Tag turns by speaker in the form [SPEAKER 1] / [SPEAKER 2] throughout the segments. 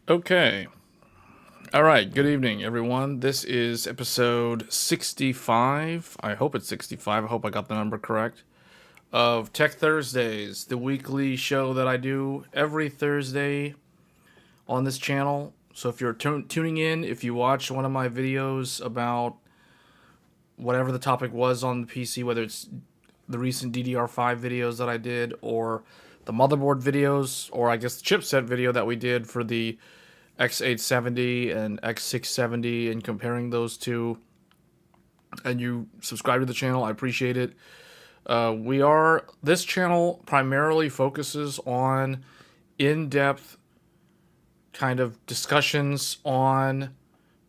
[SPEAKER 1] Okay. All right. Good evening, everyone. This is episode 65. I hope it's 65. I hope I got the number correct. Of Tech Thursdays, the weekly show that I do every Thursday on this channel. So if you're tuning in, if you watch one of my videos about whatever the topic was on the PC, whether it's the recent DDR5 videos that I did, or the motherboard videos, or I guess the chipset video that we did for the X870 and X670 and comparing those two, and you subscribe to the channel, I appreciate it. This channel primarily focuses on in-depth kind of discussions on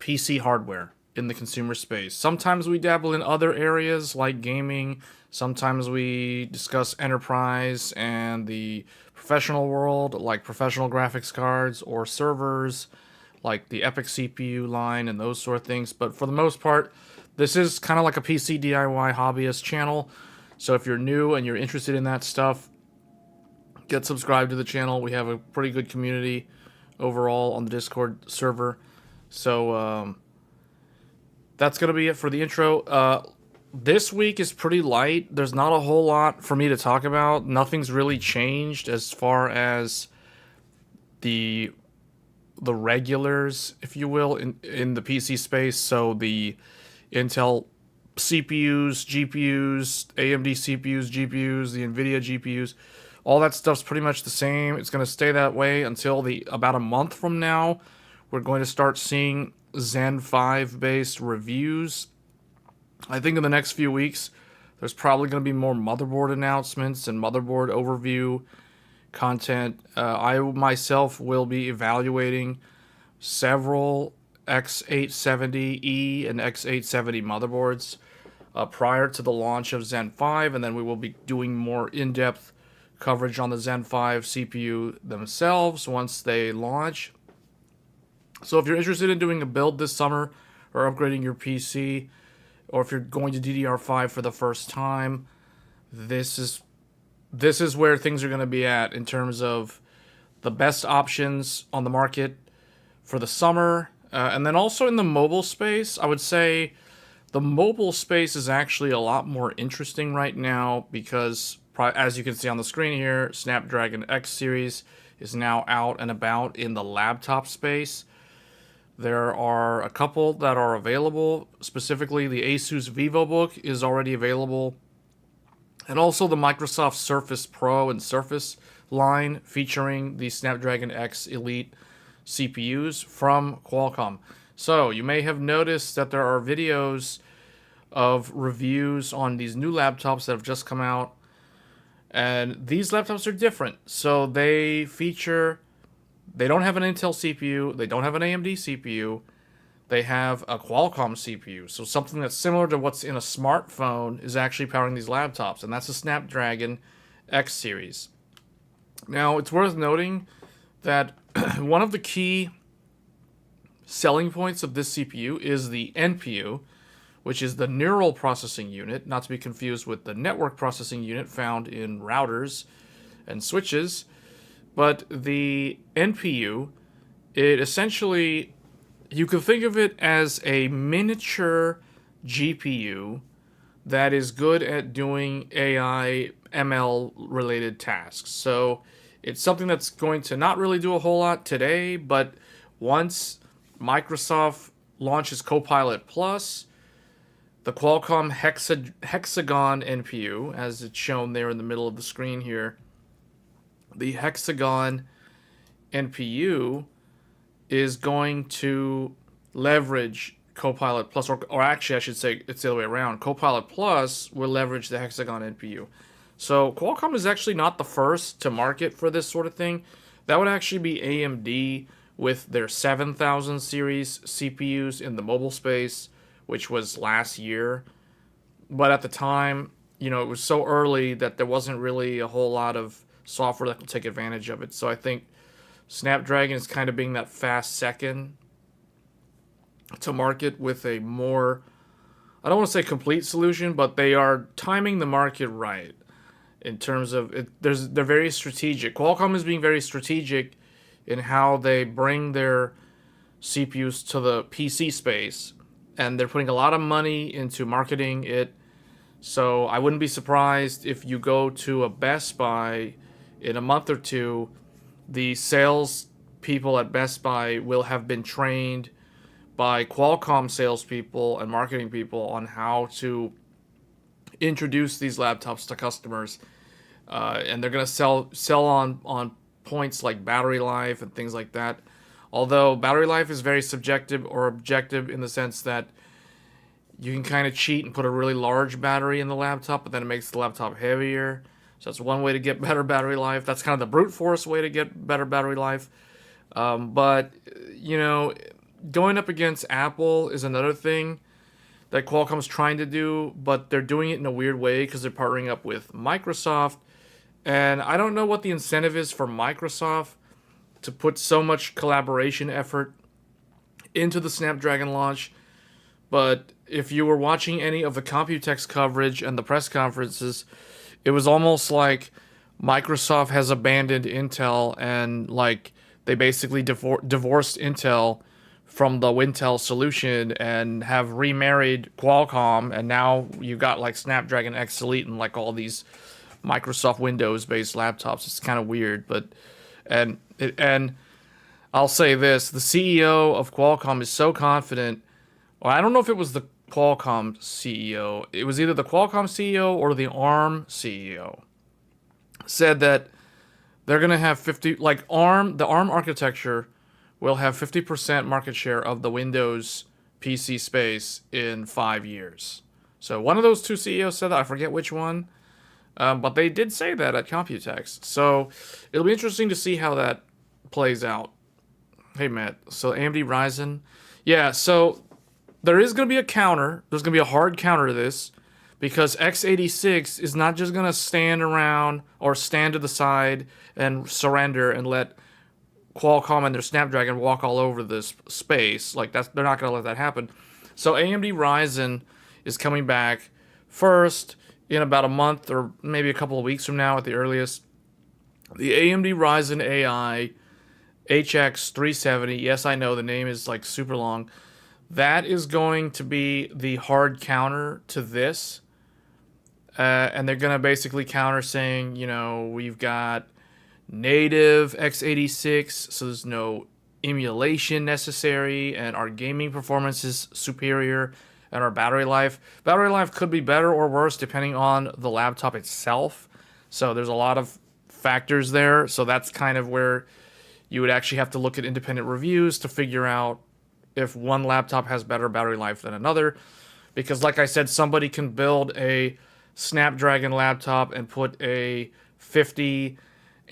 [SPEAKER 1] PC hardware in the consumer space. Sometimes we dabble in other areas like gaming. Sometimes we discuss enterprise and the professional world, like professional graphics cards or servers, like the Epic CPU line and those sort of things. But for the most part, this is kind of like a PC DIY hobbyist channel. So if you're new and you're interested in that stuff, get subscribed to the channel. We have a pretty good community overall on the Discord server. So that's going to be it for the intro. This week is pretty light. There's not a whole lot for me to talk about. Nothing's really changed as far as the regulars, if you will, in the PC space. So the Intel CPUs, GPUs, AMD CPUs, GPUs, the NVIDIA GPUs, all that stuff's pretty much the same. It's going to stay that way until about a month from now. We're going to start seeing Zen 5 based reviews. I think in the next few weeks, there's probably going to be more motherboard announcements and motherboard overview content. I myself will be evaluating several X870E and X870 motherboards prior to the launch of Zen 5, and then we will be doing more in-depth coverage on the Zen 5 CPU themselves once they launch. So if you're interested in doing a build this summer or upgrading your PC, or if you're going to DDR5 for the first time, this is where things are going to be at in terms of the best options on the market for the summer. And then also in the mobile space, I would say the mobile space is actually a lot more interesting right now because, as you can see on the screen here, Snapdragon X series is now out and about in the laptop space. There are a couple that are available. Specifically, the Asus VivoBook is already available. And also the Microsoft Surface Pro and Surface line featuring the Snapdragon X Elite CPUs from Qualcomm. So you may have noticed that there are videos of reviews on these new laptops that have just come out. And these laptops are different. So they don't have an Intel CPU, they don't have an AMD CPU, they have a Qualcomm CPU. So something that's similar to what's in a smartphone is actually powering these laptops, and that's the Snapdragon X series. Now, it's worth noting that one of the key selling points of this CPU is the NPU, which is the neural processing unit, not to be confused with the network processing unit found in routers and switches. But the NPU, it essentially, you can think of it as a miniature GPU that is good at doing AI ML related tasks. So it's something that's going to not really do a whole lot today, but once Microsoft launches Copilot Plus, the Qualcomm Hexagon NPU, as it's shown there in the middle of the screen here, the Hexagon NPU is going to leverage Copilot Plus, or actually I should say it's the other way around. Copilot Plus will leverage the Hexagon NPU. So Qualcomm is actually not the first to market for this sort of thing. That would actually be AMD with their 7000 series CPUs in the mobile space, which was last year. But at the time, it was so early that there wasn't really a whole lot of software that can take advantage of it. So I think Snapdragon is kind of being that fast second to market with a more, I don't want to say complete solution, but they are timing the market right in terms of it. They're very strategic. Qualcomm is being very strategic in how they bring their CPUs to the PC space, and they're putting a lot of money into marketing it. So I wouldn't be surprised if you go to a Best Buy in a month or two, the sales people at Best Buy will have been trained by Qualcomm salespeople and marketing people on how to introduce these laptops to customers, and they're gonna sell on points like battery life and things like that. Although battery life is very subjective or objective in the sense that you can kind of cheat and put a really large battery in the laptop, but then it makes the laptop heavier. So that's one way to get better battery life. That's kind of the brute force way to get better battery life. But, you know, going up against Apple is another thing that Qualcomm's trying to do, but they're doing it in a weird way because they're partnering up with Microsoft. And I don't know what the incentive is for Microsoft to put so much collaboration effort into the Snapdragon launch. But if you were watching any of the Computex coverage and the press conferences, it was almost like Microsoft has abandoned Intel, and like they basically divorced Intel from the Wintel solution and have remarried Qualcomm, and now you've got like Snapdragon X Elite and like all these Microsoft Windows based laptops. It's kind of weird, but and I'll say this, the CEO of Qualcomm is so confident. Well, I don't know if it was the Qualcomm CEO. It was either the Qualcomm CEO or the ARM CEO. Said that they're going to have 50, like the ARM architecture will have 50% market share of the Windows PC space in 5 years. So one of those two CEOs said that. I forget which one. But they did say that at Computex. So it'll be interesting to see how that plays out. Hey, Matt. So AMD Ryzen. Yeah, so there is going to be a counter. There's going to be a hard counter to this because x86 is not just going to stand around or stand to the side and surrender and let Qualcomm and their Snapdragon walk all over this space. Like they're not going to let that happen. So AMD Ryzen is coming back first in about a month or maybe a couple of weeks from now at the earliest. The AMD Ryzen AI HX370. Yes, I know the name is like super long. That is going to be the hard counter to this. And they're going to basically counter saying, you know, we've got native x86, so there's no emulation necessary, and our gaming performance is superior, and our battery life could be better or worse depending on the laptop itself. So there's a lot of factors there. So that's kind of where you would actually have to look at independent reviews to figure out if one laptop has better battery life than another. Because like I said, somebody can build a Snapdragon laptop and put a 50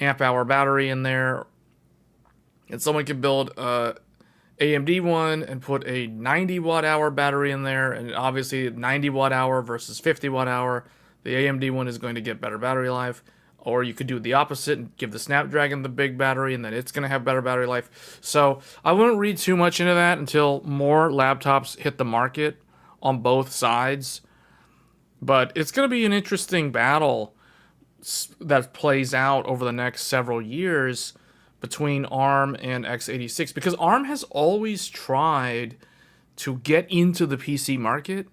[SPEAKER 1] amp hour battery in there, and someone can build a AMD one and put a 90 watt hour battery in there, and obviously 90 watt hour versus 50 watt hour, the AMD one is going to get better battery life. Or you could do the opposite and give the Snapdragon the big battery, and then it's going to have better battery life. So I wouldn't read too much into that until more laptops hit the market on both sides. But it's going to be an interesting battle that plays out over the next several years between ARM and x86, because ARM has always tried to get into the PC market,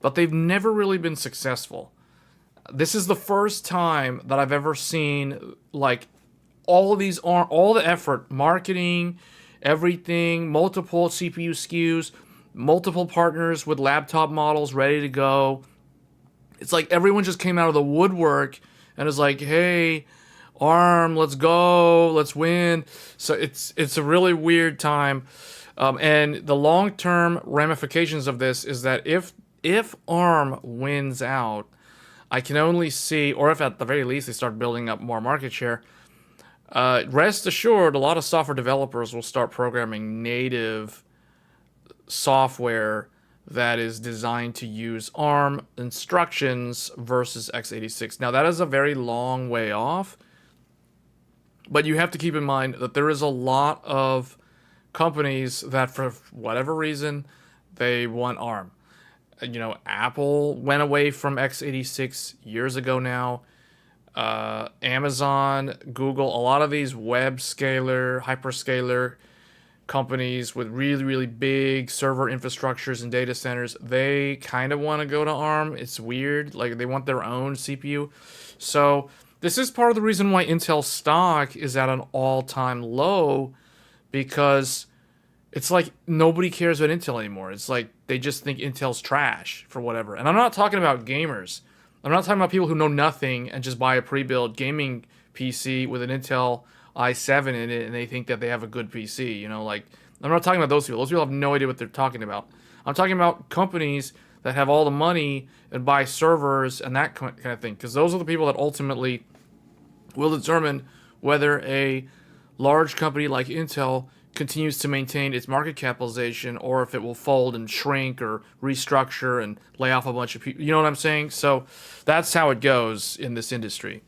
[SPEAKER 1] but they've never really been successful. This is the first time that I've ever seen like all the effort, marketing, everything, multiple CPU SKUs, multiple partners with laptop models ready to go. It's like everyone just came out of the woodwork and is like, hey, ARM, let's go, let's win. So it's a really weird time. And the long-term ramifications of this is that if ARM wins out, I can only see, or if at the very least they start building up more market share, rest assured a lot of software developers will start programming native software that is designed to use ARM instructions versus x86. Now, that is a very long way off, but you have to keep in mind that there is a lot of companies that, for whatever reason, they want ARM. You know, Apple went away from x86 years ago now. Amazon, Google, a lot of these web scaler, hyperscaler companies with really, really big server infrastructures and data centers, they kind of want to go to ARM. It's weird. Like, they want their own CPU. So this is part of the reason why Intel stock is at an all-time low, because it's like nobody cares about Intel anymore. It's like they just think Intel's trash for whatever. And I'm not talking about gamers. I'm not talking about people who know nothing and just buy a pre-built gaming PC with an Intel i7 in it and they think that they have a good PC. You know, like, I'm not talking about those people. Those people have no idea what they're talking about. I'm talking about companies that have all the money and buy servers and that kind of thing, because those are the people that ultimately will determine whether a large company like Intel continues to maintain its market capitalization, or if it will fold and shrink or restructure and lay off a bunch of people. You know what I'm saying? So that's how it goes in this industry.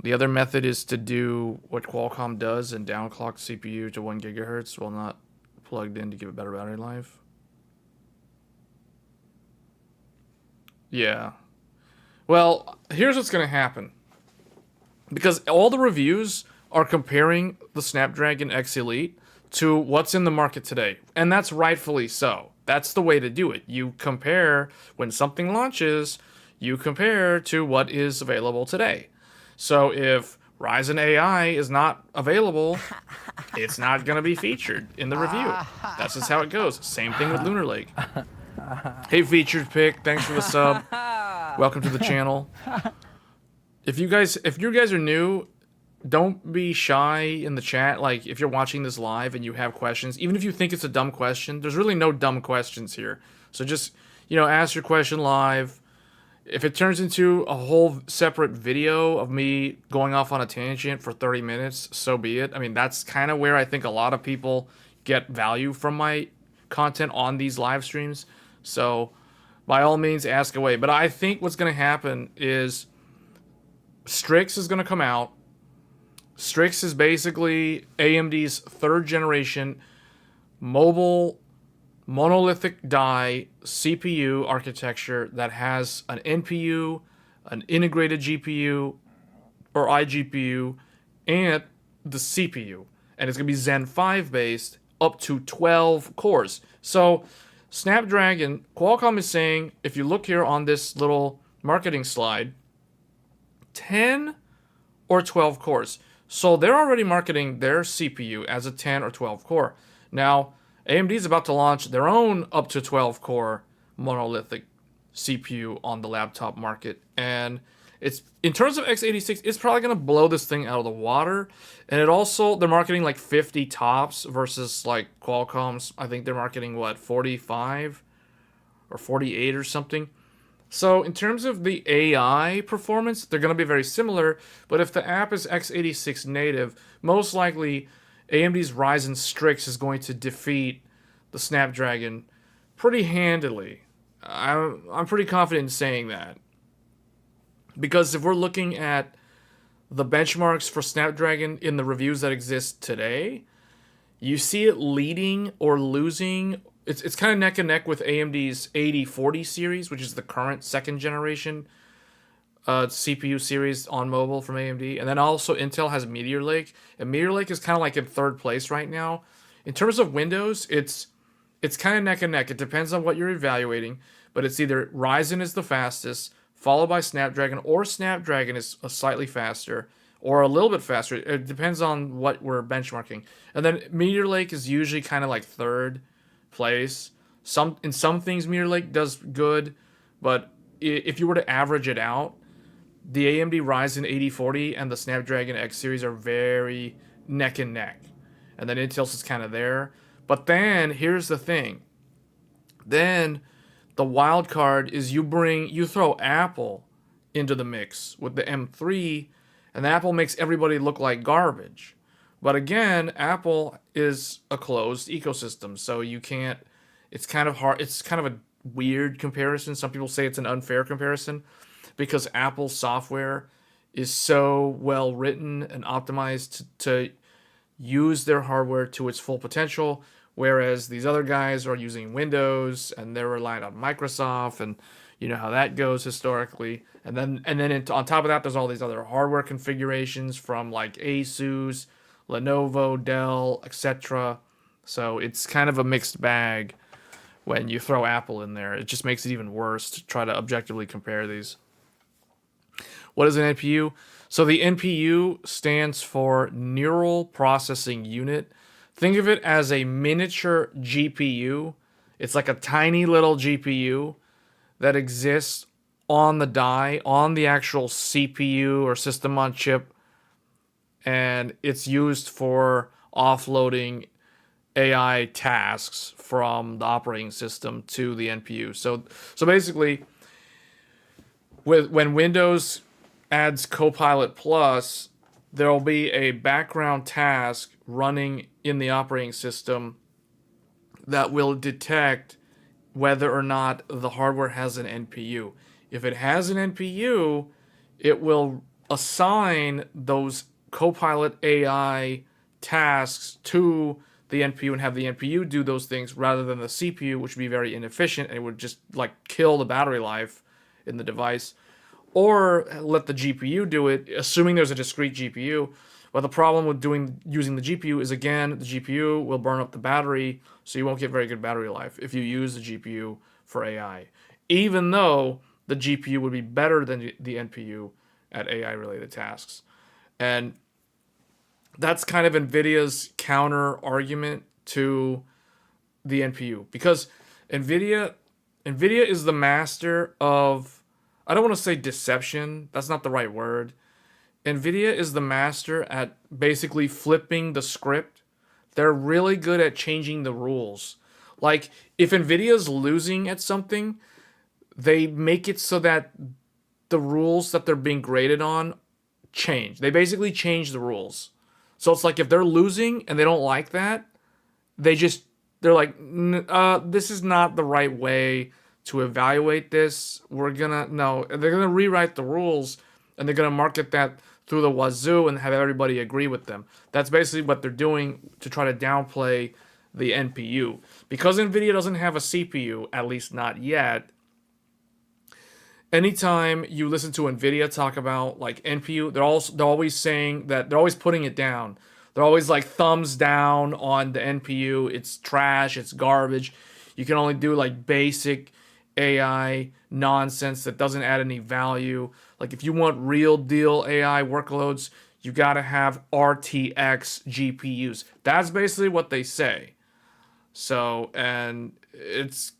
[SPEAKER 1] The other method is to do what Qualcomm does and downclock CPU to 1 gigahertz while not plugged in to give it better battery life. Yeah. Well, here's what's going to happen. Because all the reviews are comparing the Snapdragon X Elite to what's in the market today. And that's rightfully so. That's the way to do it. You compare, when something launches, you compare to what is available today. So if Ryzen AI is not available, it's not going to be featured in the review. That's just how it goes. Same thing with Lunar Lake. Hey, Featured Pick, thanks for the sub. Welcome to the channel. If you guys are new, don't be shy in the chat. Like, if you're watching this live and you have questions, even if you think it's a dumb question, there's really no dumb questions here. So just, ask your question live. If it turns into a whole separate video of me going off on a tangent for 30 minutes, so be it. I mean, that's kind of where I think a lot of people get value from my content on these live streams. So by all means, ask away. But I think what's going to happen is Strix is going to come out. Strix is basically AMD's third generation mobile monolithic die CPU architecture that has an NPU, an integrated GPU or iGPU, and the CPU. And it's going to be Zen 5 based, up to 12 cores. So Snapdragon, Qualcomm is saying, if you look here on this little marketing slide, 10 or 12 cores. So they're already marketing their CPU as a 10 or 12 core. Now, AMD is about to launch their own up to 12 core monolithic CPU on the laptop market. And it's, in terms of x86, it's probably going to blow this thing out of the water. And it also, they're marketing like 50 tops versus like Qualcomm's, I think they're marketing 45 or 48 or something. So in terms of the AI performance, they're going to be very similar. But if the app is x86 native, most likely AMD's Ryzen Strix is going to defeat the Snapdragon pretty handily. I'm pretty confident in saying that. Because if we're looking at the benchmarks for Snapdragon in the reviews that exist today, you see it leading or losing. It's kind of neck and neck with AMD's 8040 series, which is the current second generation CPU series on mobile from AMD. And then also Intel has Meteor Lake. And Meteor Lake is kind of like in third place right now. In terms of Windows, it's kind of neck and neck. It depends on what you're evaluating. But it's either Ryzen is the fastest, followed by Snapdragon, or Snapdragon is slightly faster, or a little bit faster. It depends on what we're benchmarking. And then Meteor Lake is usually kind of like third place. In some things, Meteor Lake does good. But if you were to average it out, the AMD Ryzen 8040 and the Snapdragon X series are very neck and neck. And then Intel's is kind of there. But then, here's the thing. Then, the wild card is you throw Apple into the mix with the M3, and Apple makes everybody look like garbage. But again, Apple is a closed ecosystem, so you can't, it's kind of hard, it's kind of a weird comparison. Some people say it's an unfair comparison, because Apple's software is so well written and optimized to use their hardware to its full potential, whereas these other guys are using Windows and they're reliant on Microsoft, and You know how that goes historically. And then on top of that, there's all these other hardware configurations from like Asus, Lenovo, Dell, etc. So it's kind of a mixed bag when you throw Apple in there. It just makes it even worse to try to objectively compare these. What is an NPU? So the NPU stands for Neural Processing Unit. Think of it as a miniature GPU. It's like a tiny little GPU that exists on the die, on the actual CPU or system on chip, and it's used for offloading AI tasks from the operating system to the NPU. So basically, when Windows adds Copilot Plus, there'll be a background task running in the operating system that will detect whether or not the hardware has an NPU. If it has an NPU, it will assign those Copilot AI tasks to the NPU and have the NPU do those things rather than the CPU, which would be very inefficient and it would just like kill the battery life in the device. Or let the GPU do it, assuming there's a discrete GPU. But the problem with using the GPU is, again, the GPU will burn up the battery, so you won't get very good battery life if you use the GPU for AI. Even though the GPU would be better than the NPU at AI-related tasks. And that's kind of NVIDIA's counter argument to the NPU. Because NVIDIA is the master of, I don't want to say deception, that's not the right word. NVIDIA is the master at basically flipping the script. They're really good at changing the rules. Like, if NVIDIA's losing at something, they make it so that the rules that they're being graded on change. They basically change the rules. So it's like if they're losing and they don't like that, they're like, this is not the right way to evaluate this. They're gonna rewrite the rules and they're gonna market that through the wazoo and have everybody agree with them. That's basically what they're doing to try to downplay the NPU. Because NVIDIA doesn't have a CPU, at least not yet, anytime you listen to NVIDIA talk about like NPU, they're always saying that they're always putting it down. They're always like thumbs down on the NPU. It's trash, it's garbage. You can only do like basic AI nonsense that doesn't add any value. Like if you want real deal AI workloads, you got to have RTX GPUs. That's basically what they say. So, and it's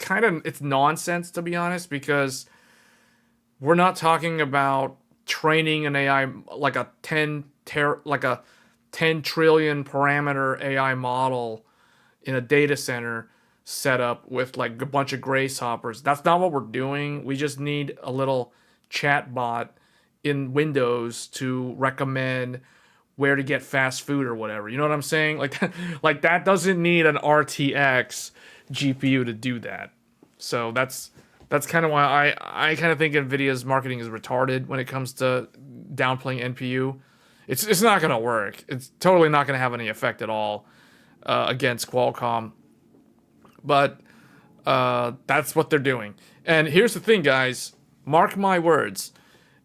[SPEAKER 1] nonsense, to be honest, because we're not talking about training an AI like a 10 trillion parameter AI model in a data center setup with like a bunch of grace hoppers. That's not what we're doing. We just need a little chat bot in Windows to recommend where to get fast food or whatever. You know what I'm saying? Like that doesn't need an RTX GPU to do that. So that's kind of why I kind of think NVIDIA's marketing is retarded when it comes to downplaying NPU. It's not going to work. It's totally not going to have any effect at all against Qualcomm. But that's what they're doing. And here's the thing, guys. Mark my words.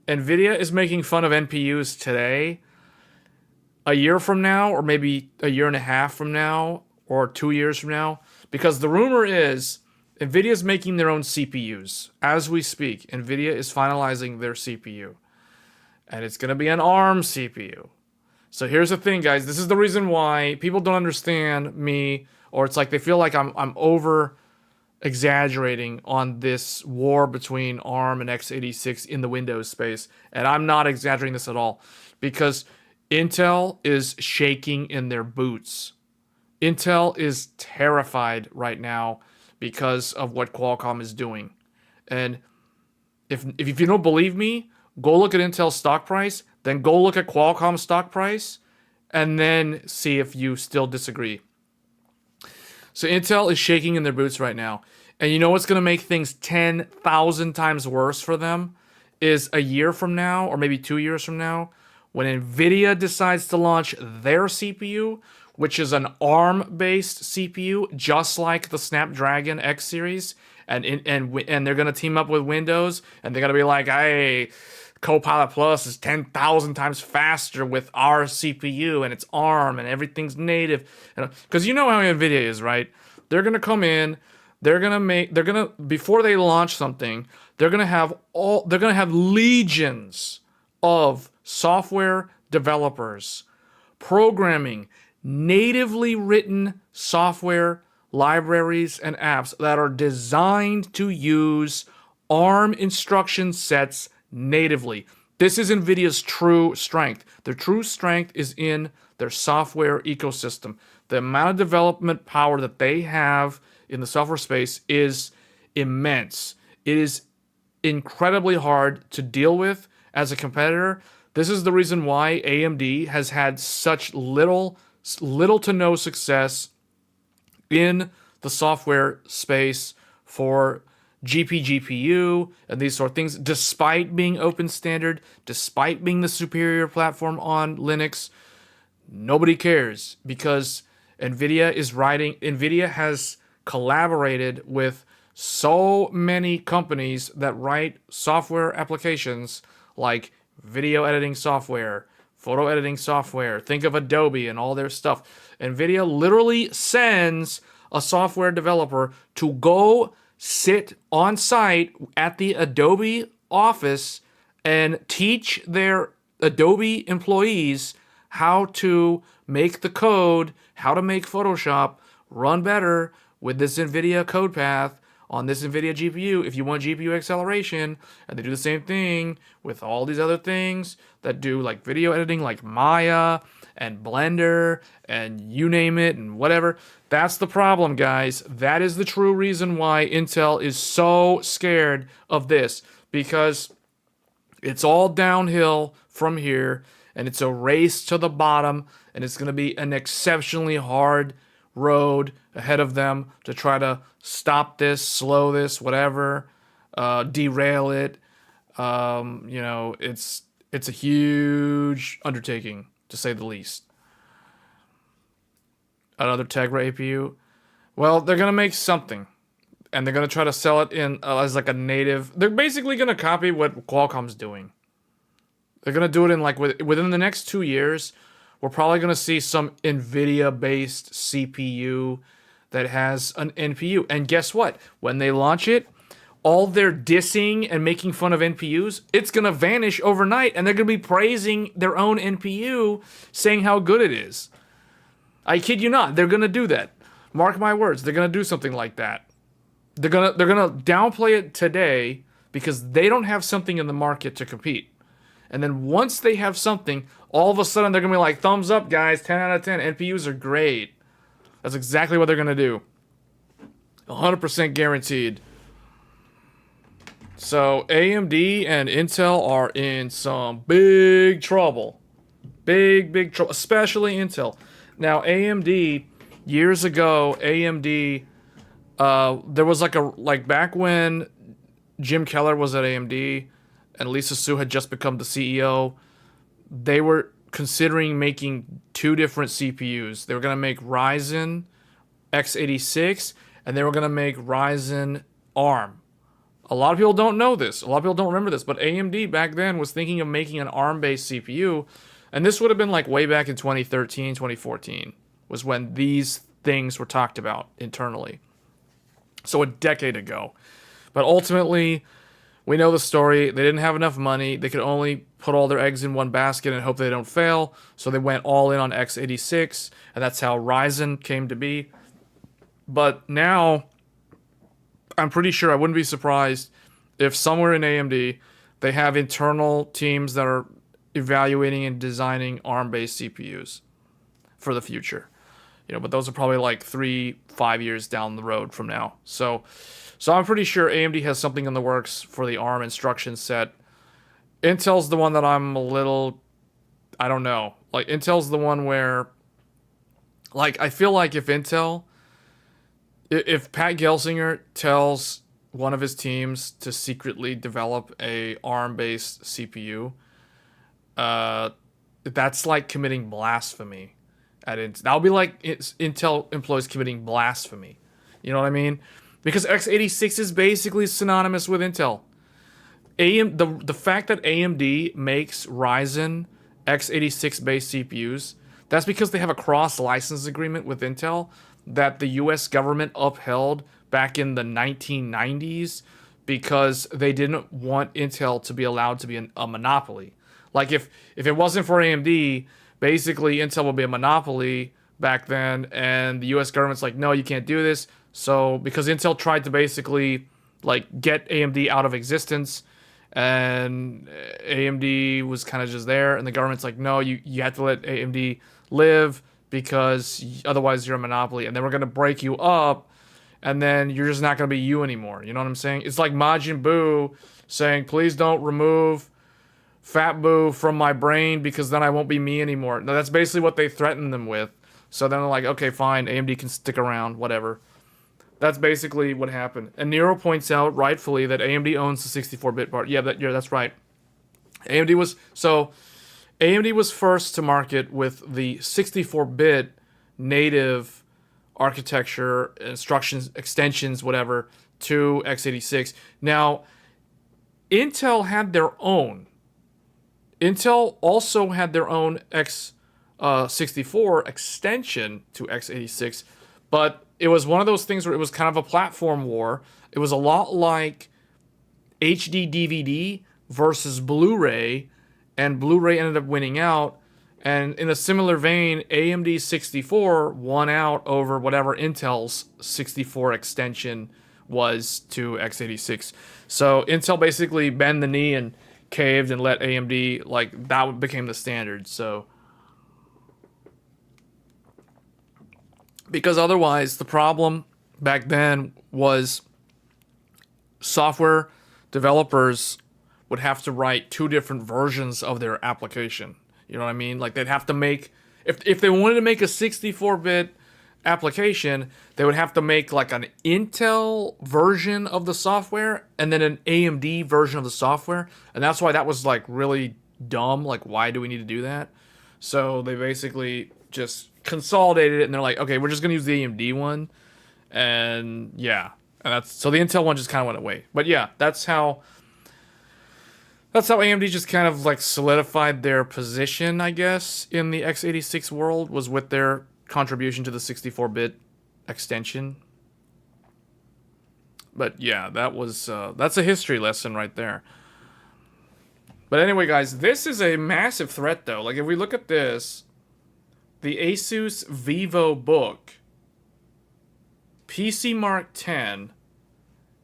[SPEAKER 1] NVIDIA is making fun of NPUs today. A year from now, or maybe a year and a half from now, or 2 years from now. Because the rumor is NVIDIA is making their own CPUs. As we speak, NVIDIA is finalizing their CPU. And it's going to be an ARM CPU. So here's the thing, guys. This is the reason why people don't understand me, or it's like they feel like I'm over exaggerating on this war between ARM and x86 in the Windows space. And I'm not exaggerating this at all, because Intel is shaking in their boots. Intel is terrified right now because of what Qualcomm is doing. And if you don't believe me, go look at Intel's stock price, then go look at Qualcomm's stock price, and then see if you still disagree. So Intel is shaking in their boots right now. And you know what's going to make things 10,000 times worse for them is a year from now, or maybe 2 years from now, when NVIDIA decides to launch their CPU, which is an ARM-based CPU, just like the Snapdragon X series, and they're gonna team up with Windows, and they're gonna be like, hey, Copilot Plus is 10,000 times faster with our CPU, and it's ARM, and everything's native. Because you know how NVIDIA is, right? They're gonna come in, before they launch something, they're gonna have legions of software developers programming natively written software libraries and apps that are designed to use ARM instruction sets natively. This is NVIDIA's true strength. Their true strength is in their software ecosystem. The amount of development power that they have in the software space is immense. It is incredibly hard to deal with as a competitor. This is the reason why AMD has had such little to no success in the software space for GPU and these sort of things, despite being open standard, despite being the superior platform on Linux. Nobody cares because NVIDIA has collaborated with so many companies that write software applications like video editing software, photo editing software. Think of Adobe and all their stuff. NVIDIA literally sends a software developer to go sit on site at the Adobe office and teach their Adobe employees how to make the code, how to make Photoshop run better with this NVIDIA code path on this NVIDIA GPU if you want GPU acceleration. And they do the same thing with all these other things that do like video editing like Maya and Blender and you name it and whatever. That's the problem, guys. That is the true reason why Intel is so scared of this, because it's all downhill from here and it's a race to the bottom, and it's going to be an exceptionally hard road ahead of them to try to stop this, slow this, whatever, derail it. It's a huge undertaking, to say the least. Another Tegra APU. Well, they're gonna make something, and they're gonna try to sell it in as like a native. They're basically gonna copy what Qualcomm's doing. They're gonna do it in like within the next 2 years. We're probably gonna see some NVIDIA-based CPU that has an NPU. And guess what? When they launch it, all their dissing and making fun of NPUs, it's gonna vanish overnight, and they're gonna be praising their own NPU, saying how good it is. I kid you not, they're gonna do that. Mark my words, they're gonna do something like that. They're gonna downplay it today because they don't have something in the market to compete. And then once they have something, all of a sudden they're gonna be like, thumbs up, guys, 10 out of 10. NPUs are great. That's exactly what they're gonna do. 100% guaranteed. So AMD and Intel are in some big trouble. Big trouble, especially Intel. Now AMD, years ago, AMD, there was like back when Jim Keller was at AMD and Lisa Su had just become the CEO, they were considering making two different CPUs. They were going to make Ryzen x86 and they were going to make Ryzen ARM. A lot of people don't know this. A lot of people don't remember this, but AMD back then was thinking of making an ARM-based CPU, and this would have been like way back in 2013, 2014 was when these things were talked about internally. So a decade ago. But ultimately, we know the story. They didn't have enough money. They could only put all their eggs in one basket and hope they don't fail. So they went all in on x86, and that's how Ryzen came to be. But now, I'm pretty sure, I wouldn't be surprised if somewhere in AMD they have internal teams that are evaluating and designing ARM-based CPUs for the future. But those are probably like 3-5 years down the road from now. So I'm pretty sure AMD has something in the works for the ARM instruction set. Intel's the one that I'm a little, I don't know. Like, Intel's the one where, like, I feel like if Pat Gelsinger tells one of his teams to secretly develop a ARM-based CPU, that's like committing blasphemy. That would be like Intel employees committing blasphemy. You know what I mean? Because x86 is basically synonymous with Intel. The fact that AMD makes Ryzen x86 based CPUs, that's because they have a cross license agreement with Intel that the US government upheld back in the 1990s because they didn't want Intel to be allowed to be a monopoly. Like if it wasn't for AMD, basically Intel would be a monopoly back then, and the US government's like, no, you can't do this. So because Intel tried to basically like get AMD out of existence, and AMD was kind of just there, and the government's like, no, you have to let AMD live because otherwise you're a monopoly, and then we're going to break you up, and then you're just not going to be you anymore. You know what I'm saying? It's like Majin Buu saying, please don't remove Fat Buu from my brain because then I won't be me anymore. No, that's basically what they threatened them with. So then they're like, okay, fine, AMD can stick around, whatever. That's basically what happened. And Nero points out rightfully that AMD owns the 64-bit part. Yeah, that's right. AMD was first to market with the 64-bit native architecture, instructions, extensions, whatever, to x86. Now, Intel had their own. Intel also had their own x64 extension to x86, but it was one of those things where it was kind of a platform war. It was a lot like HD DVD versus Blu-ray, and Blu-ray ended up winning out. And in a similar vein, AMD 64 won out over whatever Intel's 64 extension was to x86. So Intel basically bent the knee and caved and let AMD, like, that became the standard. So because otherwise, the problem back then was software developers would have to write two different versions of their application. You know what I mean? Like, they'd have to make, if they wanted to make a 64-bit application, they would have to make like an Intel version of the software and then an AMD version of the software. And that's why that was like really dumb. Like, why do we need to do that? So they basically just consolidated it, and they're like, okay, we're just gonna use the AMD one, and yeah, and so the Intel one just kind of went away. But yeah, that's how AMD just kind of like solidified their position, I guess, in the x86 world, was with their contribution to the 64-bit extension. But yeah, that's a history lesson right there. But anyway, guys, this is a massive threat, though. Like, if we look at this, the Asus VivoBook PC Mark 10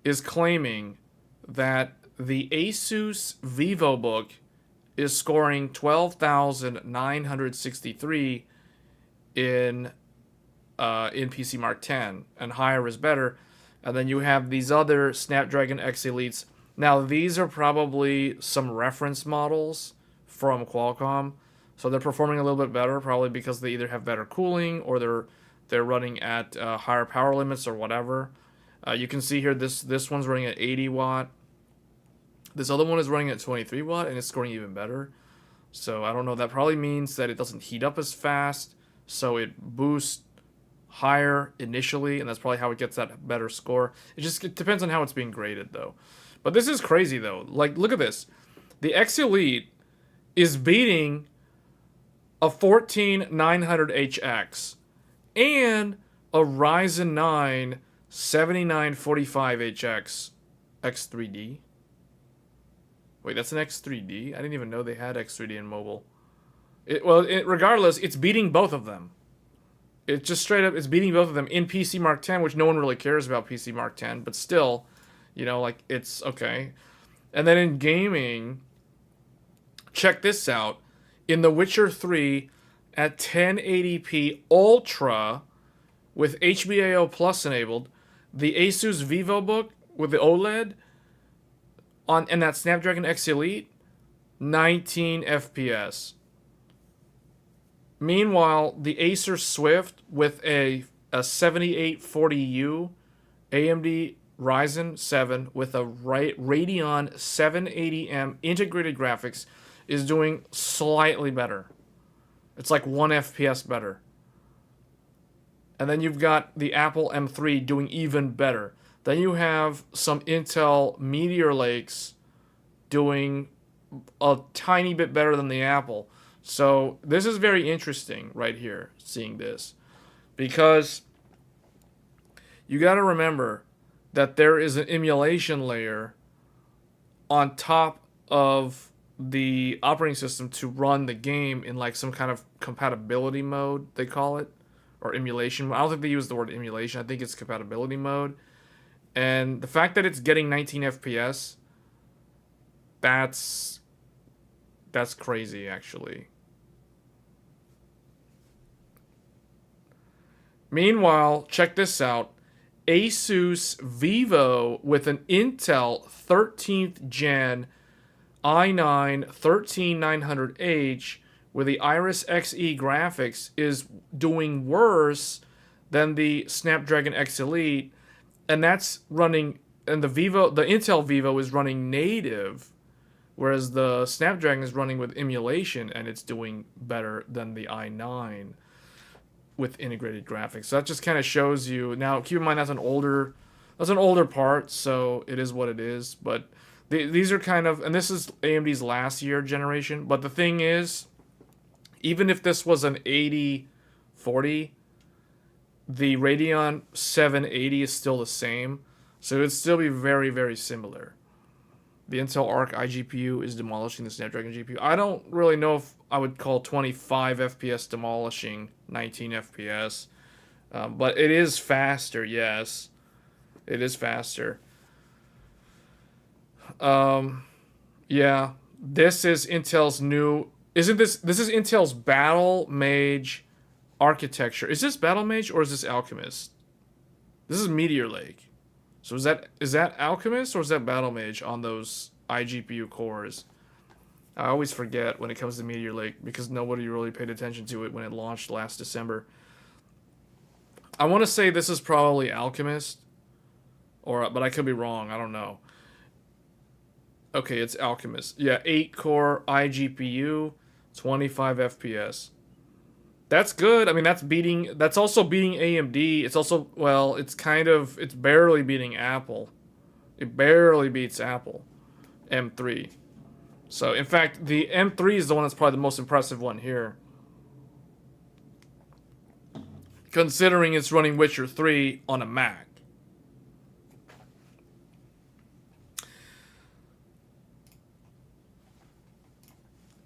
[SPEAKER 1] is claiming that the Asus VivoBook is scoring 12,963 in PC Mark 10, and higher is better. And then you have these other Snapdragon X Elites. Now, these are probably some reference models from Qualcomm. So they're performing a little bit better, probably because they either have better cooling or they're running at higher power limits or whatever. You can see here this one's running at 80 watt. This other one is running at 23 watt, and it's scoring even better. So I don't know. That probably means that it doesn't heat up as fast, so it boosts higher initially, and that's probably how it gets that better score. It depends on how it's being graded, though. But this is crazy, though. Like, look at this. The X Elite is beating a 14900HX and a Ryzen 9 7945HX X3D. Wait, that's an X3D? I didn't even know they had X3D in mobile. Regardless, it's beating both of them. It's just straight up, it's beating both of them in PC Mark 10, which no one really cares about PC Mark 10, but still, you know, like, it's okay. And then in gaming, check this out. In The Witcher 3 at 1080p Ultra with HBAO Plus enabled, the Asus VivoBook with the OLED and that Snapdragon X Elite, 19 FPS. Meanwhile, the Acer Swift with a 7840U AMD Ryzen 7 with a Radeon 780M integrated graphics is doing slightly better. It's like 1 FPS better. And then you've got the Apple M3 doing even better. Then you have some Intel Meteor Lakes doing a tiny bit better than the Apple. So this is very interesting right here, seeing this. Because you got to remember that there is an emulation layer on top of the operating system to run the game in like some kind of compatibility mode, they call it, or emulation. I don't think they use the word emulation. I think it's compatibility mode. And the fact that it's getting 19 FPS, that's crazy actually. Meanwhile, check this out. Asus Vivo with an Intel 13th gen i9 13900H with the Iris Xe graphics is doing worse than the Snapdragon X Elite, and that's running, and the Intel Vivo is running native, whereas the Snapdragon is running with emulation, and it's doing better than the i9 with integrated graphics. So that just kind of shows you. Now, keep in mind that's an older part, so it is what it is. But these are kind of, and this is AMD's last year generation. But the thing is, even if this was an 8040, the Radeon 780 is still the same, so it'd still be very, very similar. The Intel Arc iGPU is demolishing the Snapdragon GPU. I don't really know if I would call 25 FPS demolishing 19 FPS. But it is faster, yes. It is faster. Yeah. This is Intel's new... Isn't this... This is Intel's Battle Mage architecture. Is this Battle Mage or is this Alchemist? This is Meteor Lake. So is that Alchemist or is that Battle Mage on those iGPU cores? I always forget when it comes to Meteor Lake because nobody really paid attention to it when it launched last December. I want to say this is probably Alchemist, but I could be wrong. I don't know. Okay, it's Alchemist. Yeah, 8-core iGPU, 25 FPS. That's good. I mean, that's also beating AMD. It's also, well, it's barely beating Apple. It barely beats Apple. M3. So, in fact, the M3 is the one that's probably the most impressive one here. Considering it's running Witcher 3 on a Mac.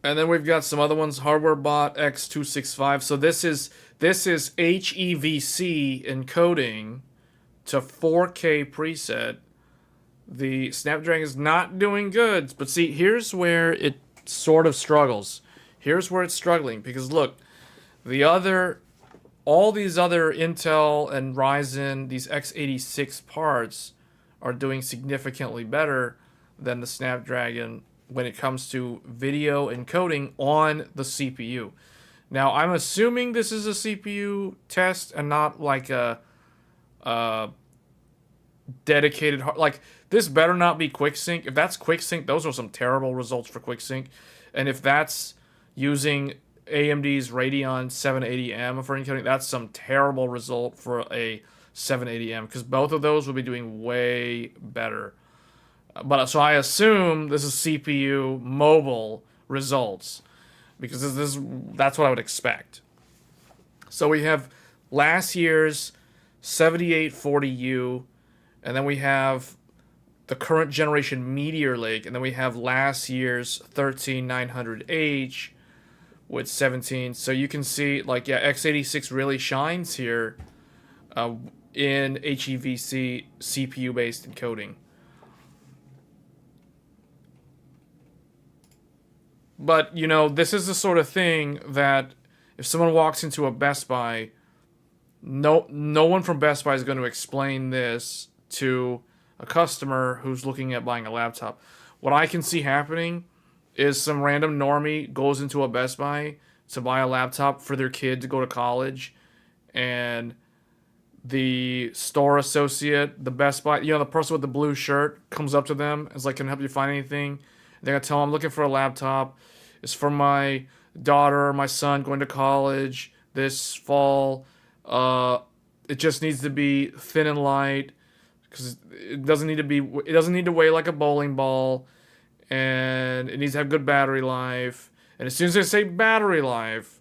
[SPEAKER 1] And then we've got some other ones, HardwareBot X265. So this is HEVC encoding to 4K preset. The Snapdragon is not doing good, but see, here's where it sort of struggles. Here's where it's struggling because look, all these other Intel and Ryzen, these x86 parts are doing significantly better than the Snapdragon when it comes to video encoding on the CPU. Now, I'm assuming this is a CPU test and not like a dedicated... Like, this better not be QuickSync. If that's QuickSync, those are some terrible results for QuickSync. And if that's using AMD's Radeon 780M for encoding, that's some terrible result for a 780M, because both of those will be doing way better. But so I assume this is CPU mobile results, because that's what I would expect. So we have last year's 7840U, and then we have the current generation Meteor Lake, and then we have last year's 13900H with 17. So you can see, like, yeah, x86 really shines here in HEVC CPU-based encoding. But, you know, this is the sort of thing that if someone walks into a Best Buy, no one from Best Buy is going to explain this to a customer who's looking at buying a laptop. What I can see happening is some random normie goes into a Best Buy to buy a laptop for their kid to go to college, and the store associate, the Best Buy, you know, the person with the blue shirt comes up to them and is like, "Can I help you find anything?" They're going to tell them, "I'm looking for a laptop. It's for my daughter or my son going to college this fall. It just needs to be thin and light, because it doesn't need to be. It doesn't need to weigh like a bowling ball, and it needs to have good battery life. And as soon as they say battery life,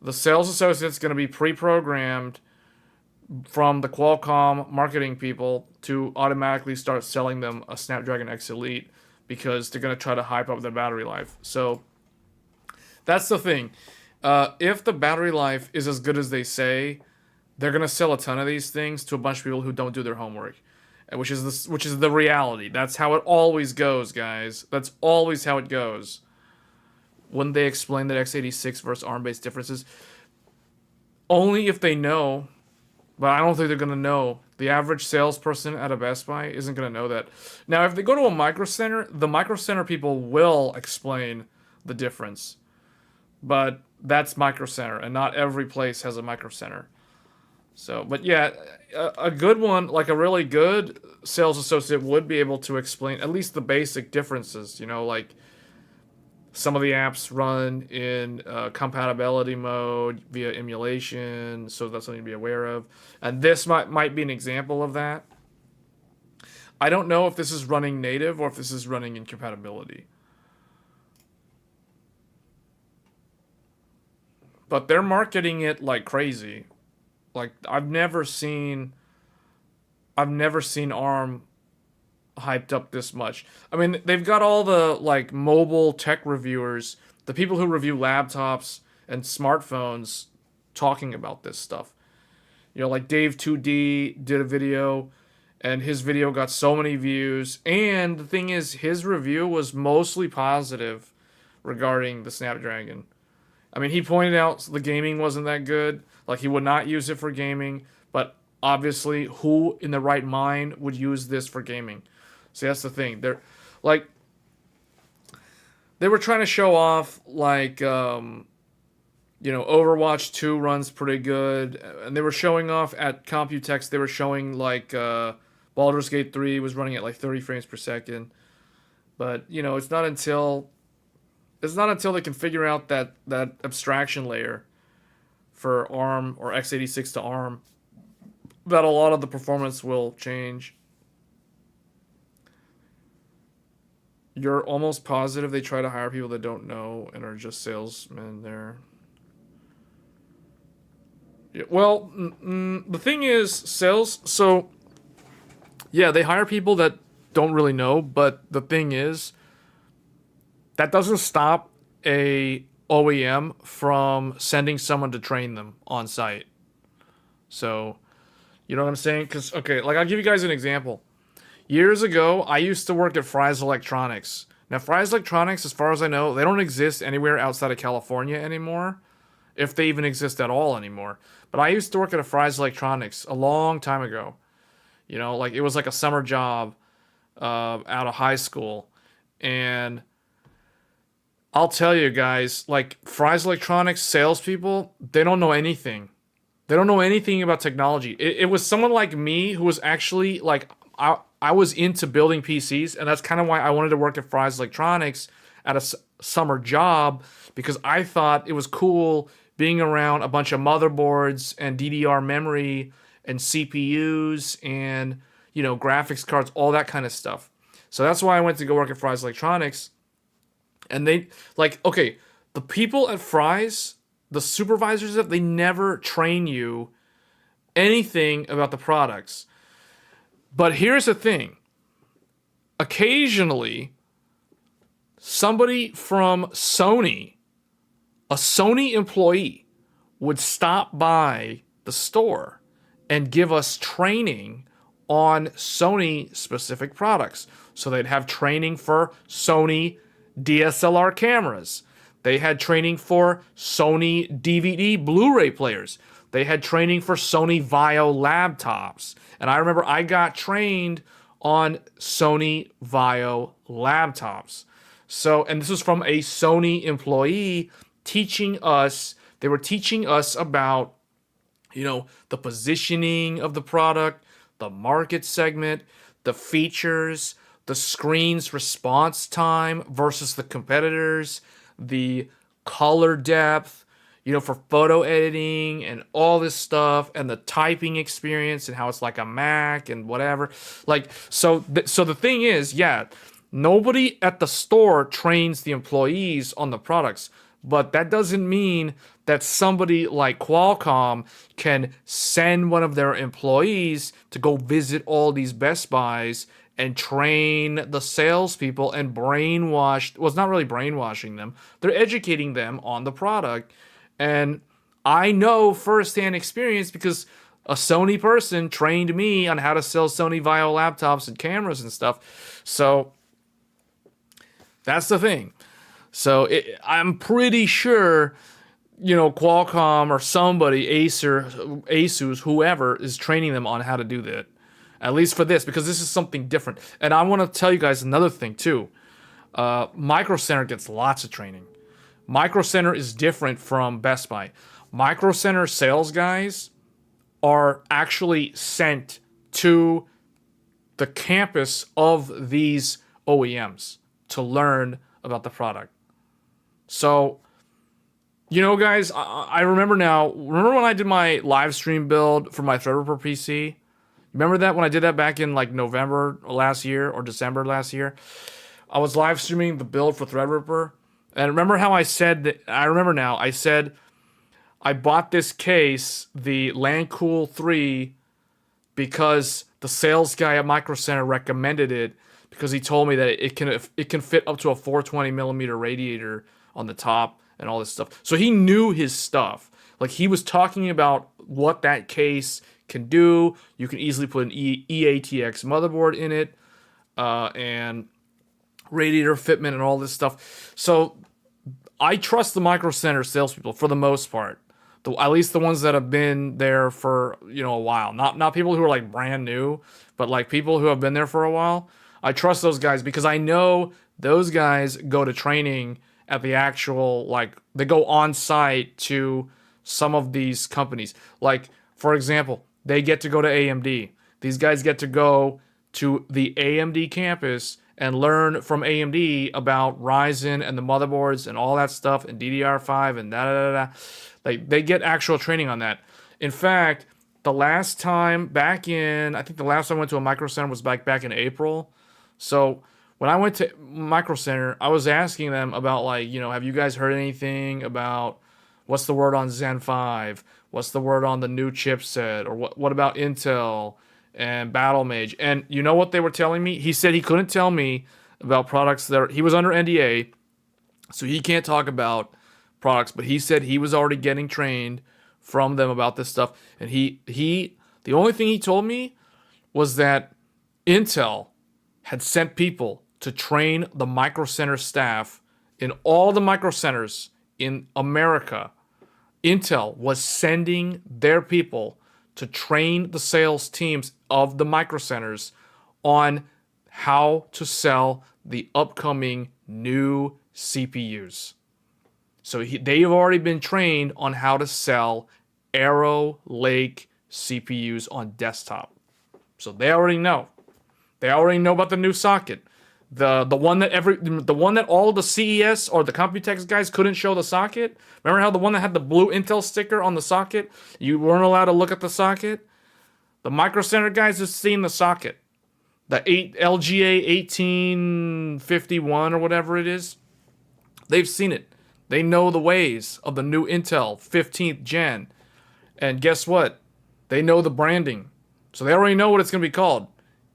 [SPEAKER 1] the sales associate's going to be pre-programmed from the Qualcomm marketing people to automatically start selling them a Snapdragon X Elite because they're going to try to hype up their battery life. So that's the thing. If the battery life is as good as they say, they're going to sell a ton of these things to a bunch of people who don't do their homework, which is the reality. That's how it always goes, guys. That's always how it goes. When they explain that x86 versus ARM-based differences, only if they know. But I don't think they're going to know. The average salesperson at a Best Buy isn't going to know that. Now, if they go to a Micro Center, the Micro Center people will explain the difference. But that's Micro Center, and not every place has a Micro Center. So, but yeah, a good one, like a really good sales associate would be able to explain at least the basic differences. You know, like some of the apps run in compatibility mode via emulation, so that's something to be aware of. And this might be an example of that. I don't know if this is running native or if this is running in compatibility. But they're marketing it like crazy. Like I've never seen ARM hyped up this much. I mean, they've got all the like mobile tech reviewers, the people who review laptops and smartphones talking about this stuff. You know, like Dave 2D did a video and his video got so many views, and the thing is his review was mostly positive regarding the Snapdragon. I mean, he pointed out the gaming wasn't that good, like he would not use it for gaming, but obviously who in the right mind would use this for gaming? See, that's the thing. They were trying to show off like Overwatch 2 runs pretty good, and they were showing off at Computex. They were showing like Baldur's Gate 3 was running at like 30 frames per second. But it's not until they can figure out that abstraction layer for ARM or x86 to ARM that a lot of the performance will change. You're almost positive they try to hire people that don't know and are just salesmen there. Yeah, well, the thing is, sales... So, yeah, they hire people that don't really know, but the thing is, that doesn't stop a OEM from sending someone to train them on site. So, you know what I'm saying? Because, okay, like I'll give you guys an example. Years ago, I used to work at Fry's Electronics. Now, Fry's Electronics, as far as I know, they don't exist anywhere outside of California anymore, if they even exist at all anymore. But I used to work at a Fry's Electronics a long time ago. Like it was like a summer job out of high school. And I'll tell you guys, like Fry's Electronics salespeople, they don't know anything. They don't know anything about technology. It was someone like me who was actually like... I was into building PCs, and that's kind of why I wanted to work at Fry's Electronics at a summer job, because I thought it was cool being around a bunch of motherboards and DDR memory and CPUs and, graphics cards, all that kind of stuff. So that's why I went to go work at Fry's Electronics. And they, the people at Fry's, the supervisors, they never train you anything about the products. But here's the thing. Occasionally, somebody from Sony, a Sony employee, would stop by the store and give us training on Sony-specific products. So they'd have training for Sony DSLR cameras. They had training for Sony DVD Blu-ray players. They had training for Sony Vaio laptops. And I remember I got trained on Sony Vaio laptops. So, and this was from a Sony employee teaching us, they were teaching us about, the positioning of the product, the market segment, the features, the screen's response time versus the competitors, the color depth, for photo editing and all this stuff and the typing experience and how it's like a Mac and whatever. Like, so the thing is, yeah, nobody at the store trains the employees on the products, but that doesn't mean that somebody like Qualcomm can send one of their employees to go visit all these Best Buys and train the salespeople and brainwash. Well, it's not really brainwashing them. They're educating them on the product. And I know firsthand experience because a Sony person trained me on how to sell Sony Vaio laptops and cameras and stuff. So that's the thing. So I'm pretty sure, Qualcomm or somebody, Asus, whoever, is training them on how to do that. At least for this, because this is something different. And I want to tell you guys another thing, too. Micro Center gets lots of training. Micro Center is different from Best Buy. Micro Center sales guys are actually sent to the campus of these OEMs to learn about the product. So, guys, I remember now. Remember when I did my live stream build for my Threadripper PC? Remember that when I did that back in like November last year or December last year? I was live streaming the build for Threadripper. And remember how I said that? I remember now. I said I bought this case, the Landcool 3, because the sales guy at Micro Center recommended it because he told me that it can fit up to a 420 millimeter radiator on the top and all this stuff. So he knew his stuff. Like, he was talking about what that case can do. You can easily put an EATX motherboard in it, and radiator fitment and all this stuff. So I trust the Micro Center salespeople for the most part. At least the ones that have been there for a while. Not people who are like brand new, but like people who have been there for a while. I trust those guys because I know those guys go to training at the actual, like, they go on site to some of these companies. Like, for example, they get to go to AMD. These guys get to go to the AMD campus and learn from AMD about Ryzen and the motherboards and all that stuff and DDR5 and da-da-da-da. Like, they get actual training on that. In fact, the last time I went to a Micro Center was back in April. So when I went to Micro Center, I was asking them about, like, have you guys heard anything about what's the word on Zen 5? What's the word on the new chipset? Or what about Intel and Battle Mage? And you know what they were telling me? He said he couldn't tell me about products he was under NDA, so he can't talk about products, but he said he was already getting trained from them about this stuff. And the only thing he told me was that Intel had sent people to train the Micro Center staff in all the Micro Centers in America. Intel was sending their people to train the sales teams of the Micro Centers on how to sell the upcoming new CPUs. So they've already been trained on how to sell Arrow Lake CPUs on desktop. So they already know. They already know about the new socket. The one that all the CES or the Computex guys couldn't show the socket. Remember how the one that had the blue Intel sticker on the socket, you weren't allowed to look at the socket? The Micro Center guys have seen the socket. The LGA 1851 or whatever it is. They've seen it. They know the ways of the new Intel 15th gen. And guess what? They know the branding. So they already know what it's going to be called.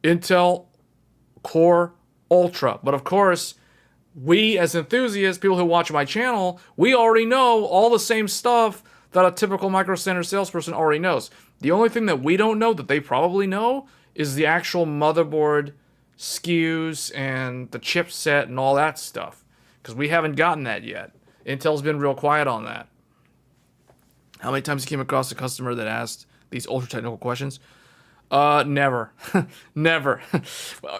[SPEAKER 1] Intel Core Ultra. But of course, we as enthusiasts, people who watch my channel, we already know all the same stuff that a typical Micro Center salesperson already knows. The only thing that we don't know that they probably know is the actual motherboard SKUs and the chipset and all that stuff. Because we haven't gotten that yet. Intel's been real quiet on that. How many times you came across a customer that asked these ultra technical questions? Never. Never.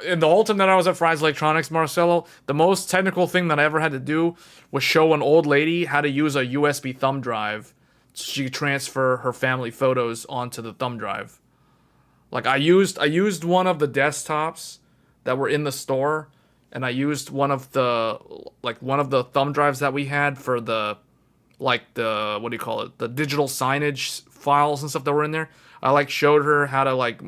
[SPEAKER 1] And the whole time that I was at Fry's Electronics, Marcelo, the most technical thing that I ever had to do was show an old lady how to use a USB thumb drive so she could transfer her family photos onto the thumb drive. Like, I used one of the desktops that were in the store, and I used one of the thumb drives that we had for the like the, what do you call it, the digital signage files and stuff that were in there. I like showed her how to like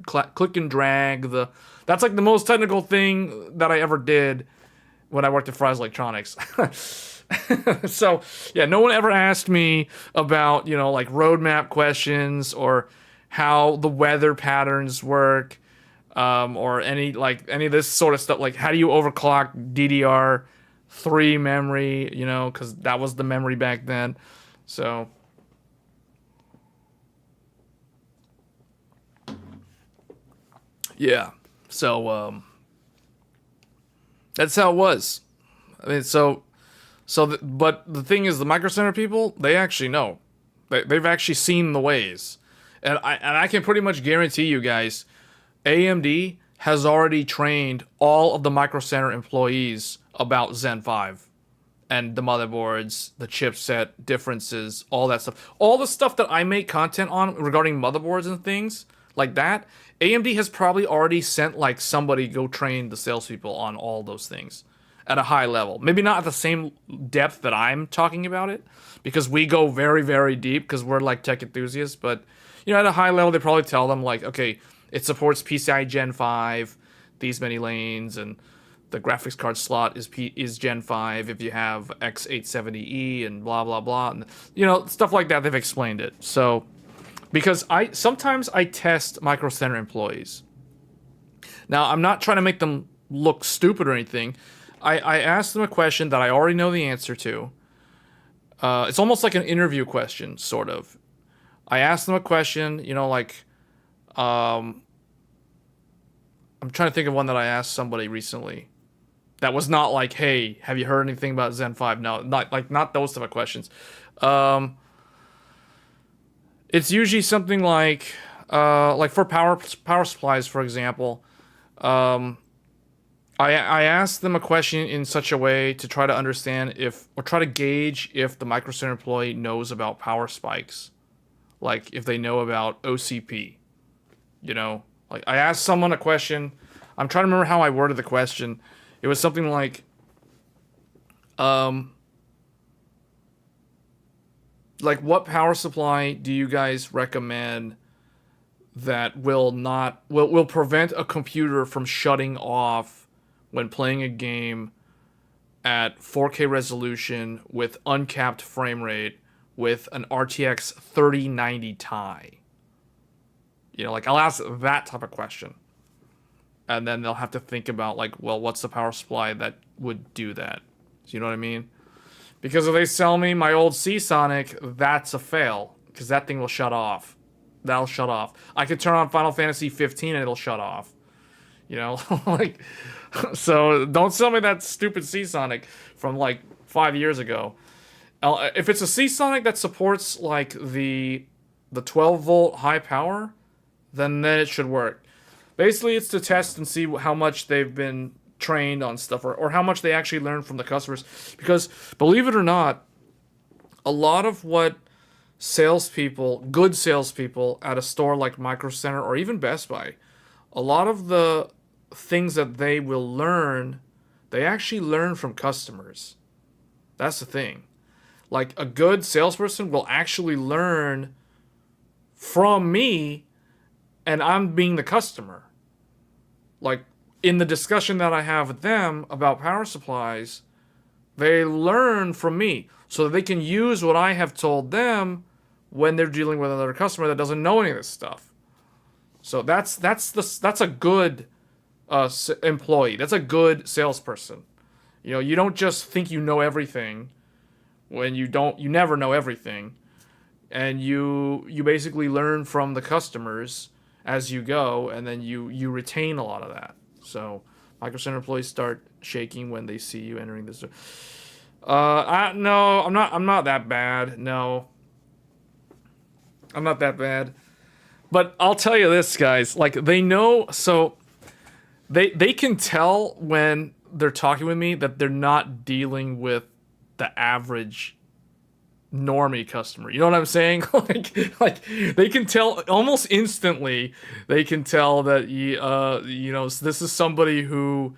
[SPEAKER 1] click and drag the. That's like the most technical thing that I ever did when I worked at Fry's Electronics. So yeah, no one ever asked me about, you know, like roadmap questions or how the weather patterns work, or any of this sort of stuff. Like, how do you overclock DDR3 memory? You know, because that was the memory back then. So yeah, so that's how it was. I mean, but the thing is, the Micro Center people, they actually know. They've actually seen the ways. And I can pretty much guarantee you guys, AMD has already trained all of the Micro Center employees about Zen 5 and the motherboards, the chipset differences, all that stuff. All the stuff that I make content on regarding motherboards and things like that, AMD has probably already sent like somebody go train the salespeople on all those things at a high level. Maybe not at the same depth that I'm talking about it, because we go very, very deep because we're like tech enthusiasts. But, you know, at a high level, they probably tell them like, okay, it supports PCI Gen 5, these many lanes, and the graphics card slot is Gen 5 if you have X870E and blah, blah, blah. And, you know, stuff like that, they've explained it. So, because sometimes I test Micro Center employees. Now, I'm not trying to make them look stupid or anything. I asked them a question that I already know the answer to. It's almost like an interview question, sort of. I asked them a question, you know, like, I'm trying to think of one that I asked somebody recently. That was not like, hey, have you heard anything about Zen 5? No, not those type of questions. It's usually something like for power supplies, for example. I asked them a question in such a way to try to understand try to gauge if the Micro Center employee knows about power spikes. Like, if they know about OCP. You know? Like, I asked someone a question. I'm trying to remember how I worded the question. It was something like, what power supply do you guys recommend that will prevent a computer from shutting off when playing a game at 4K resolution with uncapped frame rate with an RTX 3090 Ti? You know, like, I'll ask that type of question. And then they'll have to think about, like, well, what's the power supply that would do that? Do you know what I mean? Because if they sell me my old Seasonic, that's a fail. Because that thing will shut off. That'll shut off. I could turn on Final Fantasy 15 and it'll shut off. You know, like, so don't sell me that stupid Seasonic from like 5 years ago. If it's a Seasonic that supports like the 12 volt high power, then it should work. Basically, it's to test and see how much they've been trained on stuff, or how much they actually learn from the customers. Because believe it or not, a lot of what good salespeople at a store like Micro Center or even Best Buy, a lot of the things that they will learn, they actually learn from customers. That's the thing. Like, a good salesperson will actually learn from me, and I'm being the customer. Like, in the discussion that I have with them about power supplies, they learn from me so that they can use what I have told them when they're dealing with another customer that doesn't know any of this stuff. So that's a good employee. That's a good salesperson. You know, you don't just think you know everything when you don't. You never know everything, and you basically learn from the customers as you go, and then you retain a lot of that. So Micro Center employees start shaking when they see you entering this. No, I'm not that bad. No, I'm not that bad. But I'll tell you this, guys. Like, they know, so they can tell when they're talking with me that they're not dealing with the average normie customer. You know what I'm saying? like they can tell almost instantly. They can tell that this is somebody who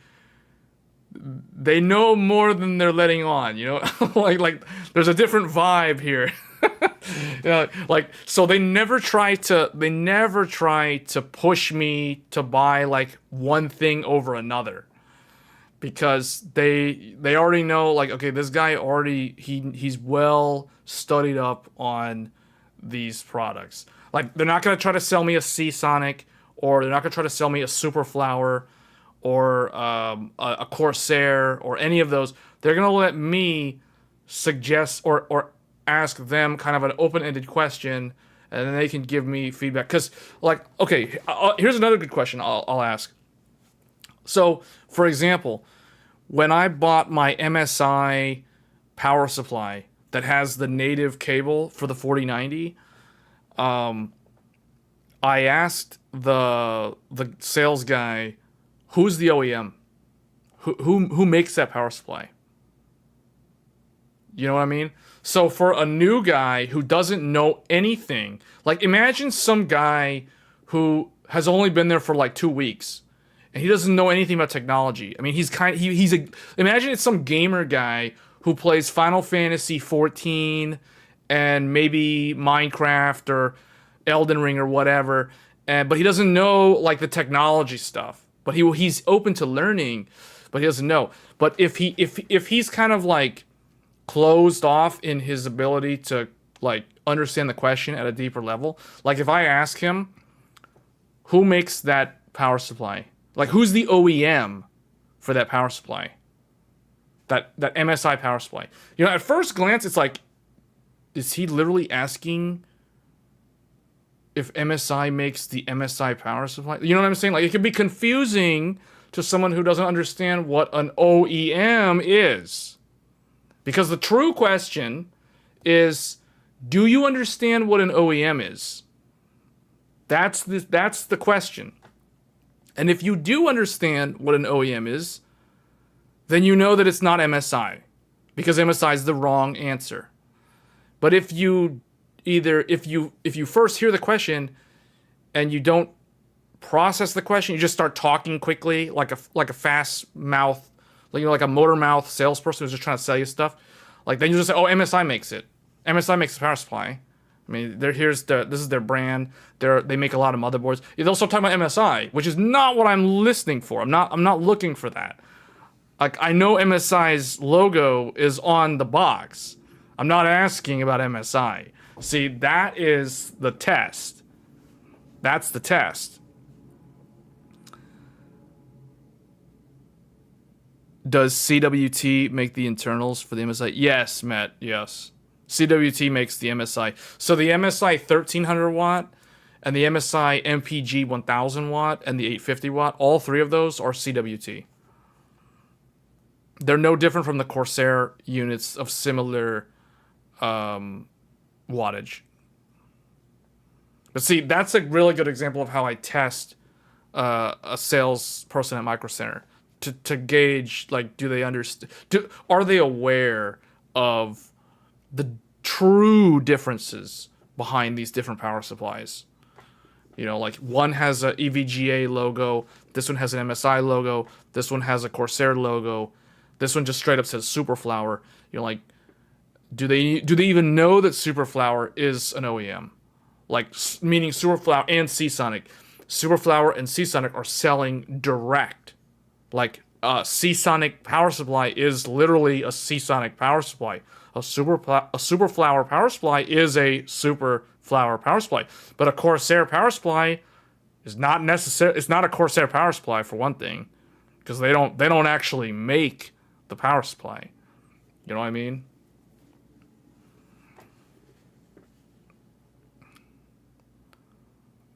[SPEAKER 1] they know more than they're letting on, you know? like there's a different vibe here. Like so they never try to push me to buy like one thing over another, because they already know, like, okay, this guy already he's well studied up on these products. Like, they're not going to try to sell me a Seasonic, or they're not going to try to sell me a Super Flower, or a Corsair, or any of those. They're going to let me suggest or ask them kind of an open-ended question, and then they can give me feedback. Because, like, okay, here's another good question I'll ask. So, for example, when I bought my MSI power supply that has the native cable for the 4090, I asked the sales guy, who's the OEM? Who makes that power supply? You know what I mean? So for a new guy who doesn't know anything, like, imagine some guy who has only been there for like 2 weeks and he doesn't know anything about technology. I mean, imagine it's some gamer guy who plays Final Fantasy 14 and maybe Minecraft or Elden Ring or whatever, but he doesn't know like the technology stuff. But he's open to learning, but he doesn't know. But if he's kind of like closed off in his ability to like understand the question at a deeper level, like if I ask him, who makes that power supply? Like, who's the OEM for that power supply? That MSI power supply. You know, at first glance, it's like, is he literally asking if MSI makes the MSI power supply? You know what I'm saying? Like, it can be confusing to someone who doesn't understand what an OEM is. Because the true question is, do you understand what an OEM is? That's the question. And if you do understand what an OEM is, then you know that it's not MSI, because MSI is the wrong answer. But if you first hear the question and you don't process the question, you just start talking quickly like a fast mouth, like, you know, like a motor mouth salesperson who's just trying to sell you stuff. Like, then you just say, "Oh, MSI makes it. MSI makes the power supply. I mean, this is their brand. They make a lot of motherboards." They'll start talking about MSI, which is not what I'm listening for. I'm not looking for that. Like, I know MSI's logo is on the box. I'm not asking about MSI. See, that is the test. That's the test. Does CWT make the internals for the MSI? Yes, Matt, yes. CWT makes the MSI. So the MSI 1300 watt and the MSI MPG 1000 watt and the 850 watt, all three of those are CWT. They're no different from the Corsair units of similar wattage. But see, that's a really good example of how I test a salesperson at Micro Center to gauge, like, do they understand? Are they aware of the true differences behind these different power supplies? You know, like, one has a EVGA logo, this one has an MSI logo, this one has a Corsair logo, this one just straight up says Super Flower. You know, like, do they even know that Super Flower is an OEM? Like, meaning Super Flower and Seasonic. Super Flower and Seasonic are selling direct. Like, Seasonic power supply is literally a Seasonic power supply. A Super Flower power supply is a Super Flower power supply. But a Corsair power supply is not necessary. It's not a Corsair power supply, for one thing, because they don't actually make the power supply. You know what I mean?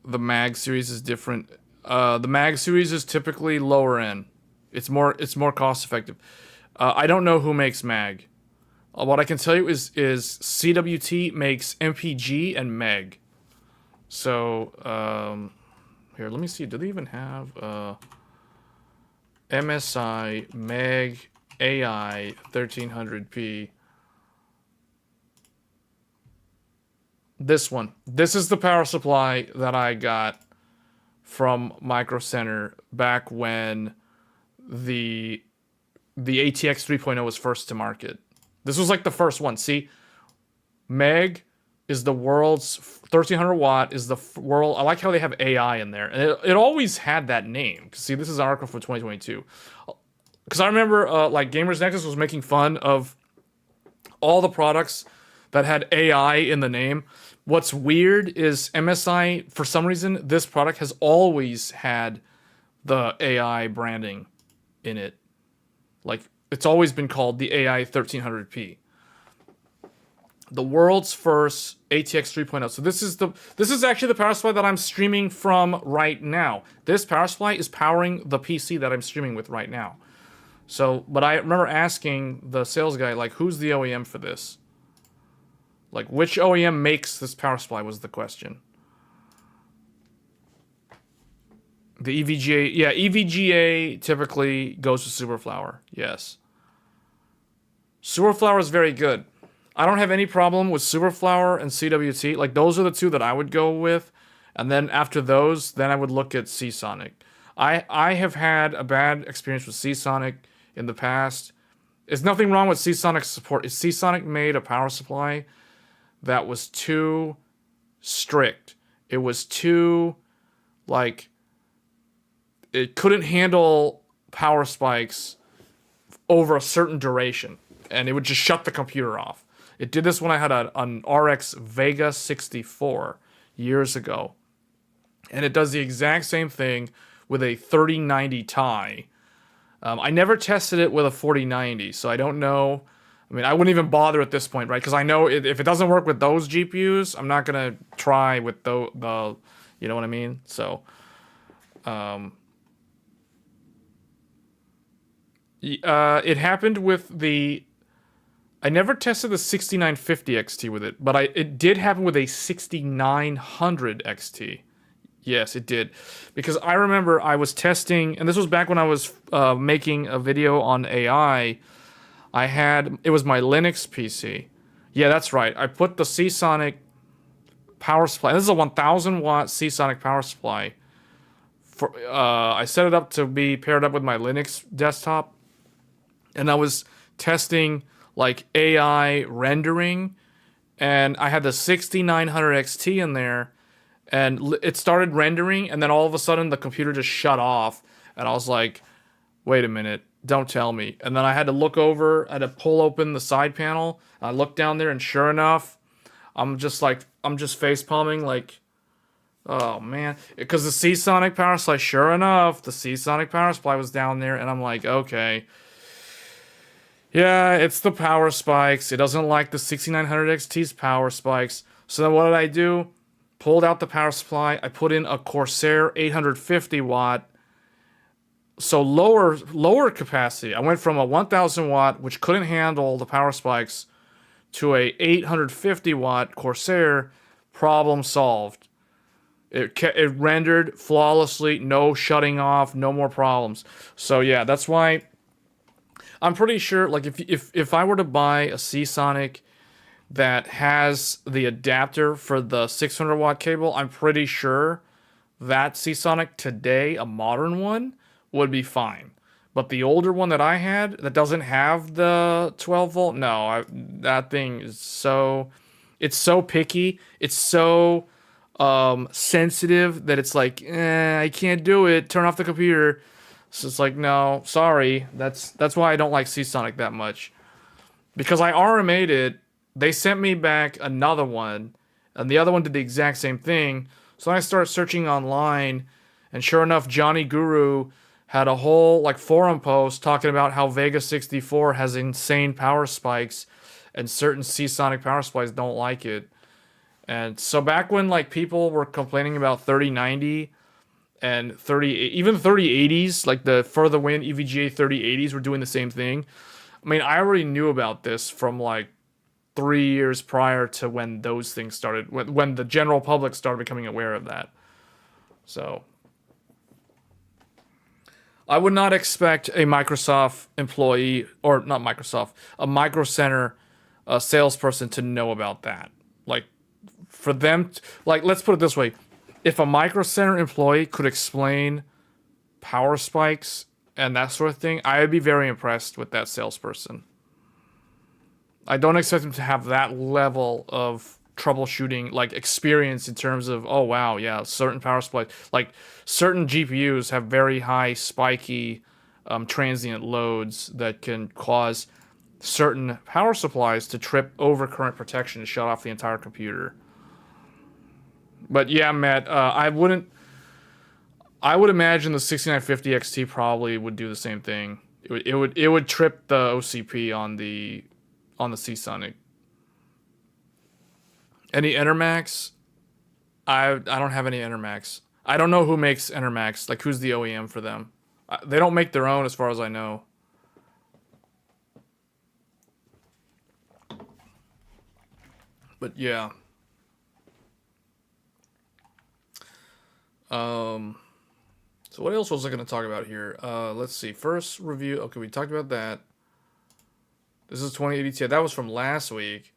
[SPEAKER 1] The Mag series is different. The Mag series is typically lower end. It's more cost effective. I don't know who makes Mag. What I can tell you is CWT makes MPG and Meg. So here, let me see. Do they even have MSI Meg AI 1300p? This one. This is the power supply that I got from Micro Center back when the the ATX 3.0 was first to market. This was like the first one. See, Meg is the world's 1300 watt is the world. I like how they have AI in there, and it always had that name. See, this is an article from 2022. Because I remember like Gamers Nexus was making fun of all the products that had AI in the name. What's weird is MSI, for some reason, this product has always had the AI branding in it. Like, it's always been called the AI 1300p. The world's first ATX 3.0. So this is actually the power supply that I'm streaming from right now. This power supply is powering the PC that I'm streaming with right now. So, but I remember asking the sales guy, like, who's the OEM for this? Like, which OEM makes this power supply was the question. The EVGA, yeah, EVGA typically goes to Superflower, yes. Superflower is very good. I don't have any problem with Superflower and CWT. Like, those are the two that I would go with. And then after those, then I would look at Seasonic. I have had a bad experience with Seasonic in the past. There's nothing wrong with Seasonic's support. Seasonic made a power supply that was too strict. It was too, like, it couldn't handle power spikes over a certain duration. And it would just shut the computer off. It did this when I had an RX Vega 64 years ago. And it does the exact same thing with a 3090 Ti. I never tested it with a 4090, so I don't know. I mean, I wouldn't even bother at this point, right? Because I know if it doesn't work with those GPUs, I'm not going to try with the, you know what I mean? So, it happened with the... I never tested the 6950 XT with it, but it did happen with a 6900 XT. Yes, it did. Because I remember I was testing, and this was back when I was making a video on AI. It was my Linux PC. Yeah, that's right. I put the Seasonic power supply. This is a 1000 watt Seasonic power supply. I set it up to be paired up with my Linux desktop, and I was testing like AI rendering, and I had the 6900 XT in there, and it started rendering, and then all of a sudden the computer just shut off, and I was like, wait a minute, don't tell me. And then I had to look over, I had to pull open the side panel, I looked down there, and sure enough, I'm just face palming, like, oh man, because the Seasonic power supply, sure enough, the Seasonic power supply was down there, and I'm like, okay. Yeah, it's the power spikes. It doesn't like the 6900 XT's power spikes. So then what did I do? Pulled out the power supply. I put in a Corsair 850 watt. So lower capacity. I went from a 1000 watt, which couldn't handle the power spikes, to a 850 watt Corsair. Problem solved. It rendered flawlessly, no shutting off, no more problems. So yeah, that's why I'm pretty sure, like, if I were to buy a Seasonic that has the adapter for the 600 watt cable, I'm pretty sure that Seasonic today, a modern one, would be fine. But the older one that I had that doesn't have the 12 volt, no, that thing is so, it's so picky, it's so sensitive that it's like, I can't do it, turn off the computer. So it's like, no, sorry. That's why I don't like Seasonic that much. Because I RMA'd it, they sent me back another one, and the other one did the exact same thing. So then I started searching online, and sure enough, Johnny Guru had a whole like forum post talking about how Vega 64 has insane power spikes, and certain Seasonic power supplies don't like it. And so back when like people were complaining about 3090 and even 3080s, like the further win EVGA 3080s were doing the same thing. I mean, I already knew about this from like 3 years prior to when those things started, when the general public started becoming aware of that. So I would not expect a Microsoft employee, or not Microsoft, a Micro Center salesperson to know about that. Like, for them, like, let's put it this way. If a Micro Center employee could explain power spikes and that sort of thing, I would be very impressed with that salesperson. I don't expect them to have that level of troubleshooting, like experience in terms of, oh wow, yeah, certain power supplies, like certain GPUs have very high spiky transient loads that can cause certain power supplies to trip over current protection and shut off the entire computer. But yeah, Matt, I would imagine the 6950 XT probably would do the same thing. It would trip the OCP on the Seasonic. Any Enermax? I don't have any Enermax. I don't know who makes Enermax. Like, who's the OEM for them? They don't make their own, as far as I know. But yeah. So what else was I going to talk about here? Let's see. First review. Okay, we talked about that. This is 2080 Ti. That was from last week.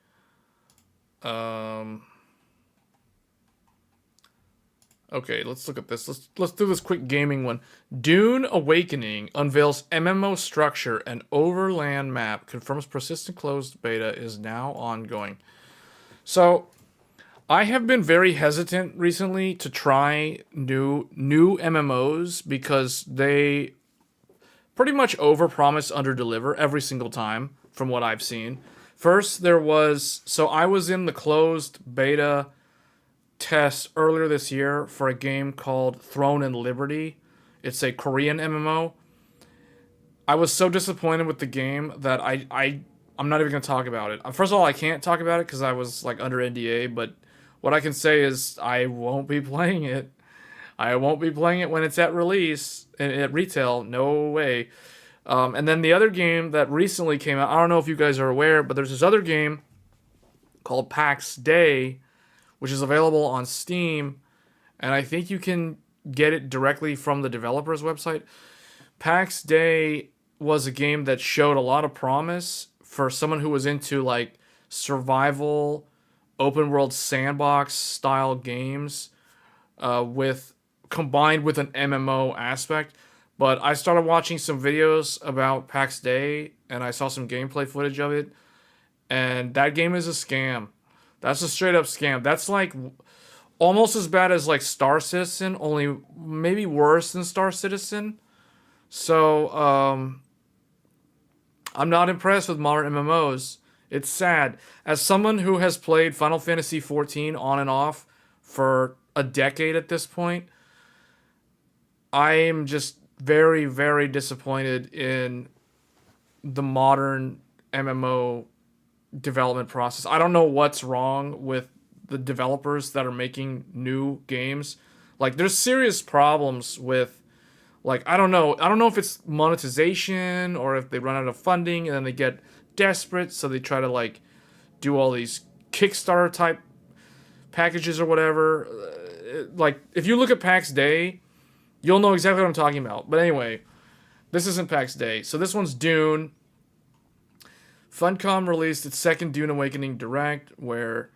[SPEAKER 1] Okay, let's look at this. Let's do this quick gaming one. Dune Awakening unveils MMO structure and overland map. Confirms persistent closed beta is now ongoing. So, I have been very hesitant recently to try new MMOs because they pretty much overpromise, underdeliver every single time from what I've seen. First, I was in the closed beta test earlier this year for a game called Throne and Liberty. It's a Korean MMO. I was so disappointed with the game that I'm not even going to talk about it. First of all, I can't talk about it because I was like under NDA, but what I can say is I won't be playing it. I won't be playing it when it's at release, at retail. No way. And then the other game that recently came out, I don't know if you guys are aware, but there's this other game called PAX Day, which is available on Steam, and I think you can get it directly from the developer's website. PAX Day was a game that showed a lot of promise for someone who was into like survival, open world sandbox style games, combined with an MMO aspect. But I started watching some videos about PAX Day, and I saw some gameplay footage of it, and that game is a scam. That's a straight up scam. That's like almost as bad as like Star Citizen, only maybe worse than Star Citizen. So I'm not impressed with modern MMOs. It's sad. As someone who has played Final Fantasy XIV on and off for a decade at this point, I am just very, very disappointed in the modern MMO development process. I don't know what's wrong with the developers that are making new games. Like, there's serious problems with, like, I don't know if it's monetization or if they run out of funding and then they get desperate, so they try to like do all these Kickstarter type packages or whatever. Like, if you look at PAX Day, you'll know exactly what I'm talking about. But anyway, this isn't PAX Day. So this one's Dune. Funcom released its second Dune Awakening Direct, where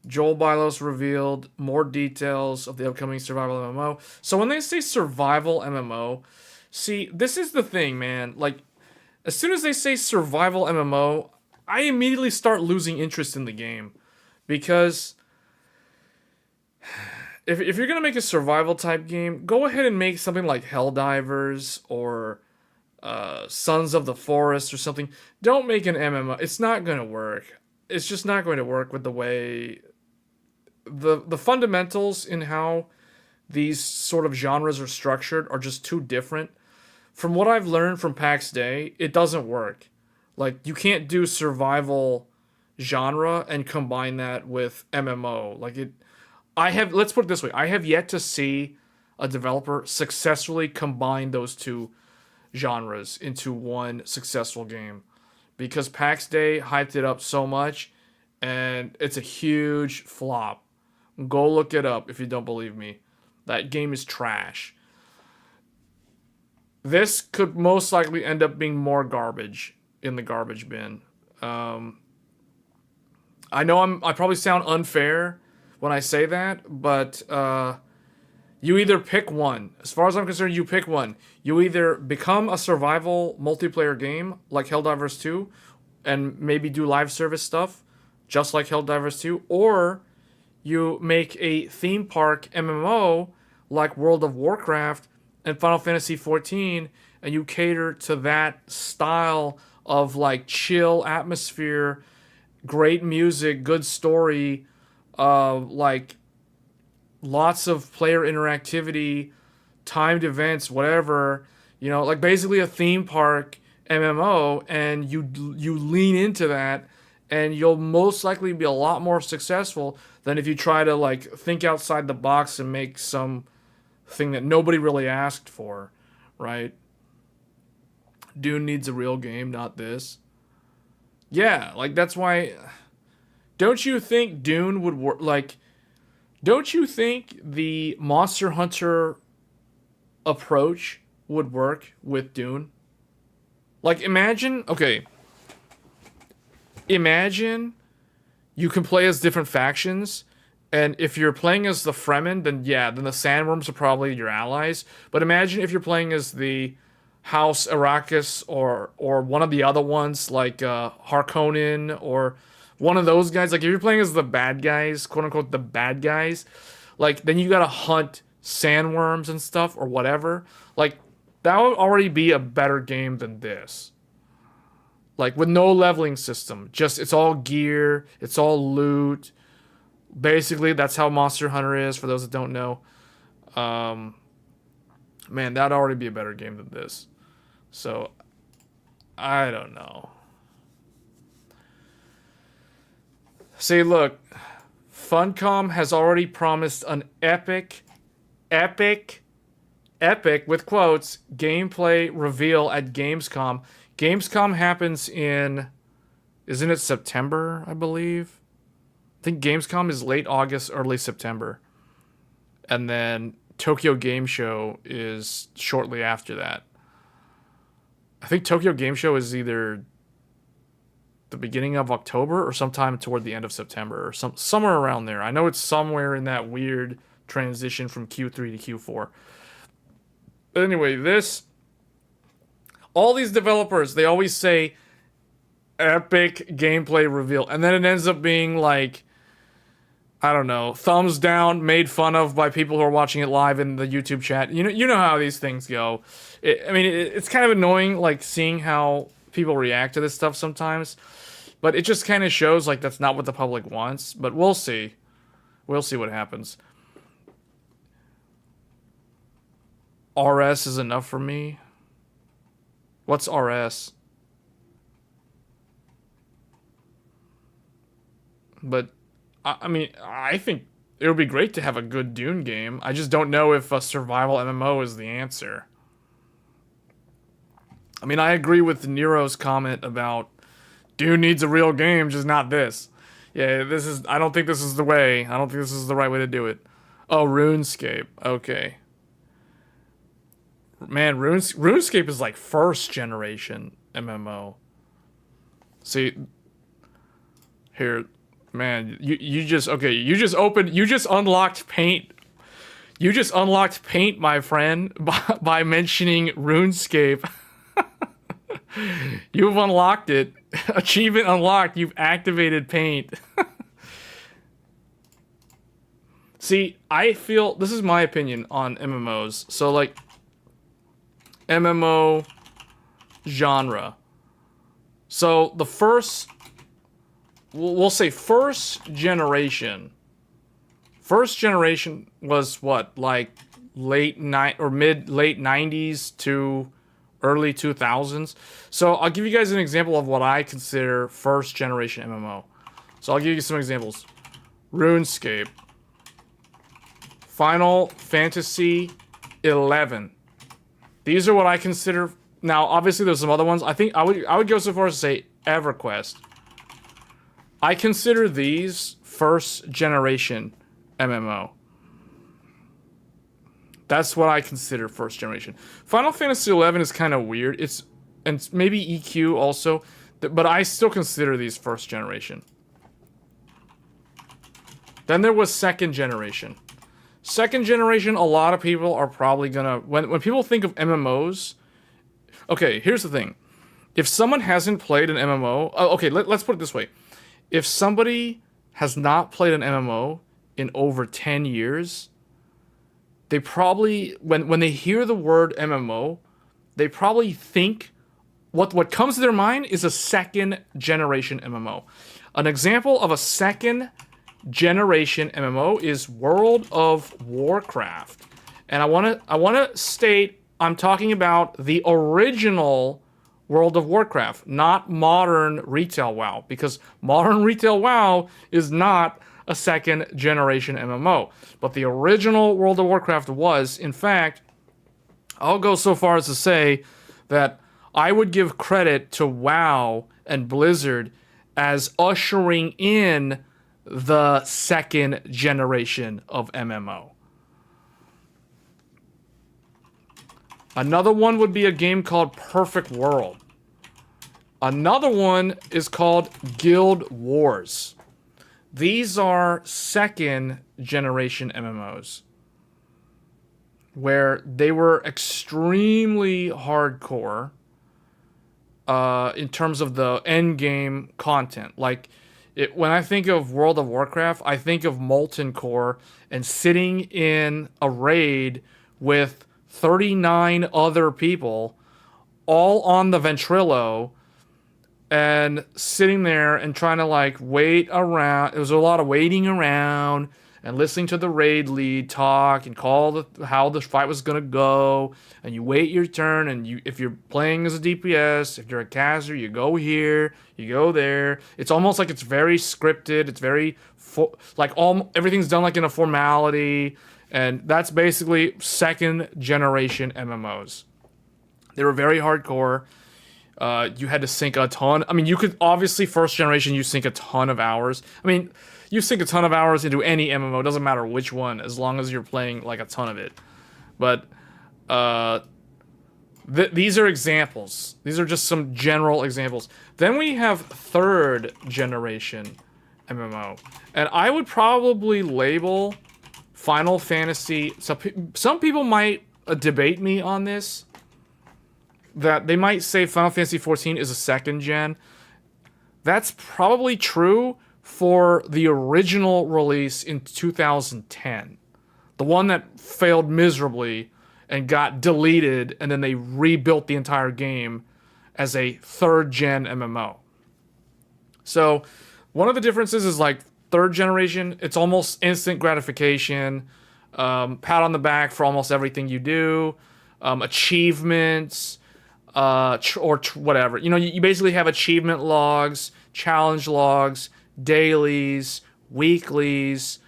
[SPEAKER 1] Joel Bylos revealed more details of the upcoming survival MMO. So when they say survival MMO, see, this is the thing, man. Like, as soon as they say survival MMO, I immediately start losing interest in the game. Because if you're going to make a survival type game, go ahead and make something like Helldivers or Sons of the Forest or something. Don't make an MMO. It's not going to work. It's just not going to work with the way the fundamentals in how these sort of genres are structured are just too different. From what I've learned from PAX Day, it doesn't work. Like, you can't do survival genre and combine that with MMO. Let's put it this way. I have yet to see a developer successfully combine those two genres into one successful game, because PAX Day hyped it up so much and it's a huge flop. Go look it up if you don't believe me. That game is trash. This could most likely end up being more garbage in the garbage bin. I know I probably sound unfair when I say that, but You either pick one. As far as I'm concerned, you pick one. You either become a survival multiplayer game like Helldivers 2 and maybe do live service stuff just like Helldivers 2, or you make a theme park MMO like World of Warcraft and Final Fantasy 14, and you cater to that style of like chill atmosphere, great music, good story, like lots of player interactivity, timed events, whatever, you know, like basically a theme park MMO, and you lean into that, and you'll most likely be a lot more successful than if you try to like think outside the box and make some thing that nobody really asked for, right? Dune needs a real game, not this. Yeah, like that's why. Don't you think Dune would work? Like, don't you think the Monster Hunter approach would work with Dune? Like, imagine, okay. Imagine you can play as different factions, and if you're playing as the Fremen, then yeah, then the Sandworms are probably your allies. But imagine if you're playing as the House Arrakis or one of the other ones like Harkonnen or one of those guys. Like if you're playing as the bad guys, quote unquote the bad guys, like then you gotta hunt sandworms and stuff or whatever. Like that would already be a better game than this. Like with no leveling system, just it's all gear, it's all loot. Basically, that's how Monster Hunter is. For those that don't know, man, that'd already be a better game than this. So, I don't know. See, look, Funcom has already promised an epic with quotes, gameplay reveal at Gamescom. Gamescom happens in, isn't it September, I believe? I think Gamescom is late August, early September. And then Tokyo Game Show is shortly after that. I think Tokyo Game Show is either the beginning of October or sometime toward the end of September or somewhere around there. I know it's somewhere in that weird transition from Q3 to Q4. But anyway, all these developers, they always say epic gameplay reveal, and then it ends up being like, I don't know, thumbs down, made fun of by people who are watching it live in the YouTube chat. You know how these things go. It's kind of annoying, like seeing how people react to this stuff sometimes, but it just kind of shows like that's not what the public wants. But we'll see. We'll see what happens. RS is enough for me. What's RS? But I mean, I think it would be great to have a good Dune game. I just don't know if a survival MMO is the answer. I mean, I agree with Nero's comment about Dune needs a real game, just not this. Yeah, I don't think this is the way. I don't think this is the right way to do it. Oh, RuneScape. Okay. Man, RuneScape is like first generation MMO. See, here, man, you just unlocked Paint. You just unlocked Paint, my friend, by mentioning RuneScape. You've unlocked it. Achievement unlocked. You've activated Paint. See, I feel, this is my opinion on MMOs. So like, MMO genre. So the first, we'll say first generation. First generation was what, like late 90s to early 2000s. So I'll give you guys an example of what I consider first generation MMO. So I'll give you some examples. RuneScape, Final Fantasy 11. These are what I consider. Now, obviously, there's some other ones. I think I would go so far as to say EverQuest. I consider these first generation MMO. That's what I consider first generation. Final Fantasy 11 is kind of weird. And maybe EQ also, but I still consider these first generation. Then there was second generation. second generation, a lot of people are probably gonna when people think of MMOs. Okay, here's the thing: if someone hasn't played an MMO, okay, let's put it this way: if somebody has not played an MMO in over 10 years, they probably when they hear the word MMO, they probably think what comes to their mind is a second generation MMO. An example of a second generation MMO is World of Warcraft. And I want to state I'm talking about the original World of Warcraft, not modern retail WoW, because modern retail WoW is not a second generation MMO. But the original World of Warcraft was, in fact, I'll go so far as to say that I would give credit to WoW and Blizzard as ushering in the second generation of MMO. Another one would be a game called Perfect World. Another one is called Guild Wars. These are second generation MMOs where they were extremely hardcore in terms of the end game content. Like, when I think of World of Warcraft, I think of Molten Core and sitting in a raid with 39 other people, all on the Ventrilo, and sitting there and trying to like wait around. It was a lot of waiting around and listening to the raid lead talk and call how the fight was gonna go. And you wait your turn. And if you're playing as a DPS, if you're a caster, you go here, you go there. It's almost like it's very scripted. It's very everything's done like in a formality. And that's basically second generation MMOs. They were very hardcore. You had to sink a ton. I mean, you could obviously first generation, you sink a ton of hours. I mean, you sink a ton of hours into any MMO, doesn't matter which one, as long as you're playing like a ton of it. But these are examples. These are just some general examples. Then we have third generation MMO, and I would probably label Final Fantasy. Some people might debate me on this. That they might say Final Fantasy XIV is a second gen. That's probably true for the original release in 2010. The one that failed miserably and got deleted, and then they rebuilt the entire game as a third gen MMO. So one of the differences is like third generation, it's almost instant gratification, pat on the back for almost everything you do, achievements, whatever. You know, you basically have achievement logs, challenge logs, dailies, weeklies.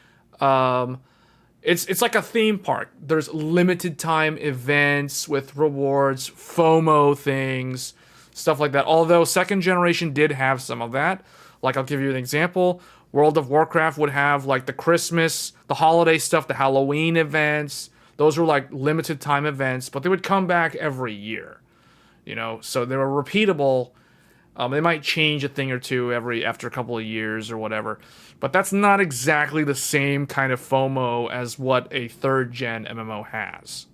[SPEAKER 1] It's like a theme park. There's limited time events with rewards, FOMO things, stuff like that. Although second generation did have some of that. Like, I'll give you an example. World of Warcraft would have like the Christmas, the holiday stuff, the Halloween events. Those were like limited time events, but they would come back every year. You know, so they were repeatable. They might change a thing or two after a couple of years or whatever. But that's not exactly the same kind of FOMO as what a third gen MMO has.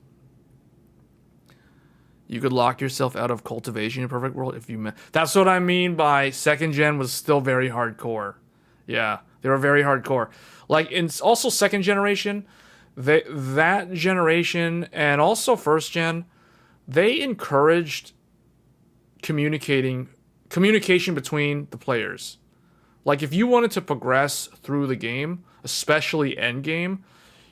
[SPEAKER 1] You could lock yourself out of cultivation in Perfect World if you... That's what I mean by second gen was still very hardcore. Yeah, they were very hardcore. Like, it's also second generation. That generation and also first gen, they encouraged communication between the players. Like, if you wanted to progress through the game, especially end game,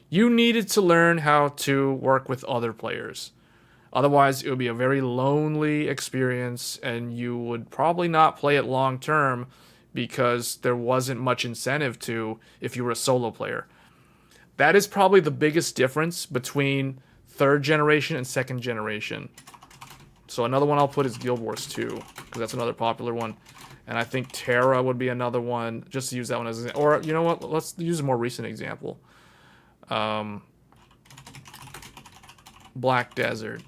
[SPEAKER 1] you needed to learn how to work with other players. Otherwise, it would be a very lonely experience, and you would probably not play it long term because there wasn't much incentive to if you were a solo player. That is probably the biggest difference between third generation and second generation. So another one I'll put is Guild Wars 2, because that's another popular one. And I think Terra would be another one, just to use that one as an... Or, you know what, let's use a more recent example. Black Desert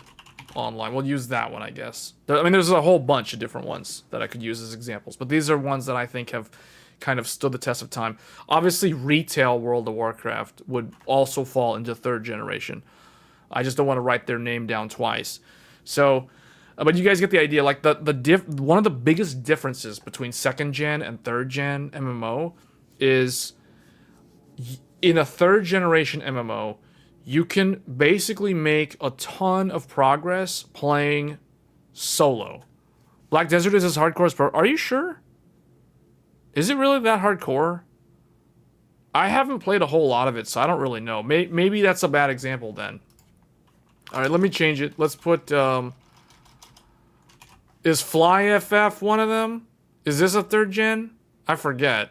[SPEAKER 1] Online. We'll use that one, I guess. I mean, there's a whole bunch of different ones that I could use as examples, but these are ones that I think have kind of stood the test of time. Obviously, retail World of Warcraft would also fall into third generation. I just don't want to write their name down twice. So, but you guys get the idea. Like one of the biggest differences between second gen and third gen MMO is in a third generation MMO, you can basically make a ton of progress playing solo. Black Desert is as hardcore as pro. Are you sure? Is it really that hardcore? I haven't played a whole lot of it, so I don't really know. Maybe that's a bad example then. Alright, let me change it. Let's put, is Fly FF one of them? Is this a third gen? I forget.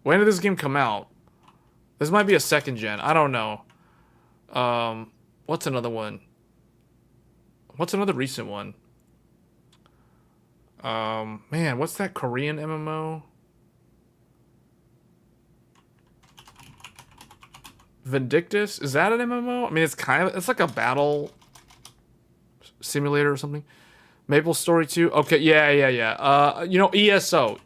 [SPEAKER 1] When did this game come out? This might be a second gen. I don't know. What's another one? What's another recent one? Man, what's that Korean MMO? Vindictus? Is that an MMO? I mean, it's like a battle simulator or something. Maple Story 2? Okay, yeah. You know, ESO.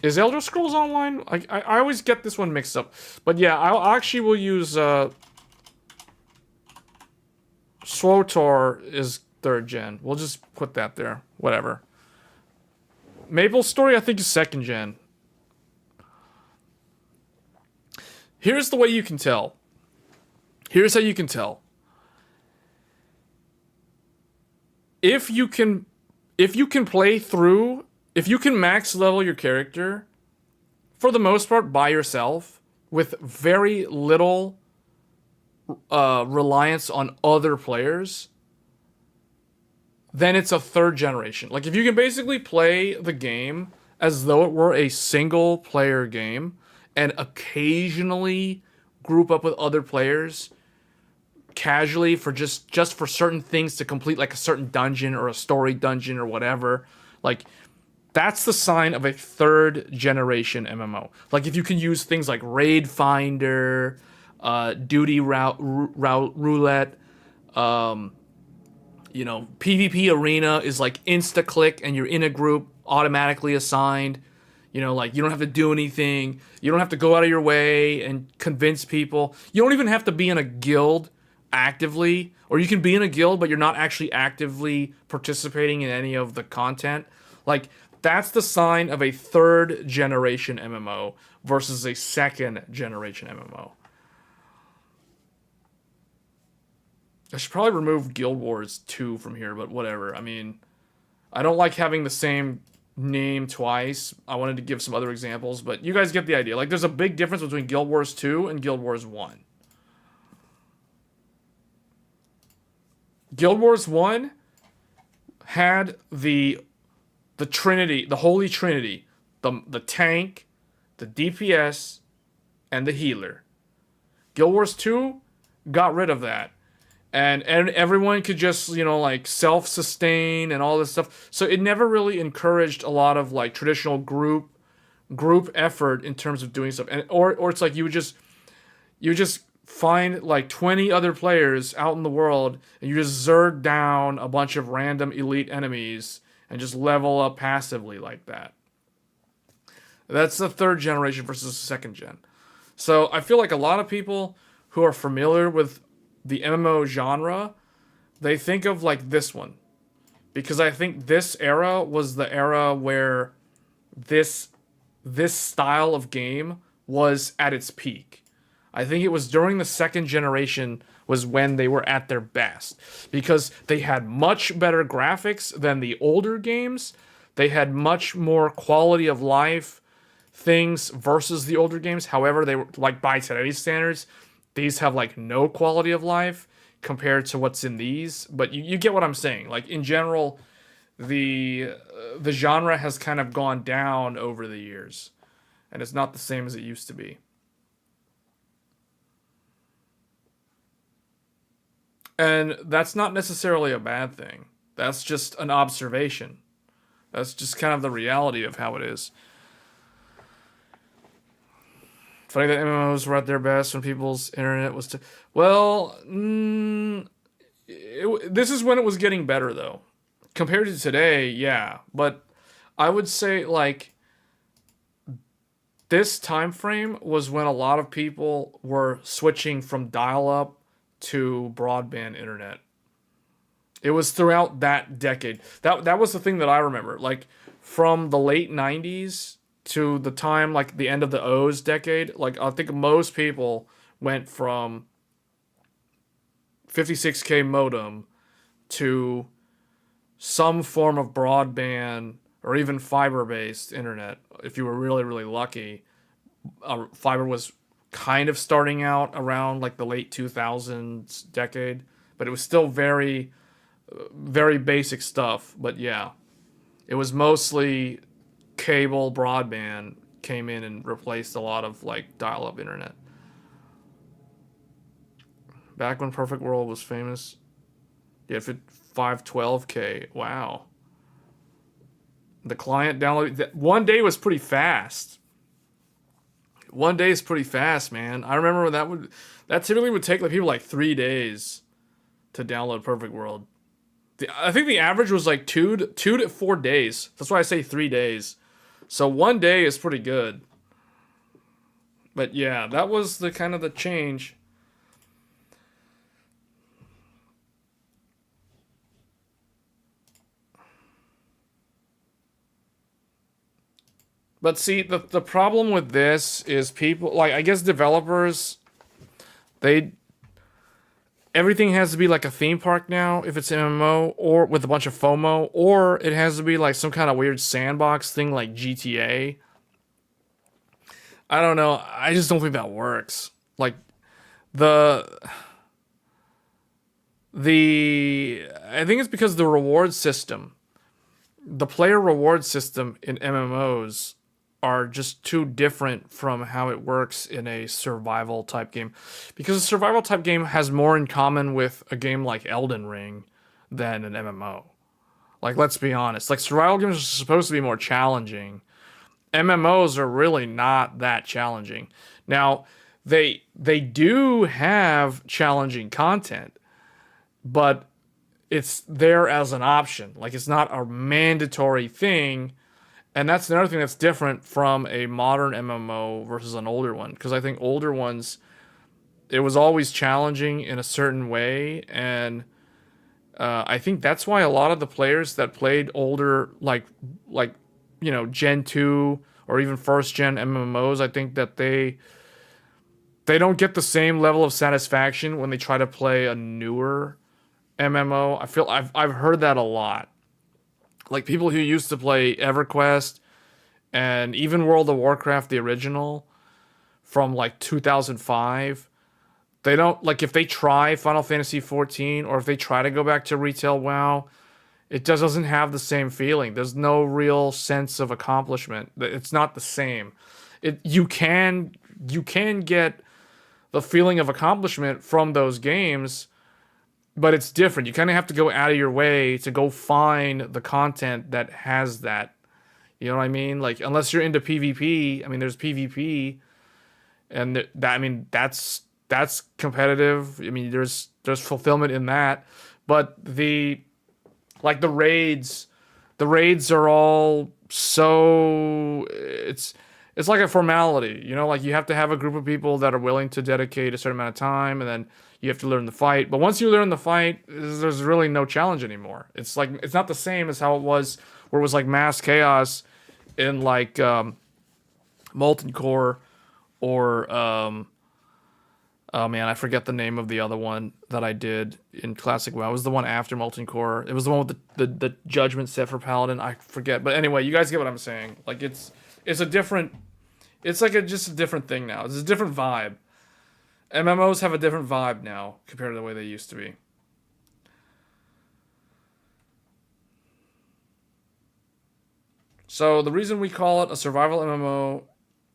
[SPEAKER 1] Is Elder Scrolls Online? I always get this one mixed up. But yeah, I actually will use, SWTOR is third gen. We'll just put that there. Whatever. Maple Story, I think, is second gen. Here's the way you can tell. Here's how you can tell. If you can play through, if you can max level your character, for the most part by yourself, with very little reliance on other players, then it's a third generation. Like, if you can basically play the game as though it were a single player game, and occasionally group up with other players casually for just for certain things to complete, like a certain dungeon or a story dungeon or whatever, like, that's the sign of a third generation MMO. Like, if you can use things like Raid Finder, Duty Roulette, you know, PvP Arena is like insta-click and you're in a group automatically assigned. You know, like, you don't have to do anything. You don't have to go out of your way and convince people. You don't even have to be in a guild actively. Or you can be in a guild, but you're not actually actively participating in any of the content. Like, that's the sign of a third generation MMO versus a second generation MMO. I should probably remove Guild Wars 2 from here, but whatever. I mean, I don't like having the same name twice. I wanted to give some other examples, but you guys get the idea. Like, there's a big difference between Guild Wars 2 and Guild Wars 1. Guild Wars 1 had the Trinity, the Holy Trinity, the tank, the DPS, and the healer. Guild Wars 2 got rid of that. And everyone could just, you know, like, self-sustain and all this stuff. So it never really encouraged a lot of, like, traditional group effort in terms of doing stuff. And or it's like you just find like 20 other players out in the world and you just zerd down a bunch of random elite enemies and just level up passively like that. That's the third generation versus the second gen. So I feel like a lot of people who are familiar with the MMO genre, they think of like this one, because I think this era was the era where this style of game was at its peak. I think it was during the second generation was when they were at their best, because they had much better graphics than the older games. They had much more quality of life things versus the older games. However, they were, like, by today's standards, these have like no quality of life compared to what's in these. But you get what I'm saying. Like, in general, the genre has kind of gone down over the years, and it's not the same as it used to be. And that's not necessarily a bad thing. That's just an observation. That's just kind of the reality of how it is. Funny that MMOs were at their best when people's internet was... Well, this is when it was getting better, though. Compared to today, yeah. But I would say like this time frame was when a lot of people were switching from dial-up to broadband internet. It was throughout that decade. That was the thing that I remember. Like from the late 90s to the time like the end of the O's decade, like I think most people went from 56K modem to some form of broadband or even fiber-based internet. If you were really really lucky, fiber was kind of starting out around like the late 2000s decade, but it was still very basic stuff. But yeah, it was mostly cable broadband came in and replaced a lot of like dial-up internet. Back when Perfect World was famous, yeah, 512K. Wow. The client download one day was pretty fast. One day is pretty fast, man. I remember that typically would take like people like 3 days to download Perfect World. I think the average was like 2 to 4 days. That's why I say 3 days. So one day is pretty good. But yeah, that was the kind of the change. But see, the problem with this is people like I guess developers they everything has to be like a theme park now if it's MMO or with a bunch of FOMO, or it has to be like some kind of weird sandbox thing like GTA. I don't know. I just don't think that works. Like the I think it's because the reward system, the player reward system in MMOs are just too different from how it works in a survival type game. Because a survival type game has more in common with a game like Elden Ring than an MMO. Like, let's be honest. Like, survival games are supposed to be more challenging. MMOs are really not that challenging. Now, they do have challenging content, but it's there as an option. Like, it's not a mandatory thing. And that's another thing that's different from a modern MMO versus an older one. Because I think older ones, it was always challenging in a certain way. And I think that's why a lot of the players that played older, Gen 2 or even first gen MMOs, I think that they don't get the same level of satisfaction when they try to play a newer MMO. I feel I've heard that a lot. Like people who used to play EverQuest and even World of Warcraft, the original from like 2005, they don't like if they try Final Fantasy 14 or if they try to go back to retail WoW, it just doesn't have the same feeling. There's no real sense of accomplishment. It's not the same. You can get the feeling of accomplishment from those games, but it's different. You kind of have to go out of your way to go find the content that has that. You know what I mean? Like unless you're into PvP, I mean there's PvP and that's competitive. I mean there's fulfillment in that. But the raids are all so it's like a formality, like you have to have a group of people that are willing to dedicate a certain amount of time, and then you have to learn the fight. But once you learn the fight, there's really no challenge anymore. It's like it's not the same as how it was, where it was like mass chaos in like Molten Core or oh man, I forget the name of the other one that I did in Classic WoW. It was the one after Molten Core. It was the one with the judgment set for Paladin. I forget, but anyway, you guys get what I'm saying. Like it's a different. It's like just a different thing now. It's a different vibe. MMOs have a different vibe now compared to the way they used to be. So the reason we call it a survival MMO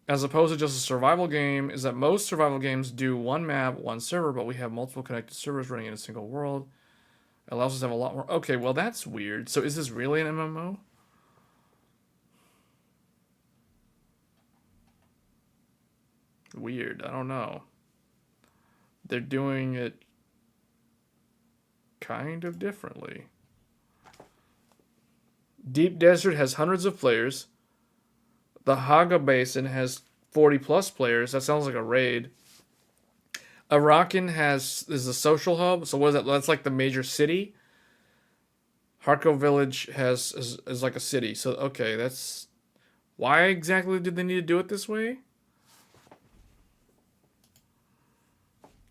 [SPEAKER 1] as opposed to just a survival game is that most survival games do one map, one server, but we have multiple connected servers running in a single world. It allows us to have a lot more. Okay, well that's weird. So is this really an MMO? Weird. I don't know. They're doing it kind of differently. Deep Desert has hundreds of players. The Haga Basin has 40 plus players. That sounds like a raid. Arakan is a social hub. So what is that? That's like the major city. Harko Village is like a city. So okay, that's why exactly did they need to do it this way?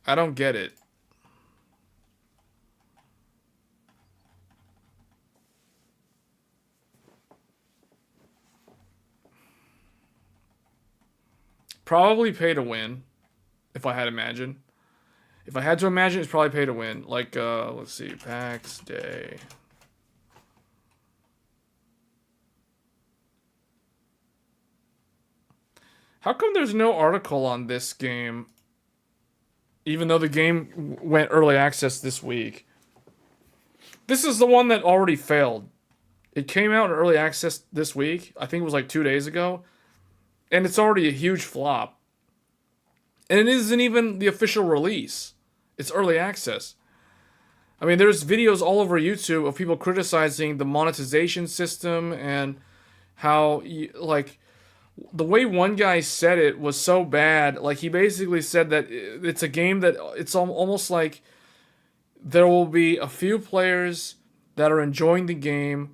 [SPEAKER 1] I don't get it. Probably pay to win, if I had to imagine. If I had to imagine, it's probably pay to win. Like, let's see, PAX Day. How come there's no article on this game, even though the game went early access this week? This is the one that already failed. It came out in early access this week. I think it was like 2 days ago. And it's already a huge flop. And it isn't even the official release. It's early access. I mean, there's videos all over YouTube of people criticizing the monetization system and how, like, the way one guy said it was so bad. Like, he basically said that it's a game that it's almost like there will be a few players that are enjoying the game,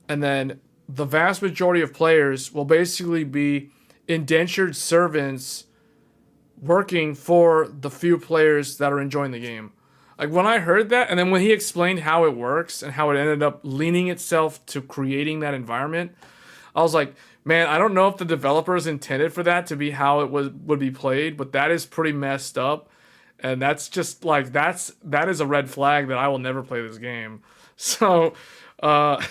[SPEAKER 1] and then the vast majority of players will basically be indentured servants working for the few players that are enjoying the game. Like, when I heard that, and then when he explained how it works and how it ended up leaning itself to creating that environment, I was like, man, I don't know if the developers intended for that to be how it would be played, but that is pretty messed up. And that's just like that is a red flag that I will never play this game. So I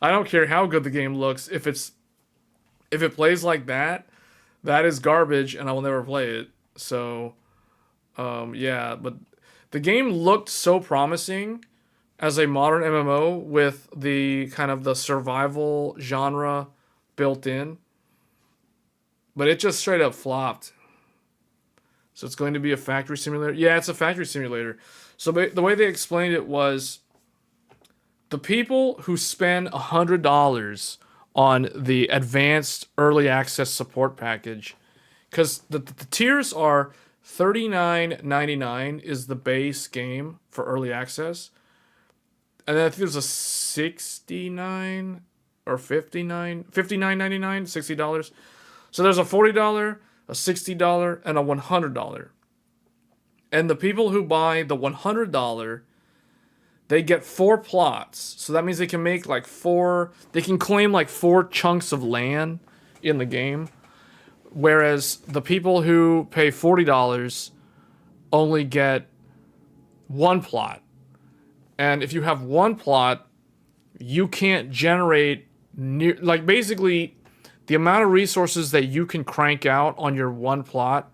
[SPEAKER 1] don't care how good the game looks. If it plays like that, that is garbage, and I will never play it. So yeah, but the game looked so promising as a modern MMO with the kind of the survival genre built in, but it just straight up flopped. So it's going to be a factory simulator. Yeah, it's a factory simulator. So the way they explained it was the people who spend $100 on the advanced early access support package, because the tiers are $39.99 is the base game for early access, and then I think there's a $69 or $59.99, $60. So there's a $40, a $60, and a $100. And the people who buy the $100, they get 4 plots. So that means they can make like they can claim like 4 chunks of land in the game. Whereas the people who pay $40 only get 1 plot. And if you have 1 plot, you can't generate like basically the amount of resources that you can crank out on your 1 plot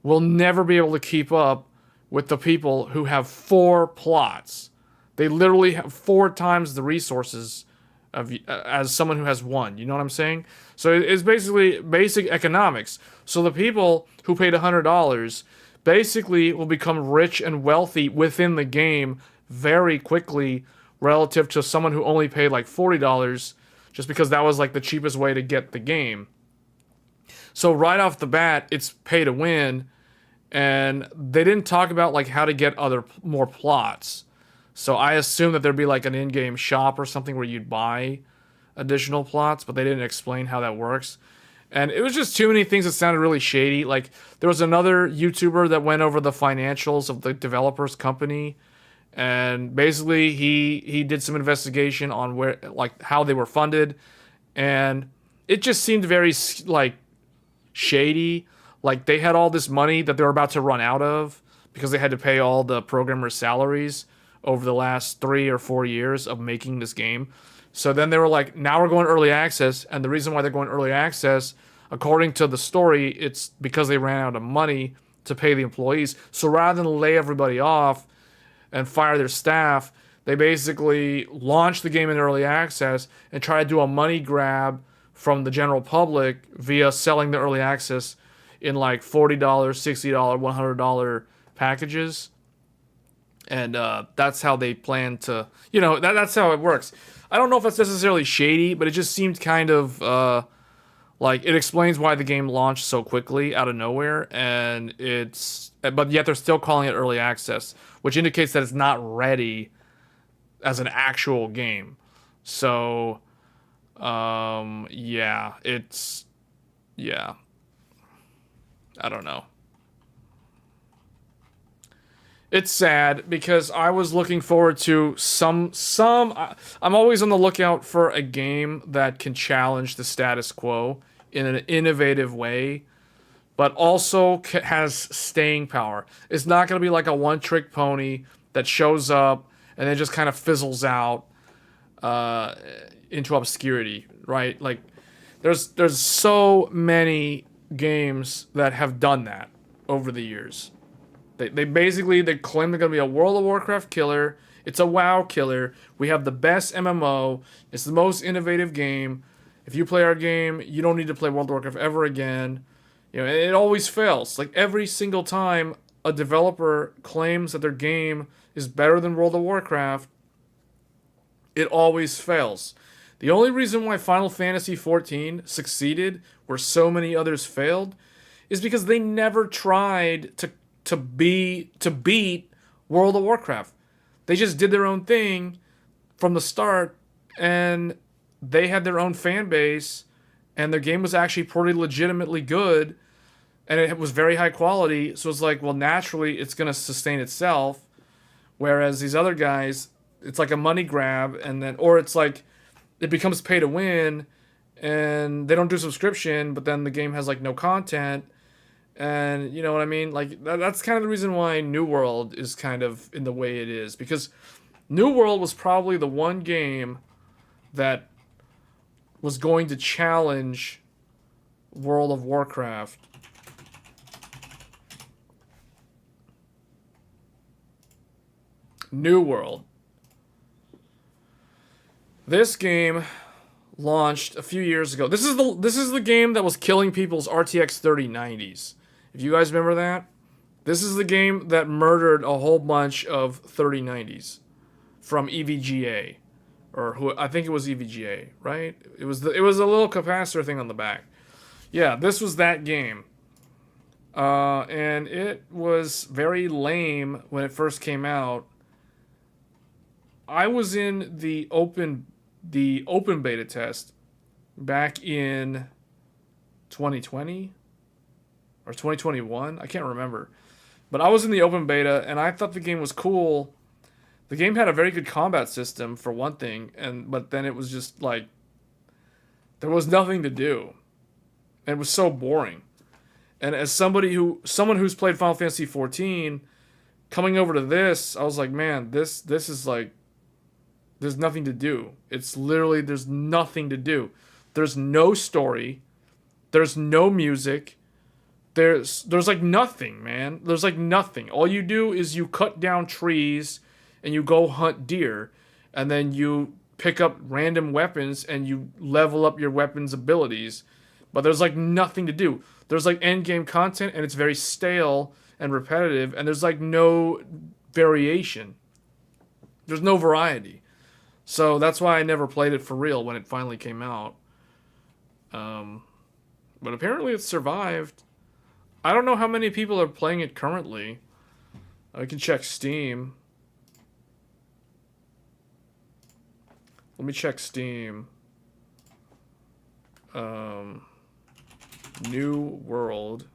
[SPEAKER 1] will never be able to keep up with the people who have 4 plots. They literally have 4 times the resources as someone who has 1. You know what I'm saying? So it's basically basic economics. So the people who paid $100 basically will become rich and wealthy within the game very quickly relative to someone who only paid like $40 just because that was like the cheapest way to get the game. So right off the bat, it's pay to win, and they didn't talk about like how to get more plots. So I assume that there'd be like an in-game shop or something where you'd buy additional plots, but they didn't explain how that works. And it was just too many things that sounded really shady. Like, there was another YouTuber that went over the financials of the developer's company, and basically he did some investigation on where, like, how they were funded, and it just seemed very like shady. Like, they had all this money that they were about to run out of because they had to pay all the programmers' salaries over the last 3 or 4 years of making this game. So then they were like, now we're going early access, and the reason why they're going early access, according to the story, it's because they ran out of money to pay the employees. So rather than lay everybody off and fire their staff, they basically launched the game in early access and tried to do a money grab from the general public via selling the early access in like $40, $60, $100 packages. And that's how they plan to, that's how it works. I don't know if that's necessarily shady, but it just seemed kind of like it explains why the game launched so quickly out of nowhere, and but yet they're still calling it early access, which indicates that it's not ready as an actual game. So, yeah, yeah, I don't know. It's sad because I was looking forward to I'm always on the lookout for a game that can challenge the status quo in an innovative way, but also has staying power. It's not going to be like a one-trick pony that shows up and then just kind of fizzles out into obscurity, right? Like, there's so many games that have done that over the years. They basically they claim they're gonna be a World of Warcraft killer. It's a WoW killer. We have the best MMO. It's the most innovative game. If you play our game, you don't need to play World of Warcraft ever again. You know, and it always fails. Like every single time a developer claims that their game is better than World of Warcraft, it always fails. The only reason why Final Fantasy XIV succeeded where so many others failed is because they never tried to beat World of Warcraft. They just did their own thing from the start, and they had their own fan base, and their game was actually pretty legitimately good, and it was very high quality. So it's like, well, naturally, it's gonna sustain itself. Whereas these other guys, it's like a money grab, and then or it's like it becomes pay to win, and they don't do subscription, but then the game has like no content. And you know what I mean? Like that's kind of the reason why New World is kind of in the way it is, because New World was probably the one game that was going to challenge World of Warcraft. New World. This game launched a few years ago. This is the game that was killing people's RTX 3090s. If you guys remember that, this is the game that murdered a whole bunch of 3090s from EVGA, or who I think it was EVGA, right? It was a little capacitor thing on the back. Yeah, this was that game, and it was very lame when it first came out. I was in the open beta test back in 2020 or 2021. I can't remember. But I was in the open beta and I thought the game was cool. The game had a very good combat system for one thing, but then it was just like there was nothing to do. And it was so boring. And as someone who's played Final Fantasy 14, coming over to this, I was like, man, this is like there's nothing to do. It's literally there's nothing to do. There's no story. There's no music. There's like nothing, man. There's like nothing. All you do is you cut down trees and you go hunt deer, and then you pick up random weapons and you level up your weapons abilities. But there's like nothing to do. There's like end game content and it's very stale and repetitive, and there's like no variation. There's no variety. So that's why I never played it for real when it finally came out. But apparently it survived. I don't know how many people are playing it currently. I can check Steam. Let me check Steam. New World.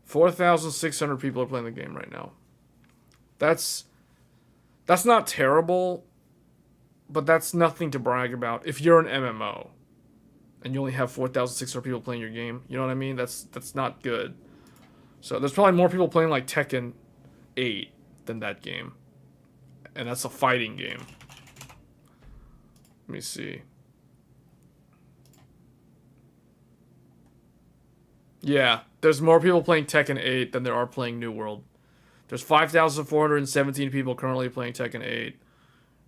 [SPEAKER 1] 4,600 people are playing the game right now. That's not terrible, but that's nothing to brag about if you're an MMO and you only have 4,600 people playing your game. You know what I mean? That's not good. So there's probably more people playing like Tekken 8 than that game. And that's a fighting game. Let me see. Yeah, there's more people playing Tekken 8 than there are playing New World. There's 5,417 people currently playing Tekken 8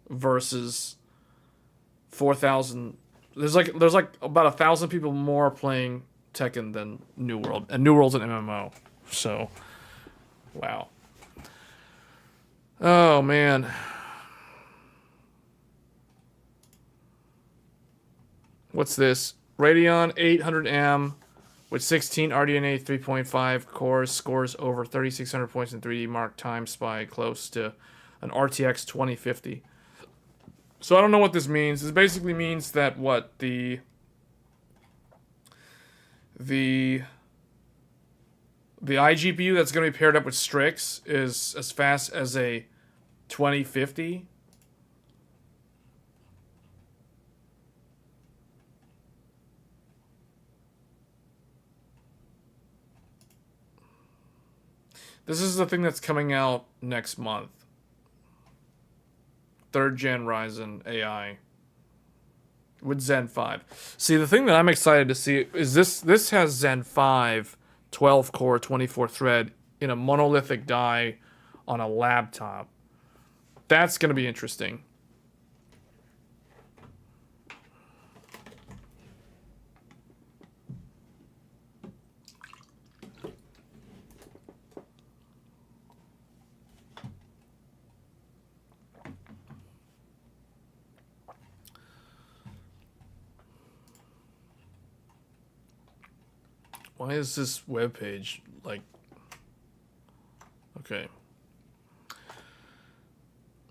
[SPEAKER 1] versus 4,000. There's like about 1,000 people more playing Tekken than New World, and New World's an MMO. So, wow. Oh man. What's this? Radeon 800M with 16 RDNA 3.5 cores scores over 3,600 points in 3D Mark time spy close to an RTX 2050. So I don't know what this means. This basically means that what the iGPU that's going to be paired up with Strix is as fast as a 2050. This is the thing that's coming out next month. 3rd gen Ryzen AI with Zen 5. See, the thing that I'm excited to see is this has Zen 5 12 core 24 thread in a monolithic die on a laptop. That's going to be interesting. Why is this webpage like... Okay.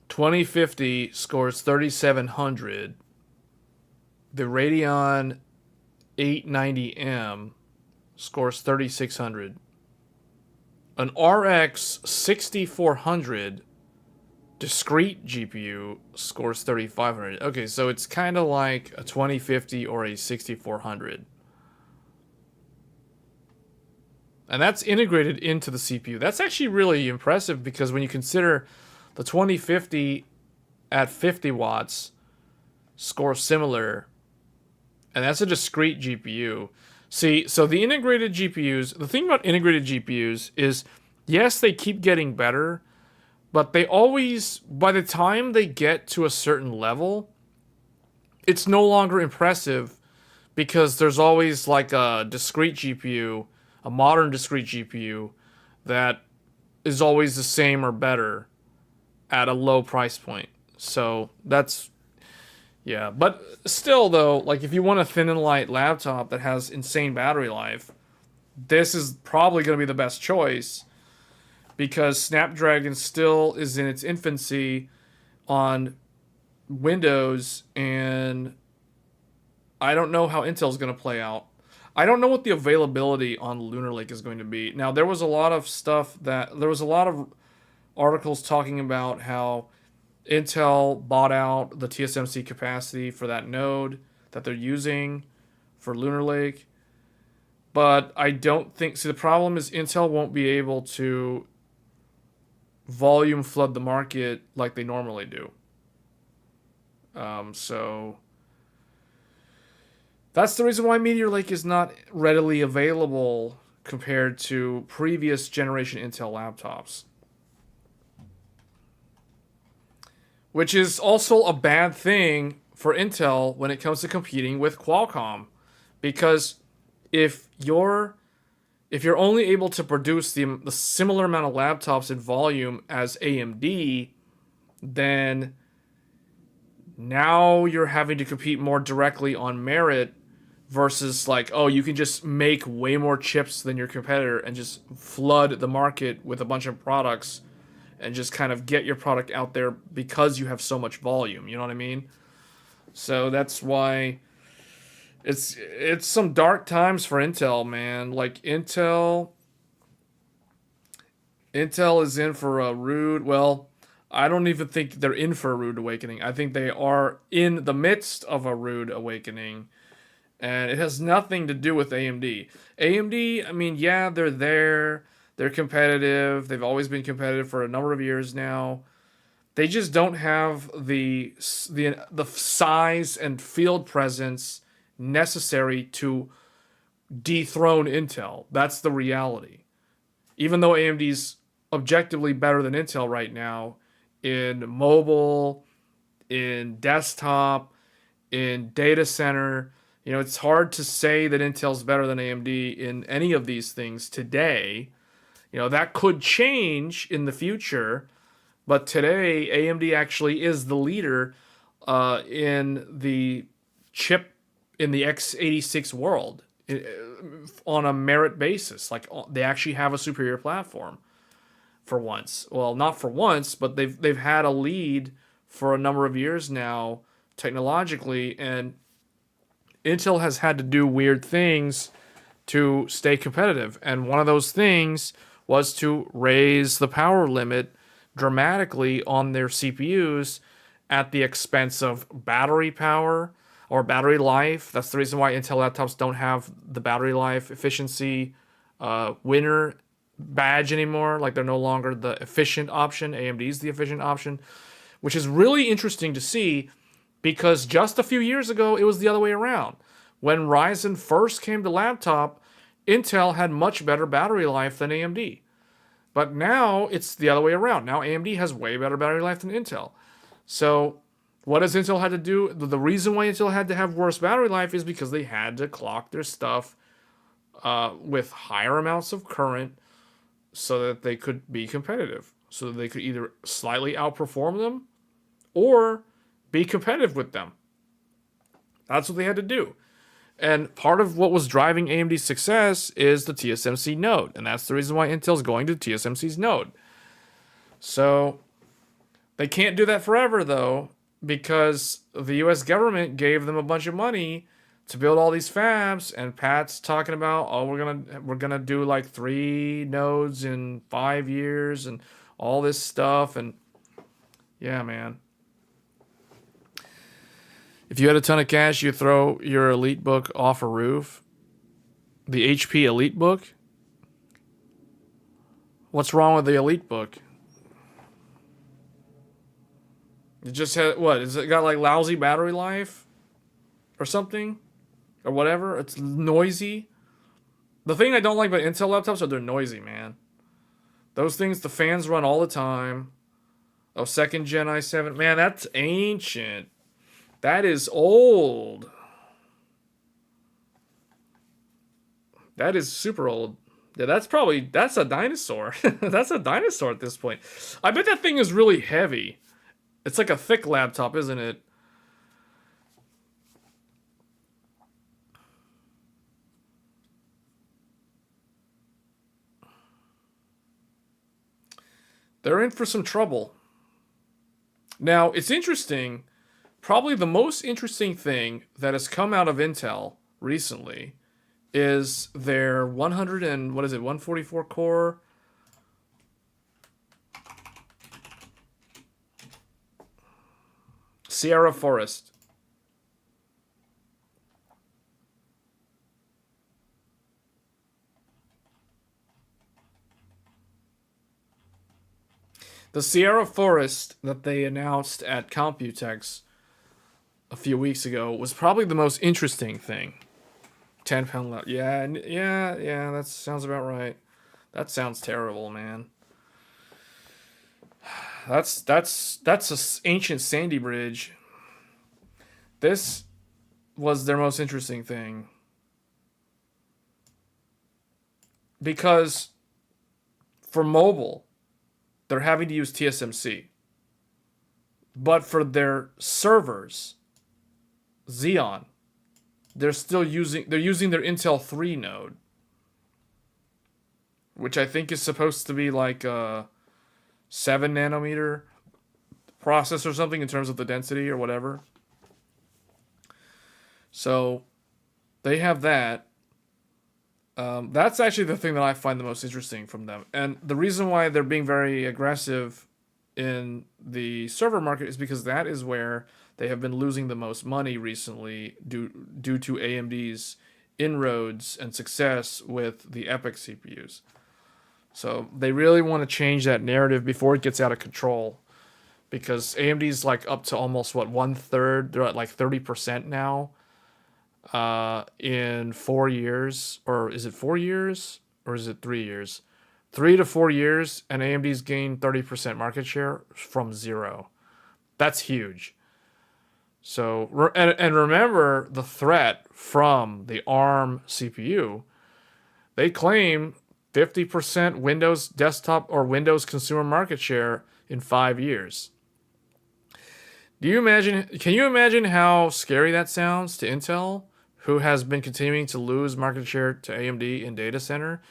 [SPEAKER 1] 2050 scores 3,700. The Radeon 890M scores 3,600. An RX 6400 discrete GPU scores 3,500. Okay, so it's kind of like a 2050 or a 6400. And that's integrated into the CPU. That's actually really impressive because when you consider the 2050 at 50 watts scores similar, and that's a discrete GPU. See, so the integrated GPUs, the thing about integrated GPUs is, yes, they keep getting better, but they always, by the time they get to a certain level, it's no longer impressive because there's always like a discrete GPU, a modern discrete GPU that is always the same or better at a low price point. So that's, yeah. But still though, like if you want a thin and light laptop that has insane battery life, this is probably going to be the best choice because Snapdragon still is in its infancy on Windows, and I don't know how Intel's going to play out. I don't know what the availability on Lunar Lake is going to be. Now, there was a lot of articles talking about how Intel bought out the TSMC capacity for that node that they're using for Lunar Lake. But I don't think... See, the problem is Intel won't be able to volume flood the market like they normally do. So that's the reason why Meteor Lake is not readily available compared to previous generation Intel laptops. Which is also a bad thing for Intel when it comes to competing with Qualcomm. Because if you're only able to produce the similar amount of laptops in volume as AMD, then now you're having to compete more directly on merit versus like, oh, you can just make way more chips than your competitor and just flood the market with a bunch of products and just kind of get your product out there because you have so much volume. You know what I mean? So that's why it's some dark times for Intel, man. Like Intel is in for a rude... Well, I don't even think they're in for a rude awakening. I think they are in the midst of a rude awakening. And it has nothing to do with AMD. AMD, I mean, yeah, they're there. They're competitive. They've always been competitive for a number of years now. They just don't have the size and field presence necessary to dethrone Intel. That's the reality. Even though AMD's objectively better than Intel right now in mobile, in desktop, in data center, you know, it's hard to say that Intel's better than AMD in any of these things today. You know, that could change in the future, But today, AMD actually is the leader in the chip in the x86 world on a merit basis. Like they actually have a superior platform for once. Well, not for once, but they've had a lead for a number of years now technologically, and Intel has had to do weird things to stay competitive. And one of those things was to raise the power limit dramatically on their CPUs at the expense of battery power or battery life. That's the reason why Intel laptops don't have the battery life efficiency winner badge anymore. Like they're no longer the efficient option. AMD's the efficient option, which is really interesting to see because just a few years ago, it was the other way around. When Ryzen first came to laptop, Intel had much better battery life than AMD. But now it's the other way around. Now AMD has way better battery life than Intel. So what does Intel had to do? The reason why Intel had to have worse battery life is because they had to clock their stuff with higher amounts of current so that they could be competitive. So that they could either slightly outperform them or be competitive with them. That's what they had to do. And part of what was driving AMD's success is the TSMC node. And that's the reason why Intel's going to TSMC's node. So they can't do that forever, though, because the US government gave them a bunch of money to build all these fabs. And Pat's talking about, oh, we're gonna do like 3 nodes in 5 years and all this stuff. And yeah, man. If you had a ton of cash, you throw your EliteBook off a roof. The HP EliteBook? What's wrong with the EliteBook? It just had, what? Is it got like lousy battery life? Or something? Or whatever? It's noisy? The thing I don't like about Intel laptops are they're noisy, man. Those things, the fans run all the time. Oh, 2nd gen i7. Man, that's ancient. That is old. That is super old. Yeah, that's a dinosaur. That's a dinosaur at this point. I bet that thing is really heavy. It's like a thick laptop, isn't it? They're in for some trouble. Now, it's interesting. Probably the most interesting thing that has come out of Intel recently is their 144 core Sierra Forest. The Sierra Forest that they announced at Computex a few weeks ago was probably the most interesting thing. 10-pound laptop. Yeah, that sounds about right. That sounds terrible, man. That's a ancient sandy bridge. This was their most interesting thing. Because for mobile, they're having to use TSMC. But for their servers, Xeon, they're using their Intel 3 node, which I think is supposed to be like a 7 nanometer process or something in terms of the density or whatever. So they have that. That's actually the thing that I find the most interesting from them. And the reason why they're being very aggressive in the server market is because that is where they have been losing the most money recently due to AMD's inroads and success with the EPYC CPUs. So they really want to change that narrative before it gets out of control, because AMD's like up to almost 1/3. They're at like 30% now. In 4 years, or is it 4 years, or is it 3 years? 3 to 4 years, and AMD's gained 30% market share from 0. That's huge. So, and remember the threat from the ARM CPU. They claim 50% Windows desktop or Windows consumer market share in 5 years. Can you imagine how scary that sounds to Intel, who has been continuing to lose market share to AMD in data center?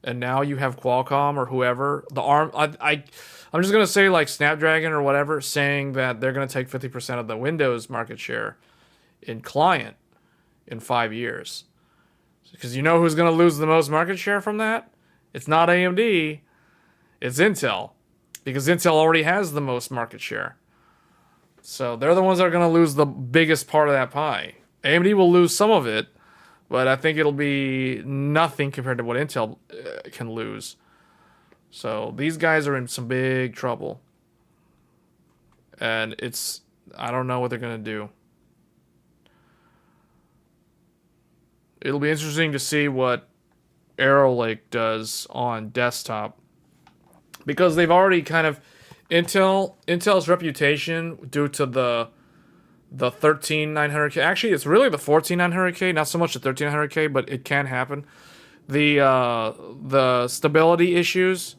[SPEAKER 1] And now you have Qualcomm or whoever, the ARM. I'm just gonna say like Snapdragon or whatever, saying that they're gonna take 50% of the Windows market share in client in 5 years. Because you know who's gonna lose the most market share from that? It's not AMD, it's Intel, because Intel already has the most market share. So they're the ones that are gonna lose the biggest part of that pie. AMD will lose some of it, but I think it'll be nothing compared to what Intel can lose. So these guys are in some big trouble. And I don't know what they're going to do. It'll be interesting to see what Arrow Lake does on desktop. Because they've already kind of... Intel's reputation due to the 13900K. Actually, it's really the 14900K, not so much the 1300K, but it can happen. The stability issues.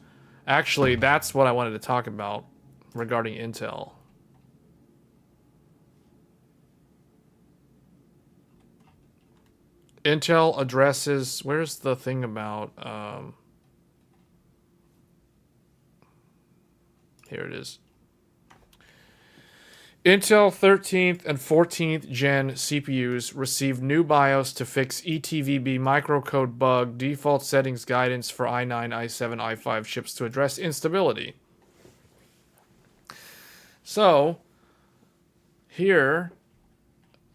[SPEAKER 1] Actually, that's what I wanted to talk about regarding Intel. Intel addresses... Where's the thing about... here it is. Intel 13th and 14th gen CPUs received new BIOS to fix ETVB microcode bug default settings guidance for i9, i7, i5 chips to address instability. So, here,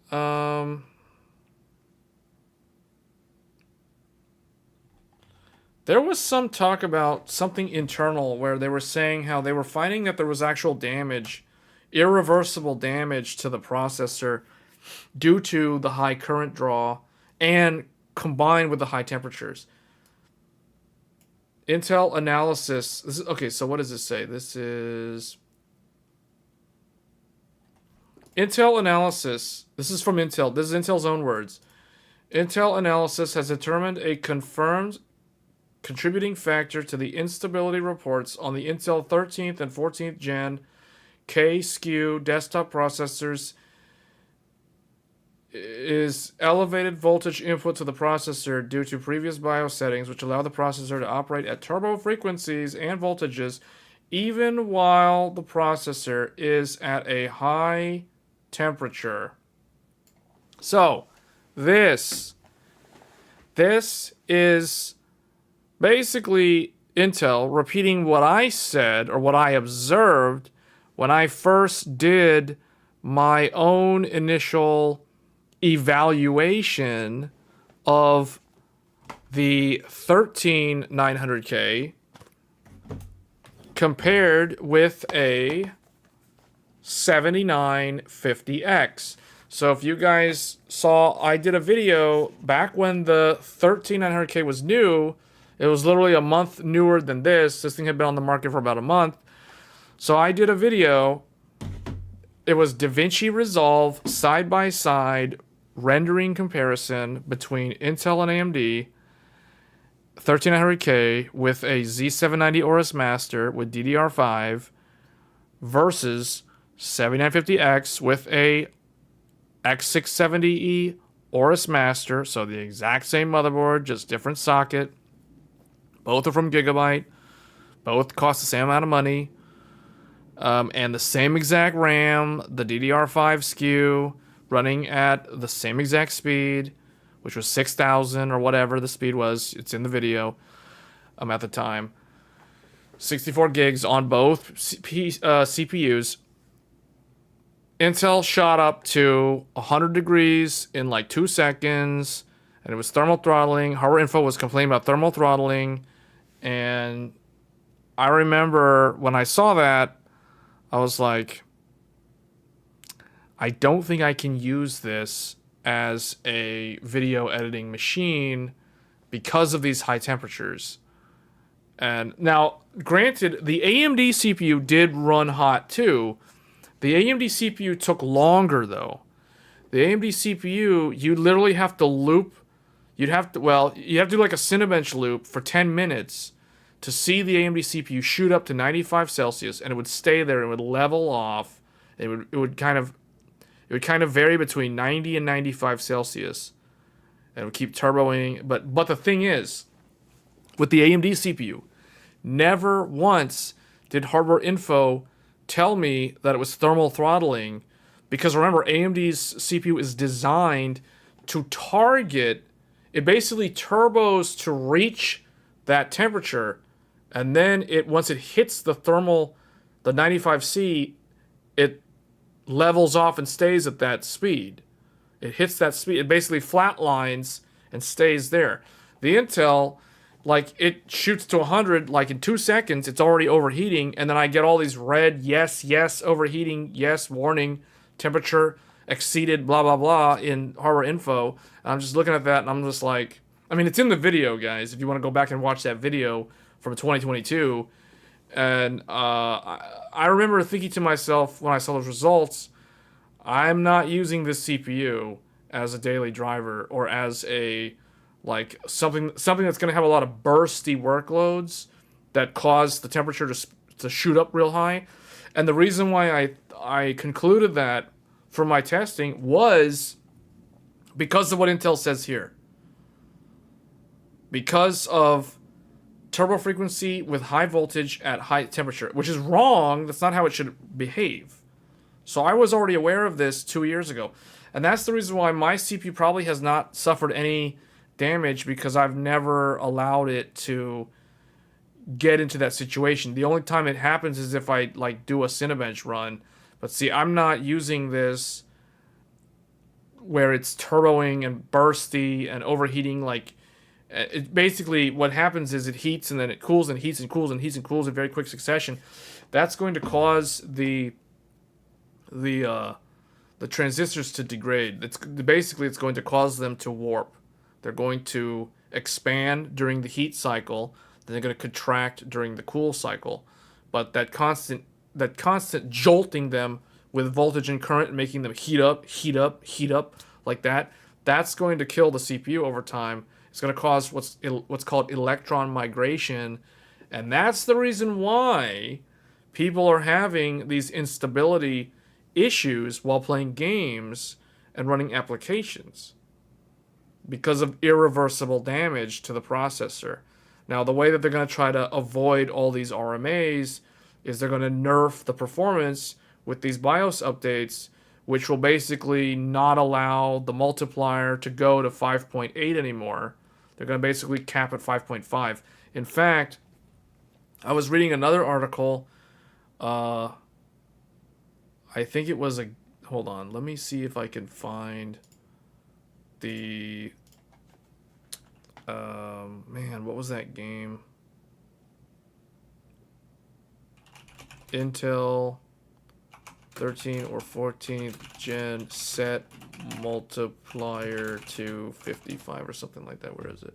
[SPEAKER 1] there was some talk about something internal where they were saying how they were finding that there was actual damage, irreversible damage to the processor due to the high current draw and combined with the high temperatures. Intel analysis. Okay, so what does this say? This is Intel analysis. This is from Intel. This is Intel's own words. Intel analysis has determined a confirmed contributing factor to the instability reports on the Intel 13th and 14th gen K-SKU desktop processors is elevated voltage input to the processor due to previous BIOS settings, which allow the processor to operate at turbo frequencies and voltages even while the processor is at a high temperature. So, this is basically Intel repeating what I said or what I observed when I first did my own initial evaluation of the 13900K compared with a 7950X. So if you guys saw, I did a video back when the 13900K was new. It was literally a month newer than this. This thing had been on the market for about a month. So I did a video. It was DaVinci Resolve side-by-side rendering comparison between Intel and AMD 13900K with a Z790 Aorus Master with DDR5 versus 7950X with a X670E Aorus Master. So the exact same motherboard, just different socket. Both are from Gigabyte. Both cost the same amount of money. And the same exact RAM, the DDR5 SKU, running at the same exact speed, which was 6,000 or whatever the speed was. It's in the video at the time. 64 gigs on both CPUs. Intel shot up to 100 degrees in like 2 seconds, and it was thermal throttling. Hardware Info was complaining about thermal throttling, and I remember when I saw that, I was like, I don't think I can use this as a video editing machine because of these high temperatures. And now, granted, the AMD CPU did run hot too. The AMD CPU took longer though. The AMD CPU, you literally have to loop. You have to do like a Cinebench loop for 10 minutes to see the AMD CPU shoot up to 95 Celsius, and it would stay there and would level off. It would kind of vary between 90 and 95 Celsius, and it would keep turboing. But the thing is, with the AMD CPU, never once did Hardware Info tell me that it was thermal throttling, because remember, AMD's CPU is designed to target. It basically turbos to reach that temperature, and then once it hits the 95C, it levels off and stays at that speed. It hits that speed. It basically flatlines and stays there. The Intel, like, it shoots to 100, like in 2 seconds, it's already overheating, and then I get all these red, yes, overheating, yes, warning, temperature exceeded, blah, blah, blah, in Hardware Info. And I'm just looking at that, and I'm just like, I mean, it's in the video, guys, if you want to go back and watch that video from 2022. And I remember thinking to myself when I saw those results, I'm not using this CPU as a daily driver or as a, like, something that's going to have a lot of bursty workloads that cause the temperature to shoot up real high. And the reason why I concluded that from my testing was because of what Intel says here. Because of turbo frequency with high voltage at high temperature, which is wrong. That's not how it should behave. So I was already aware of this 2 years ago. And that's the reason why my CPU probably has not suffered any damage, because I've never allowed it to get into that situation. The only time it happens is if I, like, do a Cinebench run. But see, I'm not using this where it's turboing and bursty and overheating. Like, it basically, what happens is it heats and then it cools and heats and cools and heats and cools in very quick succession. That's going to cause the transistors to degrade. It's going to cause them to warp. They're going to expand during the heat cycle, then they're going to contract during the cool cycle. But that constant jolting them with voltage and current, making them heat up like that, that's going to kill the CPU over time. It's going to cause what's called electron migration, and that's the reason why people are having these instability issues while playing games and running applications, because of irreversible damage to the processor. Now, the way that they're going to try to avoid all these RMAs is they're going to nerf the performance with these BIOS updates, which will basically not allow the multiplier to go to 5.8 anymore. They're going to basically cap at 5.5. In fact, I was reading another article. I think it was hold on, let me see if I can find the... man, what was that game? Intel 13 or 14th gen set multiplier to 55 or something like that. Where is it?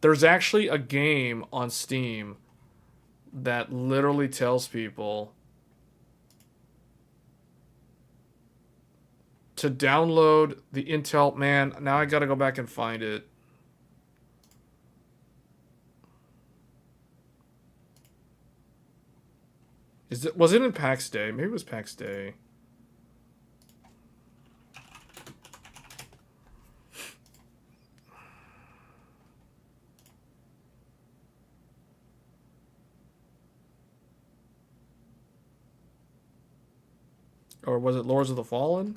[SPEAKER 1] There's actually a game on Steam that literally tells people to download the Intel... Man, now I gotta go back and find it. Was it in PAX Day? Maybe it was PAX Day. Or was it Lords of the Fallen?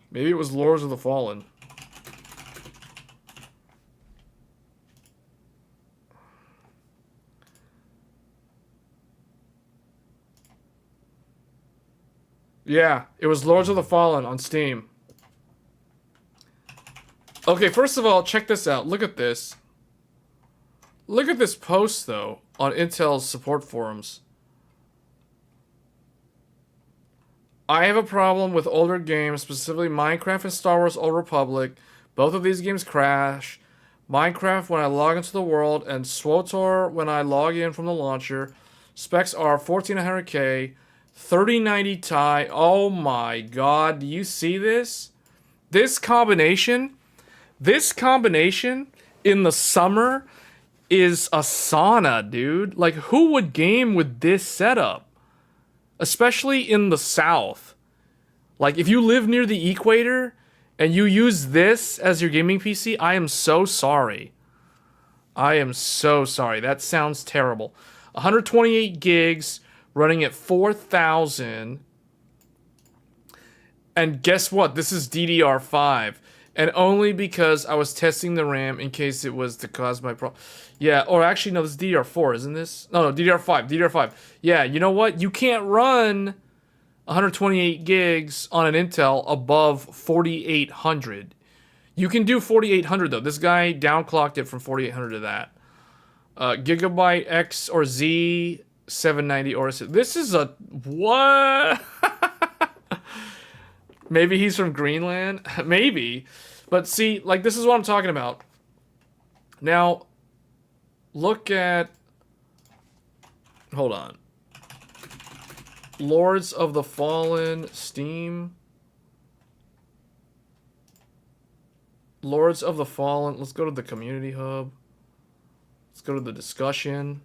[SPEAKER 1] Maybe it was Lords of the Fallen. Yeah, it was Lords of the Fallen on Steam. Okay, first of all, check this out. Look at this. Look at this post, though, on Intel's support forums. I have a problem with older games, specifically Minecraft and Star Wars Old Republic. Both of these games crash. Minecraft when I log into the world, and SWTOR when I log in from the launcher. Specs are 1400K, 3090 Ti. Oh my god, do you see this? This combination in the summer is a sauna, dude. Like, who would game with this setup? Especially in the South. Like, if you live near the equator and you use this as your gaming PC, I am so sorry. I am so sorry. That sounds terrible. 128 gigs running at 4,000. And guess what? This is DDR5. And only because I was testing the RAM in case it was to cause my problem. Yeah, or actually, no, this is DDR4, isn't this? No, DDR5, DDR5. Yeah, you know what? You can't run 128 gigs on an Intel above 4,800. You can do 4,800, though. This guy downclocked it from 4,800 to that. Gigabyte X or Z 790 or this is a what? Maybe he's from Greenland. Maybe, but see, like, this is what I'm talking about. Now, look at. Hold on. Lords of the Fallen Steam. Lords of the Fallen. Let's go to the community hub. Let's go to the discussion.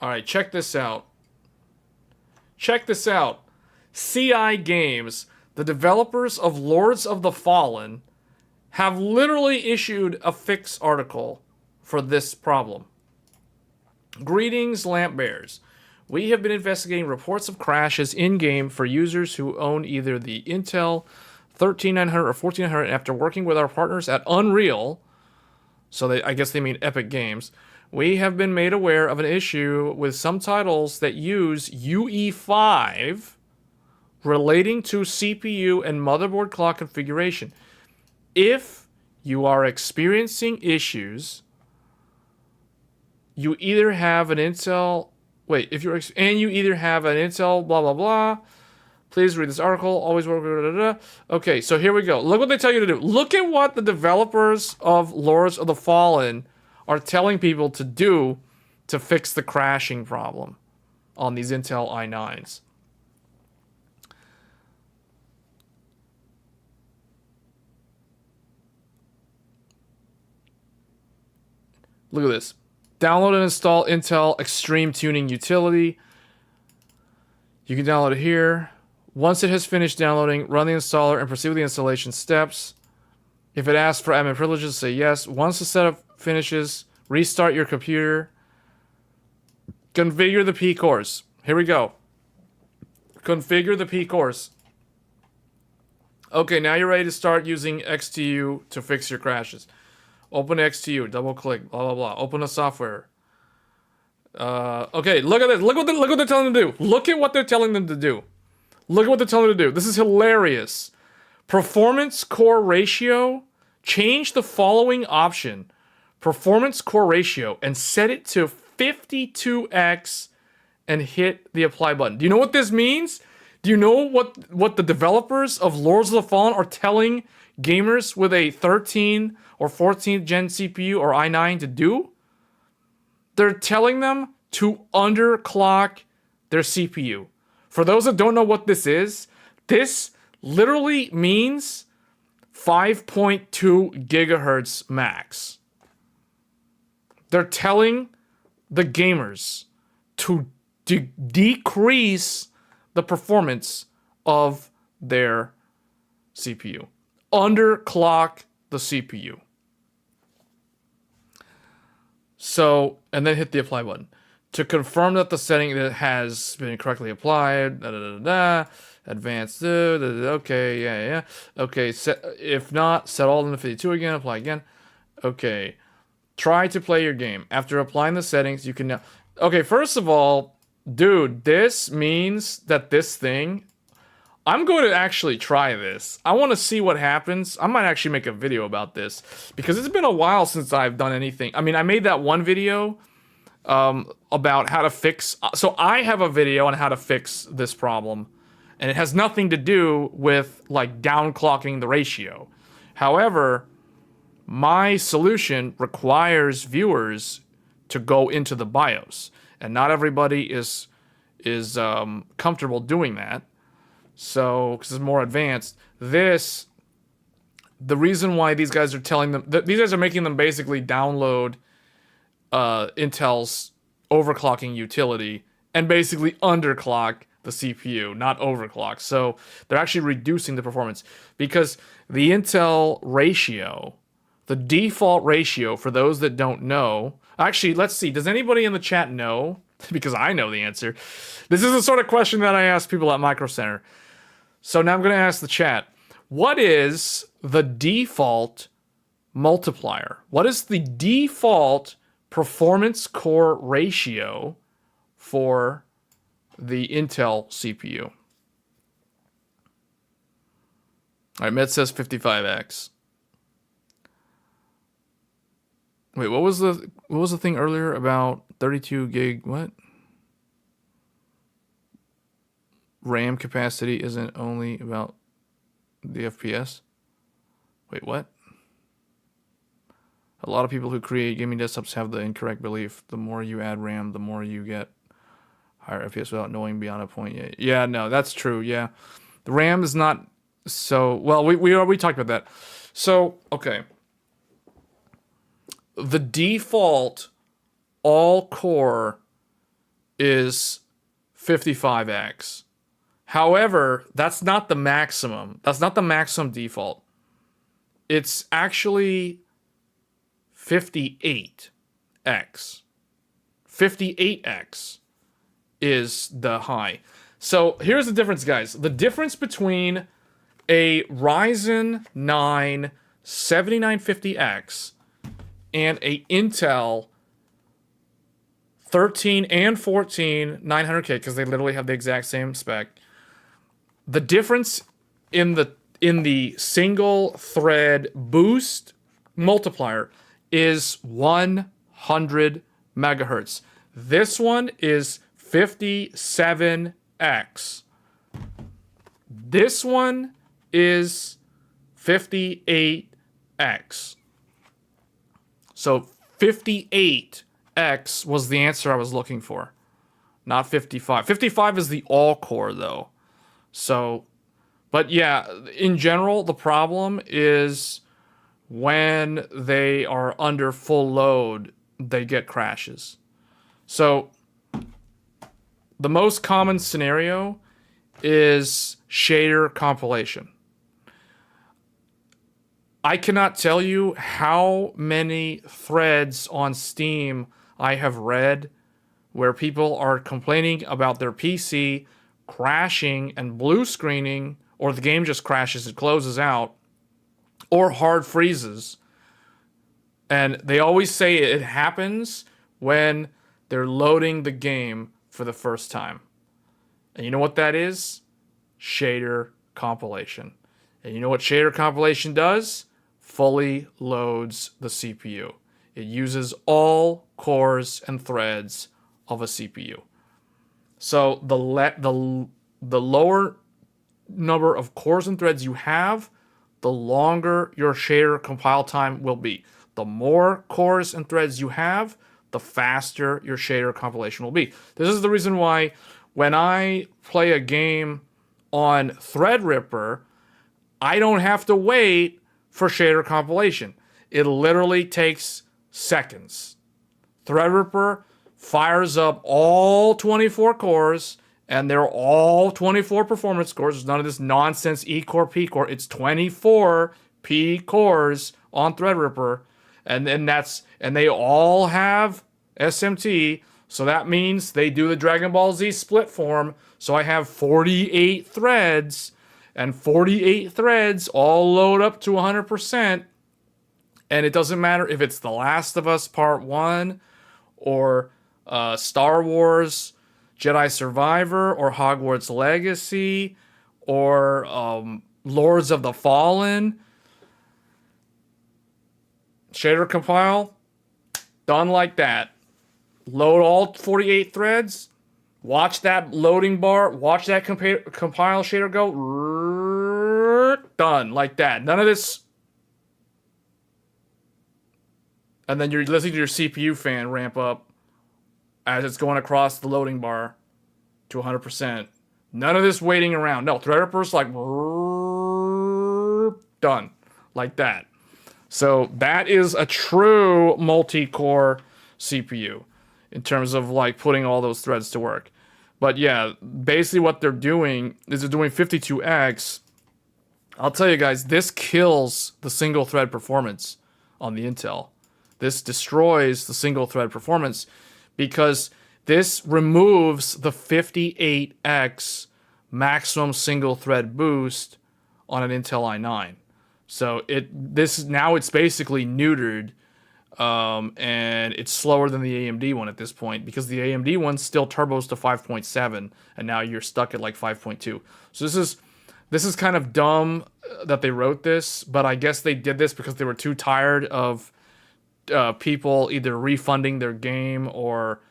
[SPEAKER 1] Alright, check this out. Check this out. CI Games, the developers of Lords of the Fallen, have literally issued a fix article for this problem. Greetings, Lamp Bears. We have been investigating reports of crashes in-game for users who own either the Intel 13900 or 1400 after working with our partners at Unreal. So I guess they mean Epic Games. We have been made aware of an issue with some titles that use UE5 relating to CPU and motherboard clock configuration. If you are experiencing issues, you either have an Intel... Wait, if you're... And you either have an Intel blah blah blah... Please read this article. Always work. Blah, blah, blah. Okay, so here we go. Look what they tell you to do. Look at what the developers of Lords of the Fallen are telling people to do to fix the crashing problem on these Intel i9s. Look at this. Download and install Intel Extreme Tuning Utility. You can download it here. Once it has finished downloading, run the installer and proceed with the installation steps. If it asks for admin privileges, say yes. Once the setup finishes, restart your computer. Configure the P cores. Here we go. Configure the P cores. Okay, now you're ready to start using XTU to fix your crashes. Open XTU, double click, blah blah blah. Open the software. Okay, look at this. Look what they're telling them to do. Look at what they're telling them to do. Look at what they're telling them to do. This is hilarious. Performance core ratio. Change the following option. Performance core ratio and set it to 52x and hit the apply button. Do you know what this means? Do you know what the developers of Lords of the Fallen are telling gamers with a 13 or 14th gen CPU or i9 to do? They're telling them to underclock their CPU. For those that don't know what this is, this literally means 5.2 gigahertz max. They're telling the gamers to decrease the performance of their CPU. Underclock the CPU. So, and then hit the apply button. To confirm that the setting that has been correctly applied, advanced, okay, yeah. Okay, if not, set all in to 52 again, apply again. Okay, try to play your game. After applying the settings, you can now... Okay, first of all, dude, this means that this thing... I'm going to actually try this. I want to see what happens. I might actually make a video about this, because it's been a while since I've done anything. I mean, I made that one video... about how to fix... So I have a video on how to fix this problem, and it has nothing to do with, like, downclocking the ratio. However, my solution requires viewers to go into the BIOS, and not everybody is comfortable doing that. So, because it's more advanced, this the reason why these guys are telling them, these guys are making them basically download Intel's overclocking utility and basically underclock the CPU, not overclock. So they're actually reducing the performance because the Intel ratio, the default ratio, for those that don't know, actually, let's see, does anybody in the chat know? Because I know the answer. This is the sort of question that I ask people at Micro Center. So now I'm going to ask the chat, what is the default multiplier? What is the default performance core ratio for the Intel CPU? All right, Met says 55x. Wait, what was the thing earlier about 32 gig what? RAM capacity isn't only about the FPS? Wait, what? A lot of people who create gaming desktops have the incorrect belief. The more you add RAM, the more you get higher FPS without knowing beyond a point yet. Yeah, no, that's true. Yeah. The RAM is not so well, we talked about that. So, okay. The default all core is 55x. However, that's not the maximum. That's not the maximum default. It's actually 58x. 58x is the high. So here's the difference, guys. The difference between a Ryzen 9 7950X and a Intel 13 and 14 900K, because they literally have the exact same spec. The difference in the single thread boost multiplier is 100 megahertz. This one is 57x. This one is 58x. So 58x was the answer I was looking for, not 55. 55 is the all core though. So, but yeah, in general, the problem is when they are under full load, they get crashes. So the most common scenario is shader compilation. I cannot tell you how many threads on Steam I have read where people are complaining about their PC crashing and blue screening, or the game just crashes, it closes out, or hard freezes. And they always say it happens when they're loading the game for the first time. And you know what that is? Shader compilation. And you know what shader compilation does? Fully loads the CPU. It uses all cores and threads of a CPU. So the lower number of cores and threads you have, the longer your shader compile time will be. The more cores and threads you have, the faster your shader compilation will be. This is the reason why when I play a game on Threadripper, I don't have to wait for shader compilation. It literally takes seconds. Threadripper fires up all 24 cores, and they're all 24 performance cores. There's none of this nonsense E-core, P-core. It's 24 P cores on Threadripper, and they all have SMT. So that means they do the Dragon Ball Z split form. So I have 48 threads, and 48 threads all load up to 100%. And it doesn't matter if it's The Last of Us Part 1 or Star Wars Jedi Survivor or Hogwarts Legacy or Lords of the Fallen. Shader compile, done like that. Load all 48 threads, watch that loading bar, watch that compile shader go, done like that. None of this. And then you're listening to your CPU fan ramp up as it's going across the loading bar to 100%. None of this waiting around. No, Threadripper's like, done. like that. So that is a true multi-core CPU in terms of like putting all those threads to work. But yeah, basically what they're doing is they're doing 52X. I'll tell you guys, this kills the single thread performance on the Intel. This destroys the single thread performance because this removes the 58X maximum single thread boost on an Intel i9. So now it's basically neutered, and it's slower than the AMD one at this point because the AMD one still turbos to 5.7, and now you're stuck at like 5.2. So this is kind of dumb that they wrote this, but I guess they did this because they were too tired of people either refunding their game or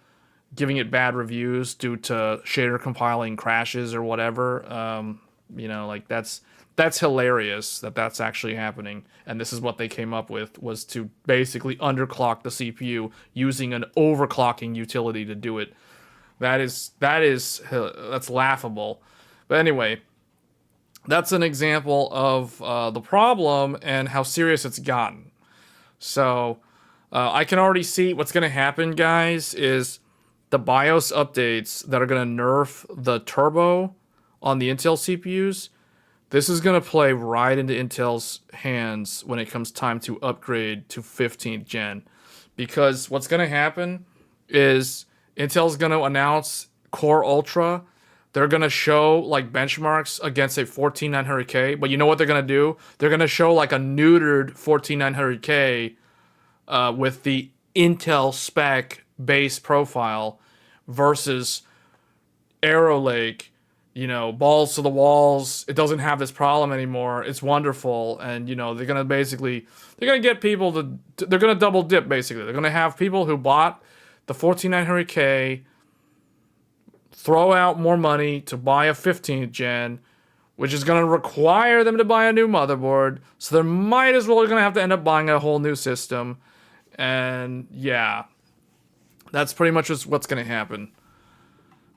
[SPEAKER 1] giving it bad reviews due to shader compiling crashes or whatever. You know, like that's hilarious that that's actually happening. And this is what they came up with, was to basically underclock the CPU using an overclocking utility to do it. That's laughable. But anyway, that's an example of the problem and how serious it's gotten. So I can already see what's going to happen, guys, is the BIOS updates that are going to nerf the turbo on the Intel CPUs. This is going to play right into Intel's hands when it comes time to upgrade to 15th gen. Because what's going to happen is Intel's going to announce Core Ultra. They're going to show like benchmarks against a 14900K. But you know what they're going to do? They're going to show like a neutered 14900K with the Intel spec base profile versus Arrow Lake. You know, balls to the walls. It doesn't have this problem anymore. It's wonderful. And, you know, they're going to get people they're going to double dip, basically. They're going to have people who bought the 14900K throw out more money to buy a 15th gen, which is going to require them to buy a new motherboard. So they might as well going to have to end up buying a whole new system. And yeah, that's pretty much what's going to happen.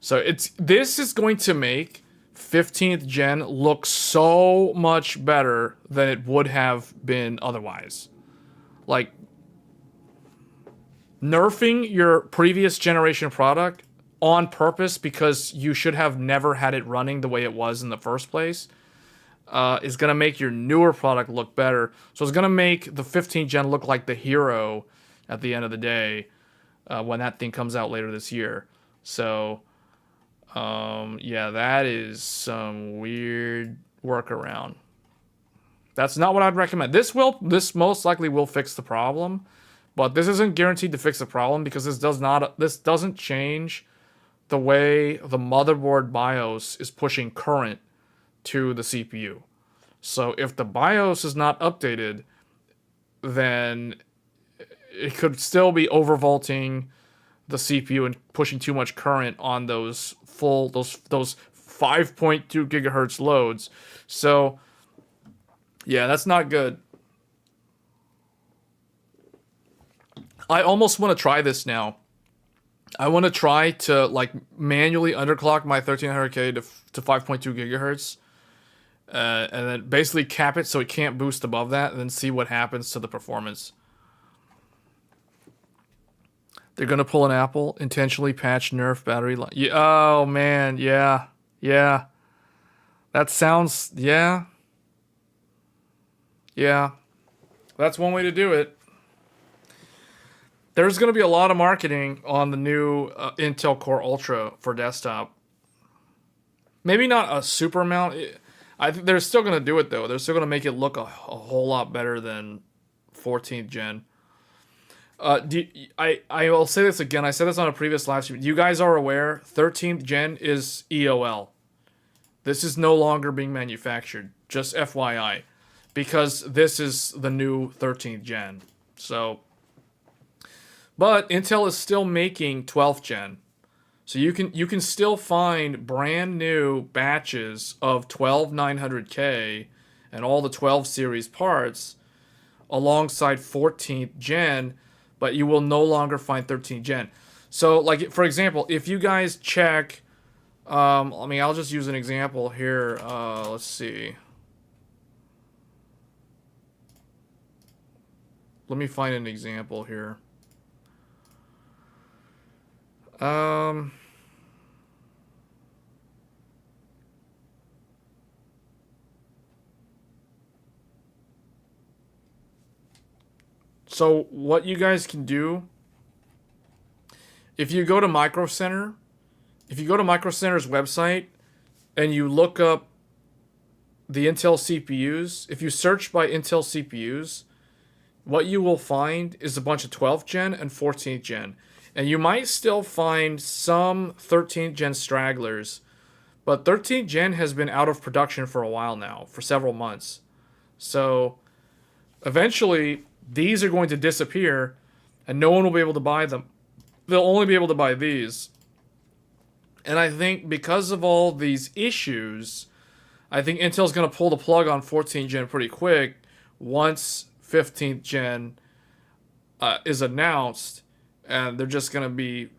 [SPEAKER 1] So this is going to make 15th gen look so much better than it would have been otherwise. Like, nerfing your previous generation product on purpose because you should have never had it running the way it was in the first place is going to make your newer product look better. So it's going to make the 15th gen look like the hero at the end of the day when that thing comes out later this year. So yeah, that is some weird workaround. That's not what I'd recommend. This most likely will fix the problem, but this isn't guaranteed to fix the problem because this doesn't change the way the motherboard BIOS is pushing current to the CPU. So if the BIOS is not updated, then it could still be overvolting the CPU and pushing too much current on those 5.2 gigahertz loads. So yeah, that's not good. I almost want to try this now. I want to try to like manually underclock my 1300K to 5.2 gigahertz, and then basically cap it so it can't boost above that, and then see what happens to the performance. They're gonna pull an Apple, intentionally patch nerf battery life. Yeah, oh man, yeah. That sounds, yeah. That's one way to do it. There's gonna be a lot of marketing on the new Intel Core Ultra for desktop. Maybe not a super amount. I think they're still gonna do it though. They're still gonna make it look a whole lot better than 14th gen. I will say this again. I said this on a previous live stream. You guys are aware 13th gen is EOL. This is no longer being manufactured. Just FYI, because this is the new 13th gen. So, but Intel is still making 12th gen. So you can still find brand new batches of 12900K and all the 12 series parts alongside 14th gen. But you will no longer find 13th gen. So, like, for example, if you guys check, I'll just use an example here. Let's see. let me find an example here. So what you guys can do, if you go to Micro Center, if you go to Micro Center's website and you look up the Intel CPUs, if you search by Intel CPUs, what you will find is a bunch of 12th gen and 14th gen. And you might still find some 13th gen stragglers, but 13th gen has been out of production for a while now, for several months. So eventually, these are going to disappear and no one will be able to buy them. They'll only be able to buy these. And I think because of all these issues, I think Intel's going to pull the plug on 14th gen pretty quick once 15th gen is announced, and they're just going to be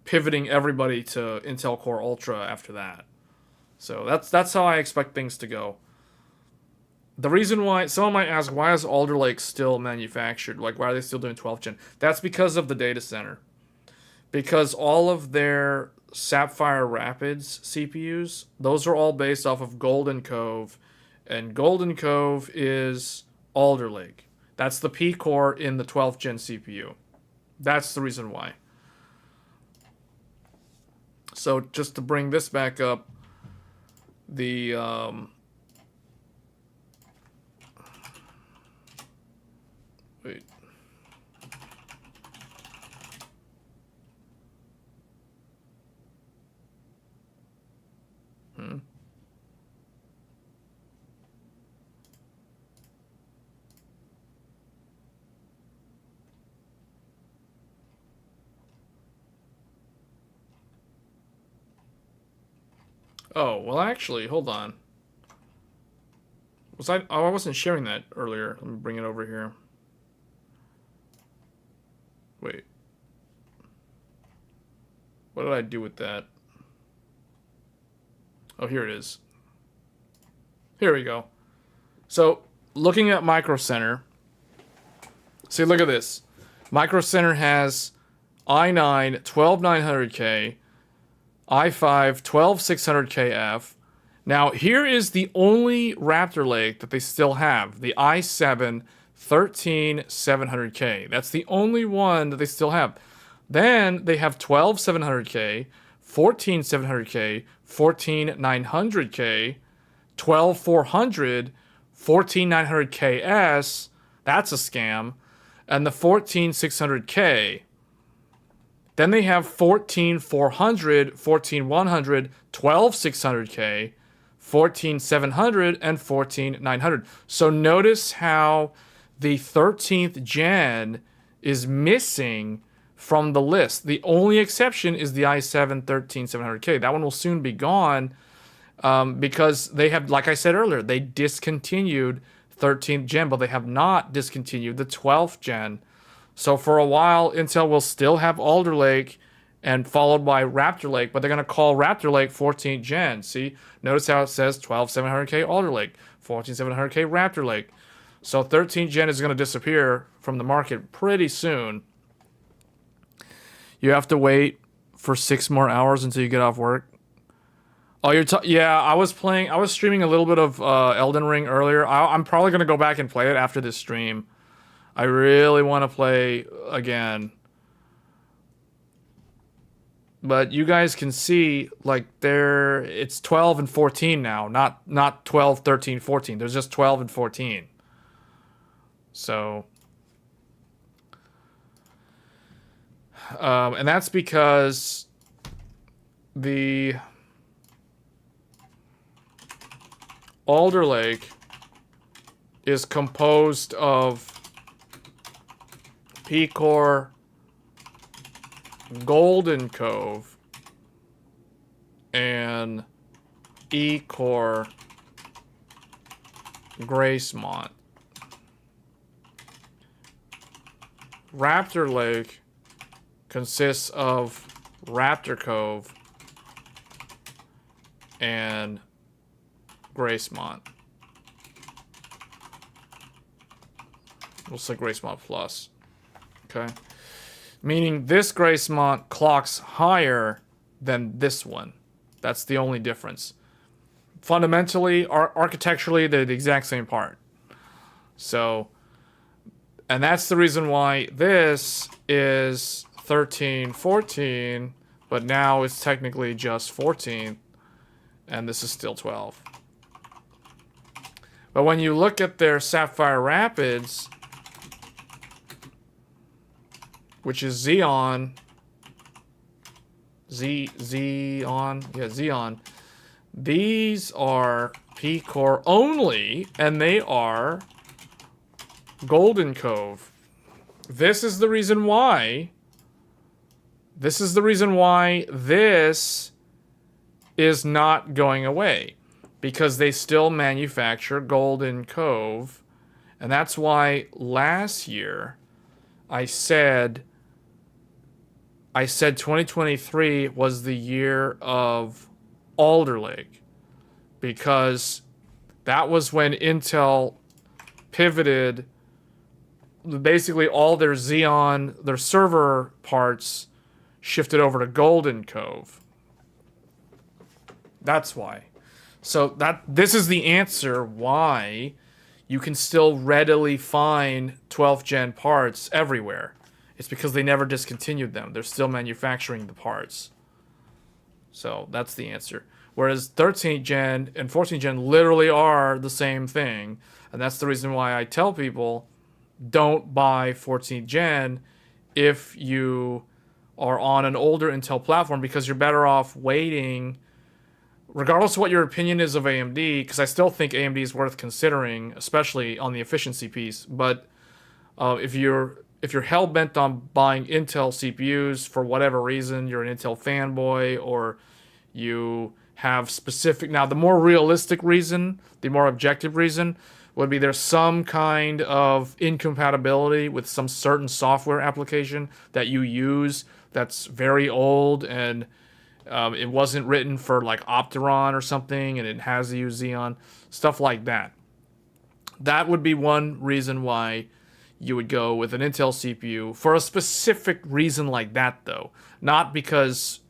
[SPEAKER 1] pivoting everybody to Intel Core Ultra after that. So that's how I expect things to go. The reason why, someone might ask, why is Alder Lake still manufactured? Like, why are they still doing 12th gen? That's because of the data center. Because all of their Sapphire Rapids CPUs, those are all based off of Golden Cove. And Golden Cove is Alder Lake. That's the P core in the 12th gen CPU. That's the reason why. So just to bring this back up, the wait. Oh, well actually, hold on. Was I? Oh, I wasn't sharing that earlier. Let me bring it over here. Wait. What did I do with that? Oh, here it is. Here we go. So, looking at Micro Center. See, look at this. Micro Center has i9 12900K, i5 12600KF. Now, here is the only Raptor Lake that they still have, the i7 13700K. That's the only one that they still have. Then they have 12700K, 14700K, 14900K, 12400, 14900KS. That's a scam. And the 14600K. Then they have 14400, 14100, 12600K, 14700, and 14900. So notice how the 13th gen is missing from the list. The only exception is the i7 13700K. That one will soon be gone because they have, like I said earlier, they discontinued 13th gen, but they have not discontinued the 12th gen. So for a while, Intel will still have Alder Lake and followed by Raptor Lake, but they're going to call Raptor Lake 14th gen. See, notice how it says 12700K Alder Lake, 14700K Raptor Lake. So 13th gen is going to disappear from the market pretty soon. You have to wait for 6 more hours until you get off work. Oh, yeah, I was streaming a little bit of Elden Ring earlier. I'm probably going to go back and play it after this stream. I really want to play again. But you guys can see, like, it's 12 and 14 now, not 12, 13, 14. There's just 12 and 14. So, and that's because the Alder Lake is composed of P-Core, Golden Cove, and E-Core, Gracemont. Raptor Lake consists of Raptor Cove and Gracemont. Looks like Gracemont Plus. Okay. Meaning this Gracemont clocks higher than this one. That's the only difference. Fundamentally, architecturally, they're the exact same part. So, and that's the reason why this is 13, 14, but now it's technically just 14, and this is still 12. But when you look at their Sapphire Rapids, which is Xeon, Xeon, these are P-Core only, and they are Golden Cove. This is the reason why. This is is not going away. Because they still manufacture Golden Cove. And that's why last year I said 2023 was the year of Alder Lake. Because that was when Intel pivoted basically all their Xeon, their server parts shifted over to Golden Cove. That's why. So this is the answer why you can still readily find 12th gen parts everywhere. It's because they never discontinued them. They're still manufacturing the parts. So that's the answer. Whereas 13th gen and 14th gen literally are the same thing. And that's the reason why I tell people don't buy 14th gen if you are on an older Intel platform, because you're better off waiting, regardless of what your opinion is of AMD, because I still think AMD is worth considering, especially on the efficiency piece. But if you're hell-bent on buying Intel CPUs for whatever reason, you're an Intel fanboy, or you have specific... Now, the more realistic reason, the more objective reason, would be there's some kind of incompatibility with some certain software application that you use that's very old, and it wasn't written for like Opteron or something, and it has to use Xeon, stuff like that. That would be one reason why you would go with an Intel CPU for a specific reason like that, though. Not because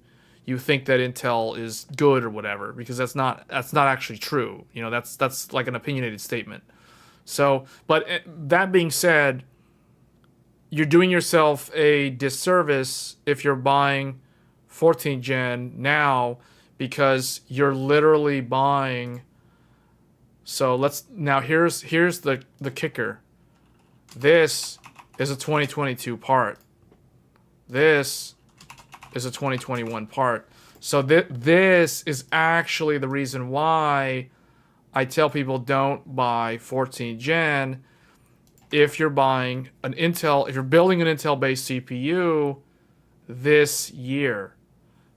[SPEAKER 1] you think that Intel is good or whatever, because that's not actually true. You know, that's like an opinionated statement. So, but that being said, you're doing yourself a disservice if you're buying 14th gen now, because you're literally buying. So here's the kicker. This is a 2022 part. This is a 2021 part. So this is actually the reason why I tell people don't buy 14th gen if you're buying an Intel, if you're building an Intel based CPU this year.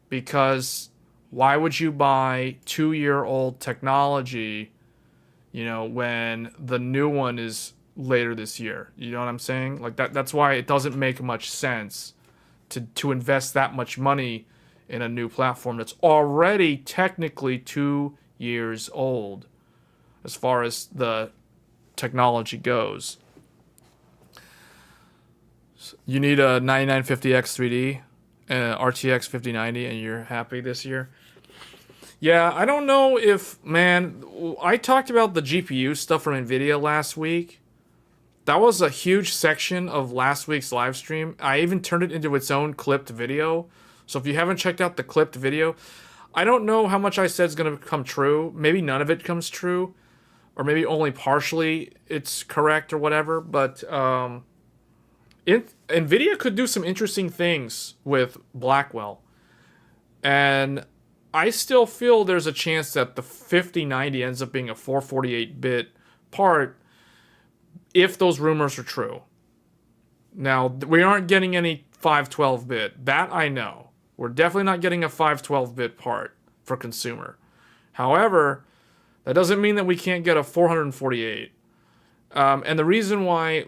[SPEAKER 1] Because why would you buy 2-year-old technology, you know, when the new one is later this year? You know what I'm saying? Like that's why it doesn't make much sense to invest that much money in a new platform that's already technically 2 years old as far as the technology goes. You need a 9950X3D and RTX 5090 and you're happy this year? Yeah, I don't know if, man, I talked about the GPU stuff from NVIDIA last week. That was a huge section of last week's live stream. I even turned it into its own clipped video. So if you haven't checked out the clipped video, I don't know how much I said is going to come true. Maybe none of it comes true. Or maybe only partially it's correct or whatever. But NVIDIA could do some interesting things with Blackwell. And I still feel there's a chance that the 5090 ends up being a 448-bit part if those rumors are true. Now, we aren't getting any 512-bit. That I know. We're definitely not getting a 512-bit part for consumer. However, that doesn't mean that we can't get a 448. And the reason why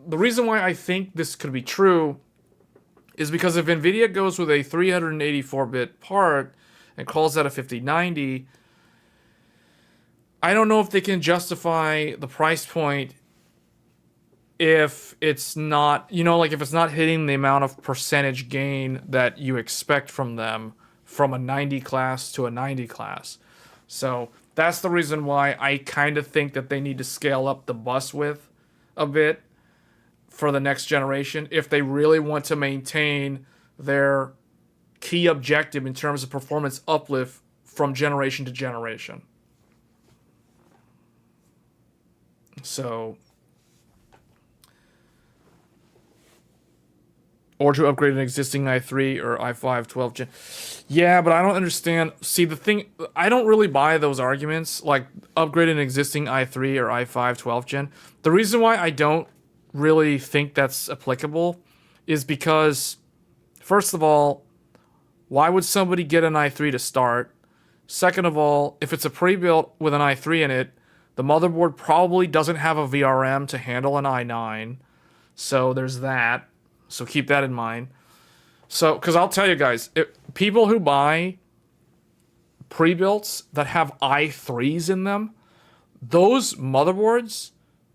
[SPEAKER 1] I think this could be true is because if NVIDIA goes with a 384-bit part and calls that a 5090, I don't know if they can justify the price point if it's not, you know, like if it's not hitting the amount of percentage gain that you expect from them from a 90 class to a 90 class. So that's the reason why I kind of think that they need to scale up the bus width a bit for the next generation if they really want to maintain their key objective in terms of performance uplift from generation to generation. So, or to upgrade an existing i3 or i5 12 gen. Yeah, but I don't understand. See, the thing, I don't really buy those arguments, like upgrade an existing i3 or i5 12 gen. The reason why I don't really think that's applicable is because, first of all, why would somebody get an i3 to start? Second of all, if it's a pre-built with an i3 in it, the motherboard probably doesn't have a VRM to handle an i9. So there's that. So keep that in mind. So, because I'll tell you guys, people who buy pre-builts that have i3s in them, those motherboards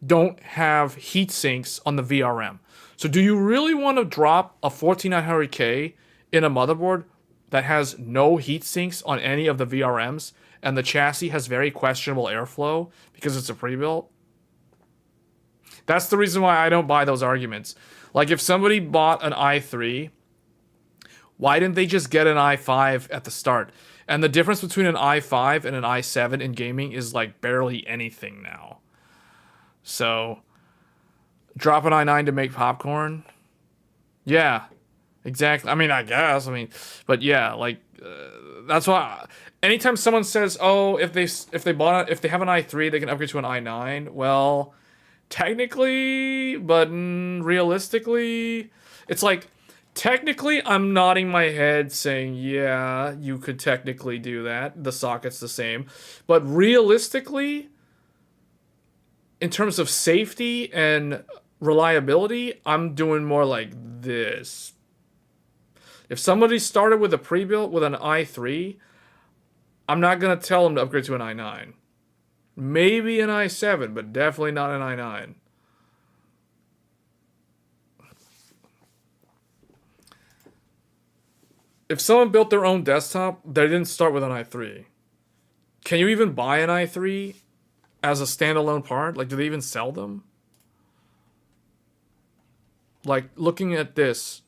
[SPEAKER 1] don't have heat sinks on the VRM. So do you really want to drop a 14900K in a motherboard that has no heat sinks on any of the VRMs and the chassis has very questionable airflow because it's a pre-built? That's the reason why I don't buy those arguments. Like if somebody bought an i3, why didn't they just get an i5 at the start? And the difference between an i5 and an i7 in gaming is like barely anything now. So, drop an i9 to make popcorn? Yeah, exactly. I mean, I guess. I mean, but yeah, like that's why. Anytime someone says, "Oh, if they have an i3, they can upgrade to an i9," well, technically, but realistically, it's like technically, I'm nodding my head saying, "Yeah, you could technically do that. The socket's the same," but realistically, in terms of safety and reliability, I'm doing more like this. If somebody started with a pre-built with an i3, I'm not going to tell them to upgrade to an i9. Maybe an i7, but definitely not an i9. If someone built their own desktop, they didn't start with an i3. Can you even buy an i3 as a standalone part? Like, do they even sell them? Like, looking at this.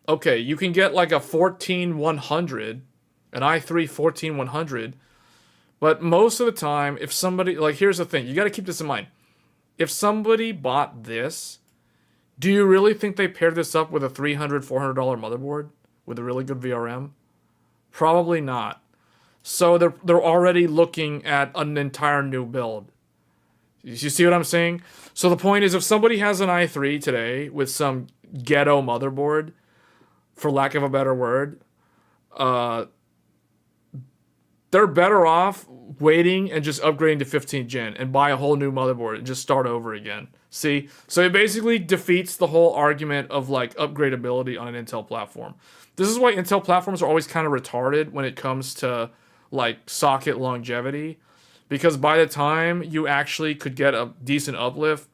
[SPEAKER 1] Okay, you can get like a 14100, an i3 14100, but most of the time, if somebody, like, here's the thing, you got to keep this in mind. If somebody bought this, do you really think they paired this up with a $300, $400 motherboard with a really good VRM? Probably not. So they're already looking at an entire new build. You see what I'm saying? So the point is, if somebody has an i3 today with some ghetto motherboard, for lack of a better word, they're better off waiting and just upgrading to 15th gen and buy a whole new motherboard and just start over again. See? So it basically defeats the whole argument of like upgradability on an Intel platform. This is why Intel platforms are always kind of retarded when it comes to like socket longevity, because by the time you actually could get a decent uplift,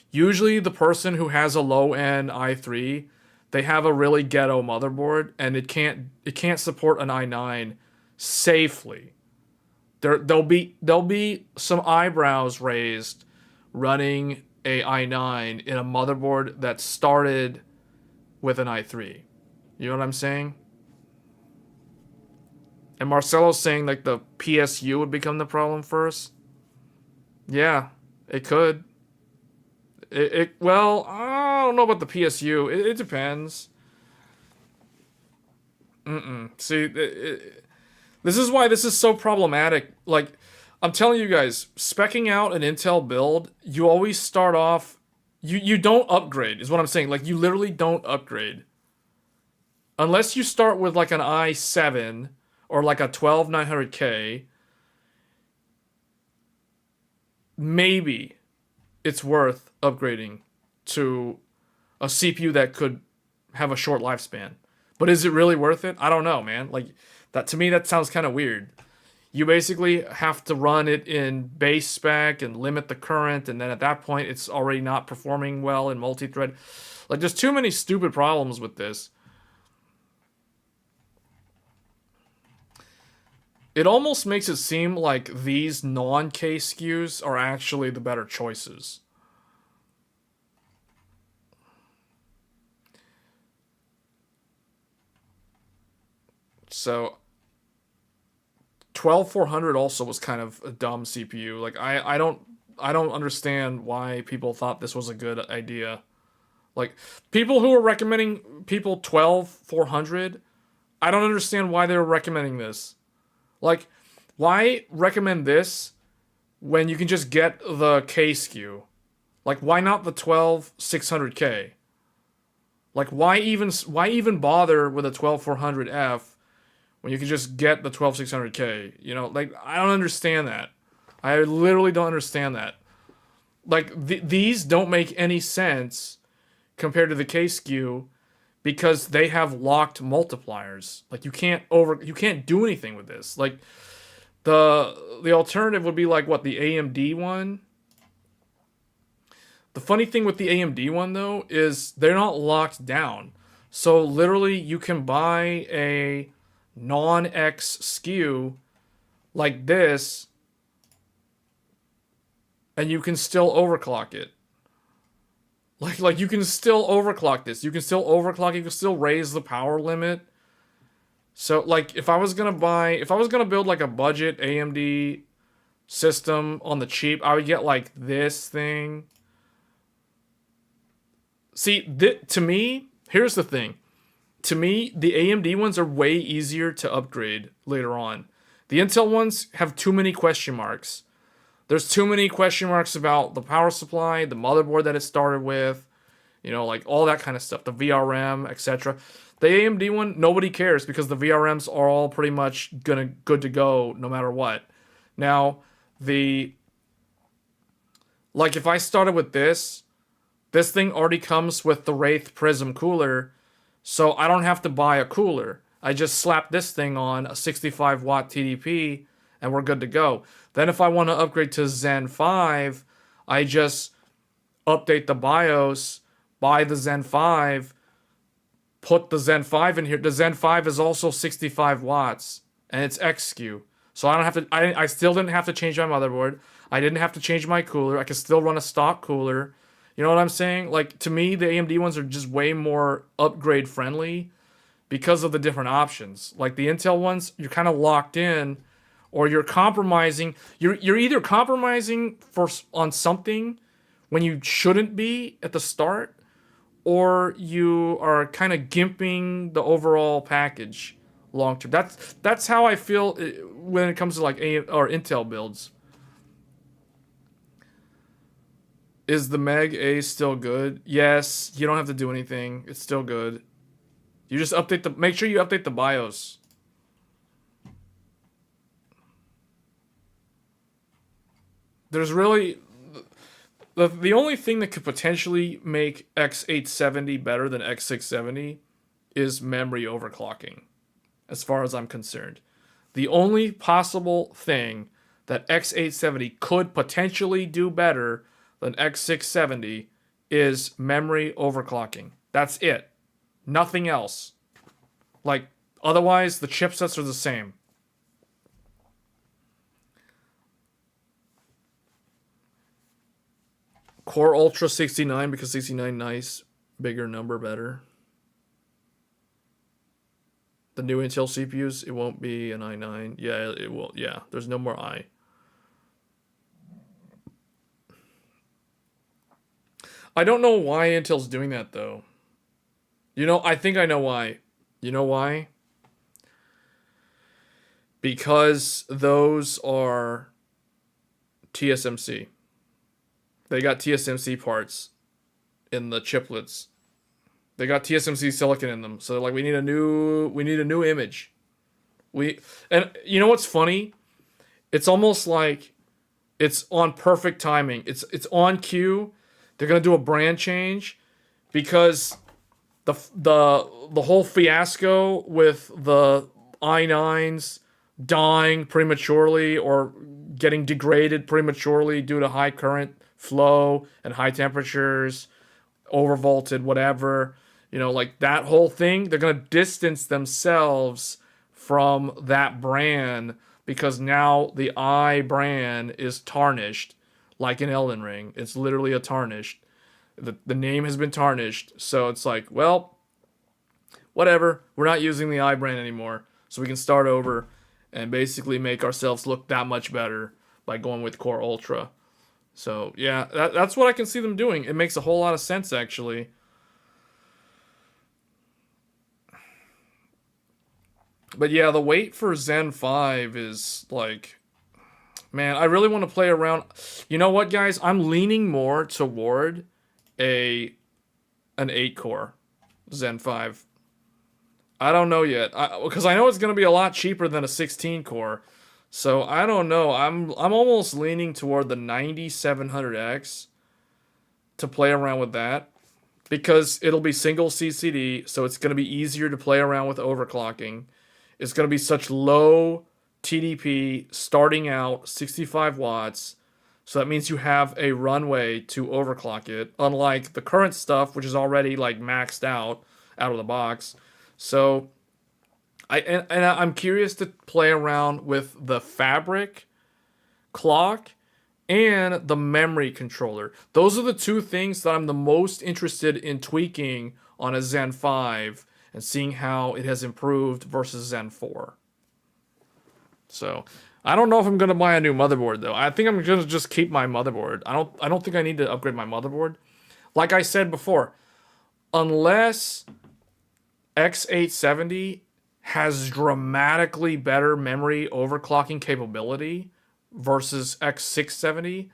[SPEAKER 1] usually the person who has a low-end i3, they have a really ghetto motherboard and it can't support an i9 safely. There'll be some eyebrows raised running a i9 in a motherboard that started with an i3. You know what I'm saying? And Marcelo's saying like the PSU would become the problem first. Yeah, it could. Well, I don't know about the PSU. It depends. See, this is why this is so problematic. Like, I'm telling you guys, speccing out an Intel build, you always start off. You don't upgrade, is what I'm saying. Like, you literally don't upgrade. Unless you start with like an i7 or like a 12900K, maybe it's worth upgrading to a CPU that could have a short lifespan. But is it really worth it? I don't know, man. Like, that to me, that sounds kind of weird. you basically have to run it in base spec and limit the current, and then at that point it's already not performing well in multi-thread. Like, there's too many stupid problems with this. It almost makes it seem like these non-K SKUs are actually the better choices. So 12400 also was kind of a dumb CPU. Like, I don't understand why people thought this was a good idea. Like, people who are recommending people 12400, I don't understand why they're recommending this. Like, why recommend this when you can just get the K SKU? Like, why not the 12600K? Like, why even bother with a 12400F when you can just get the 12600K? You know, like, I don't understand that. I literally don't understand that. Like, these don't make any sense compared to the K SKU because they have locked multipliers. Like, you can't do anything with this. Like, the alternative would be like, what, the AMD one? The funny thing with the AMD one, though, is they're not locked down. So literally you can buy a non-X SKU like this and you can still overclock it. Like you can still overclock this. You can still overclock, you can still raise the power limit. So, like, if I was gonna build like a budget AMD system on the cheap, I would get like this thing. See, to me, here's the thing. To me, the AMD ones are way easier to upgrade later on. The Intel ones have too many question marks. There's too many question marks about the power supply, the motherboard that it started with, you know, like all that kind of stuff, the VRM, etc. The AMD one, nobody cares because the VRMs are all pretty much good to go no matter what. Now, like, if I started with this thing already comes with the Wraith Prism cooler, so I don't have to buy a cooler. I just slap this thing on a 65 watt TDP and we're good to go. Then if I want to upgrade to Zen 5, I just update the BIOS, buy the Zen 5, put the Zen 5 in here. The Zen 5 is also 65 watts and it's X SKU. So I don't have to, I still didn't have to change my motherboard. I didn't have to change my cooler. I could still run a stock cooler. You know what I'm saying? Like, to me, the AMD ones are just way more upgrade friendly because of the different options. Like, the Intel ones, you're kind of locked in, or you're compromising. You're either compromising on something when you shouldn't be at the start, or you are kind of gimping the overall package long term. That's how I feel when it comes to like Intel builds. Is the Meg A still good? Yes, you don't have to do anything. It's still good. You just make sure you update the BIOS. There's really, the only thing that could potentially make X870 better than X670 is memory overclocking, as far as I'm concerned. The only possible thing that X870 could potentially do better than X670 is memory overclocking. That's it. Nothing else. Like, otherwise, the chipsets are the same. Core Ultra 69 because 69 nice. Bigger number, better. The new Intel CPUs, it won't be an i9. Yeah, it will. Yeah, there's no more i. I don't know why Intel's doing that, though. You know, I think I know why. You know why? Because those are TSMC. They got TSMC parts in the chiplets. They got TSMC silicon in them. So like we need a new image. And you know what's funny? It's almost like it's on perfect timing. It's on cue. They're gonna do a brand change because the whole fiasco with the i9s, dying prematurely or getting degraded prematurely due to high current flow and high temperatures, overvolted, whatever. You know, like that whole thing, they're going to distance themselves from that brand because now the I brand is tarnished, like in Elden Ring. It's literally a tarnished. The name has been tarnished. So it's like, well, whatever. We're not using the I brand anymore. So we can start over and basically make ourselves look that much better by going with Core Ultra. So, yeah, that's what I can see them doing. It makes a whole lot of sense, actually. But yeah, the wait for Zen 5 is like, man, I really want to play around. You know what, guys? I'm leaning more toward an 8-core Zen 5. I don't know yet, because I know it's going to be a lot cheaper than a 16-core. So I don't know. I'm almost leaning toward the 9700X to play around with that, because it'll be single CCD, so it's going to be easier to play around with overclocking. It's going to be such low TDP starting out, 65 watts. So that means you have a runway to overclock it, unlike the current stuff, which is already like maxed out of the box. So I'm curious to play around with the fabric clock and the memory controller. Those are the two things that I'm the most interested in tweaking on a Zen 5 and seeing how it has improved versus Zen 4. So I don't know if I'm gonna buy a new motherboard though. I think I'm gonna just keep my motherboard. I don't think I need to upgrade my motherboard. Like I said before, unless X870 has dramatically better memory overclocking capability versus X670,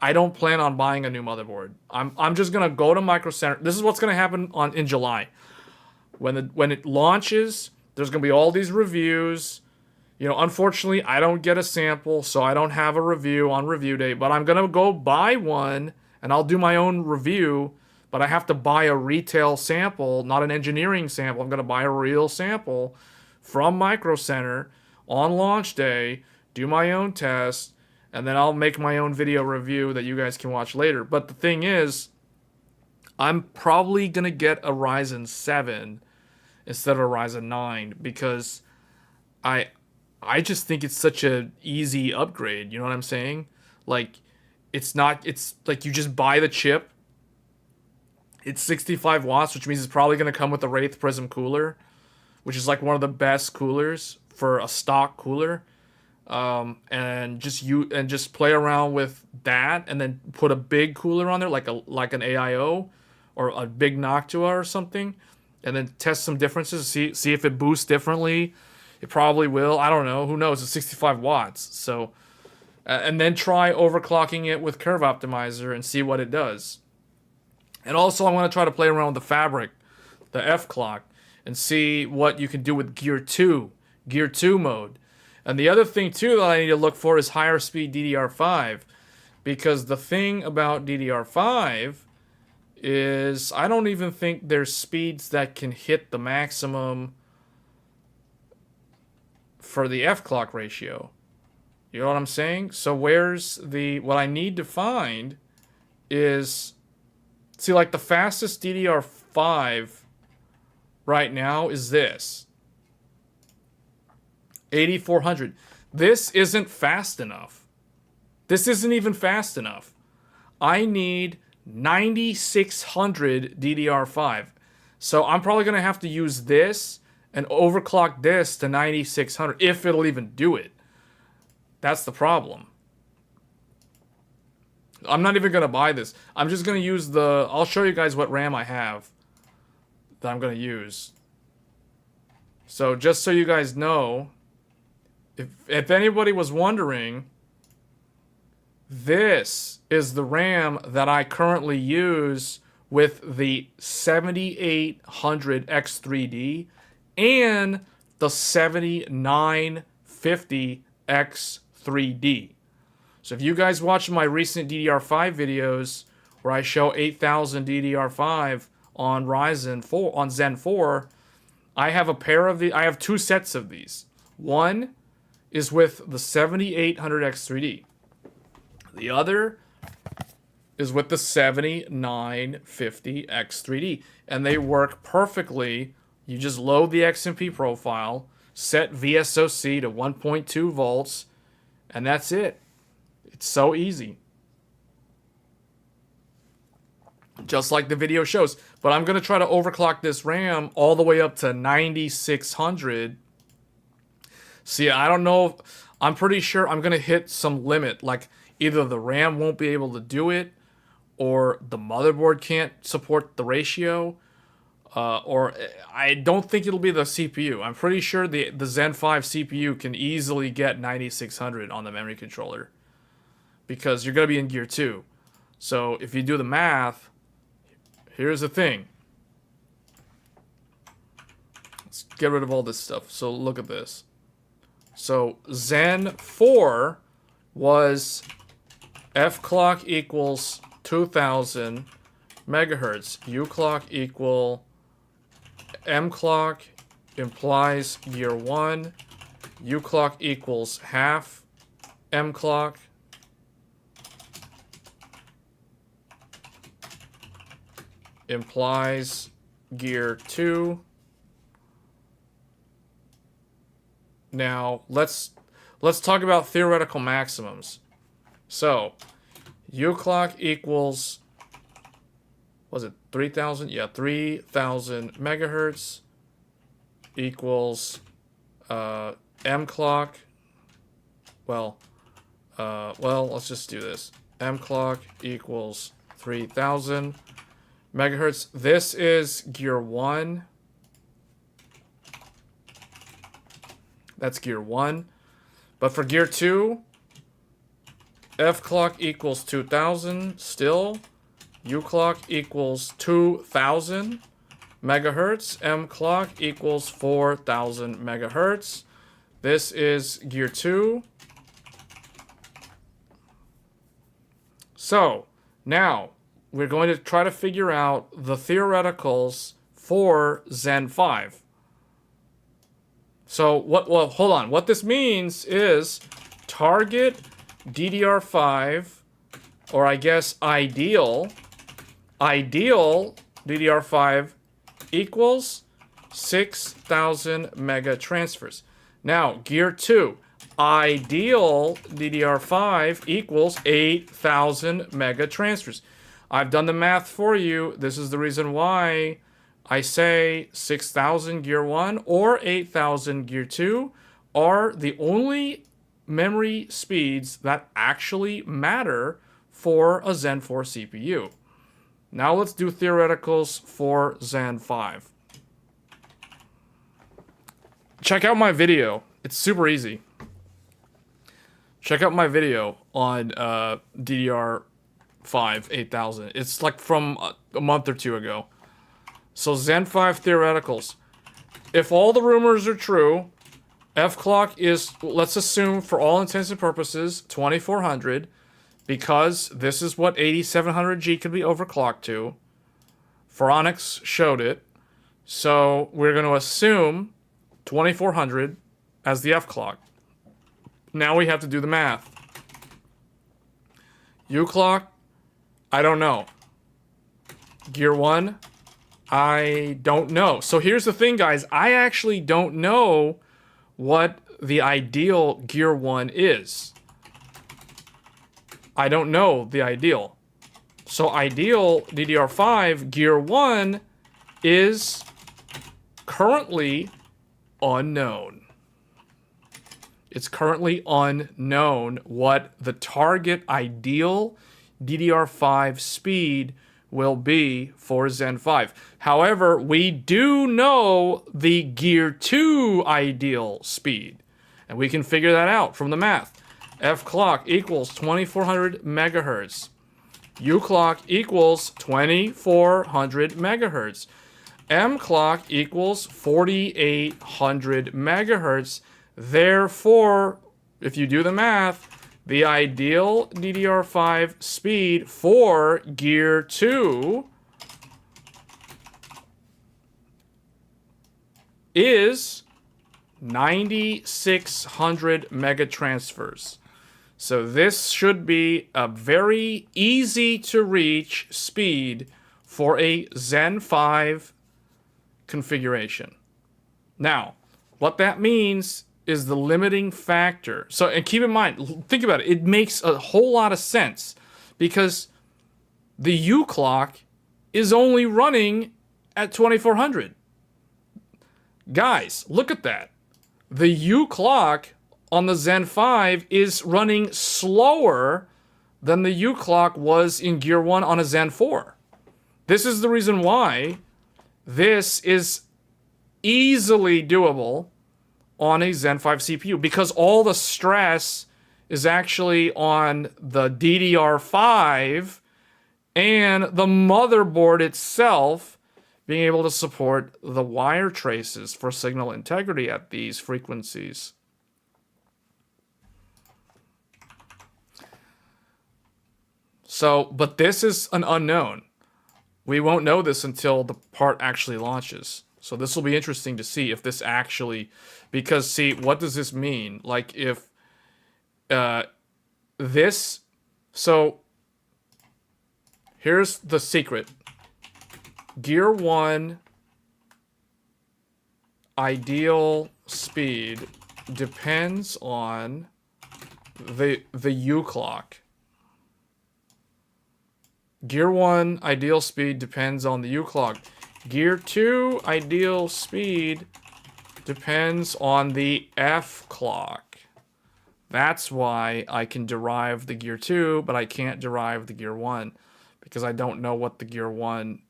[SPEAKER 1] I don't plan on buying a new motherboard. I'm just gonna go to Micro Center. This is what's gonna happen in July. When it launches, there's gonna be all these reviews. You know, unfortunately, I don't get a sample, so I don't have a review on review day, but I'm gonna go buy one and I'll do my own review, but I have to buy a retail sample, not an engineering sample. I'm gonna buy a real sample from Micro Center on launch day, do my own test, and then I'll make my own video review that you guys can watch later. But the thing is, I'm probably gonna get a Ryzen 7 instead of a Ryzen 9 because I just think it's such a easy upgrade. You know what I'm saying? Like, it's like you just buy the chip. It's 65 watts, which means it's probably going to come with the Wraith Prism cooler, which is like one of the best coolers for a stock cooler. And just play around with that, and then put a big cooler on there, like an AIO or a big Noctua or something, and then test some differences. See if it boosts differently. It probably will. I don't know. Who knows? It's 65 watts. So, and then try overclocking it with Curve Optimizer and see what it does. And also, I want to try to play around with the fabric, the F clock, and see what you can do with Gear 2 mode. And the other thing, too, that I need to look for is higher speed DDR5. Because the thing about DDR5 is I don't even think there's speeds that can hit the maximum for the F clock ratio. You know what I'm saying? So what I need to find is, see, like the fastest DDR5 right now is this. 8400. This isn't fast enough. This isn't even fast enough. I need 9600 DDR5. So I'm probably going to have to use this and overclock this to 9600 if it'll even do it. That's the problem. I'm not even going to buy this. I'm just going to use I'll show you guys what RAM I have that I'm going to use. So just so you guys know, if anybody was wondering, this is the RAM that I currently use with the 7800X3D and the 7950X3D. So if you guys watch my recent DDR5 videos where I show 8000 DDR5 on Ryzen 4, on Zen 4, I have two sets of these. One is with the 7800X3D. The other is with the 7950X3D. And they work perfectly. You just load the XMP profile, set VSOC to 1.2 volts, and that's it. It's so easy. Just like the video shows. But I'm going to try to overclock this RAM all the way up to 9600. See, I don't know. I'm pretty sure I'm going to hit some limit. Like, either the RAM won't be able to do it, or the motherboard can't support the ratio, or I don't think it'll be the CPU. I'm pretty sure the Zen 5 CPU can easily get 9600 on the memory controller, because you're going to be in Gear 2. So if you do the math, here's the thing. Let's get rid of all this stuff. So look at this. So Zen 4 was F clock equals 2000 megahertz. U clock equal M clock implies Gear 1. U clock equals half M clock. Implies Gear 2. Now, let's talk about theoretical maximums. So, U clock equals, was it 3000? Yeah, 3000 megahertz equals M clock. Well, let's just do this. M clock equals 3000 megahertz. This is Gear 1. That's Gear 1. But for Gear 2, F clock equals 2000 still. U clock equals 2000 megahertz. M clock equals 4000 megahertz. This is Gear 2. So, now we're going to try to figure out the theoreticals for Zen 5. So, well, hold on. What this means is target DDR5, or I guess ideal DDR5 equals 6000 mega transfers. Now, Gear 2, ideal DDR5 equals 8000 mega transfers. I've done the math for you. This is the reason why I say 6000 Gear 1 or 8000 Gear 2 are the only memory speeds that actually matter for a Zen 4 CPU. Now let's do theoreticals for Zen 5. Check out my video. It's super easy. Check out my video on DDR5 8000. It's like from a month or two ago. So Zen 5 theoreticals. If all the rumors are true, F clock is, let's assume for all intents and purposes, 2400, because this is what 8700G could be overclocked to. Phoronix showed it. So we're going to assume 2400 as the F clock. Now we have to do the math. U clock, I don't know. Gear 1, I don't know. So here's the thing, guys. I actually don't know what the ideal Gear 1 is. I don't know the ideal. So ideal DDR5 Gear 1 is currently unknown. It's currently unknown what the target ideal DDR5 speed will be for Zen 5. However, we do know the Gear 2 ideal speed, and we can figure that out from the math. F clock equals 2400 megahertz. U clock equals 2400 megahertz. M clock equals 4800 megahertz. Therefore, if you do the math, the ideal DDR5 speed for Gear 2 is 9,600 mega transfers. So this should be a very easy to reach speed for a Zen 5 configuration. Now, what that means is the limiting factor. So, and keep in mind, think about it. It makes a whole lot of sense because the U clock is only running at 2400. Guys, look at that. The U clock on the Zen 5 is running slower than the U clock was in Gear 1 on a Zen 4. This is the reason why this is easily doable on a Zen 5 CPU, because all the stress is actually on the DDR5 and the motherboard itself being able to support the wire traces for signal integrity at these frequencies. So, but this is an unknown. We won't know this until the part actually launches. So this will be interesting to see if this actually, because see, what does this mean? Like if this, so here's the secret. Gear 1 ideal speed depends on the U clock. Gear 1 ideal speed depends on the U clock. Gear 2 ideal speed depends on the F clock. That's why I can derive the Gear 2, but I can't derive the Gear 1 because I don't know what the Gear 1,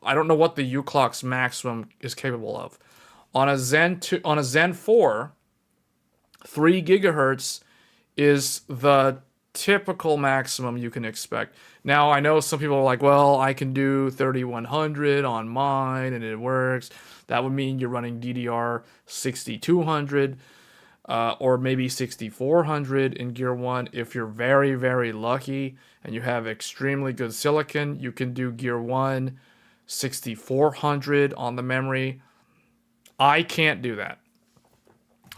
[SPEAKER 1] I don't know what the U clock's maximum is capable of. On a Zen 4, 3 gigahertz is the typical maximum you can expect. Now, I know some people are like, well, I can do 3100 on mine and it works. That would mean you're running DDR 6200 or maybe 6400 in Gear 1. If you're very, very lucky and you have extremely good silicon, you can do Gear 1 6400 on the memory. I can't do that.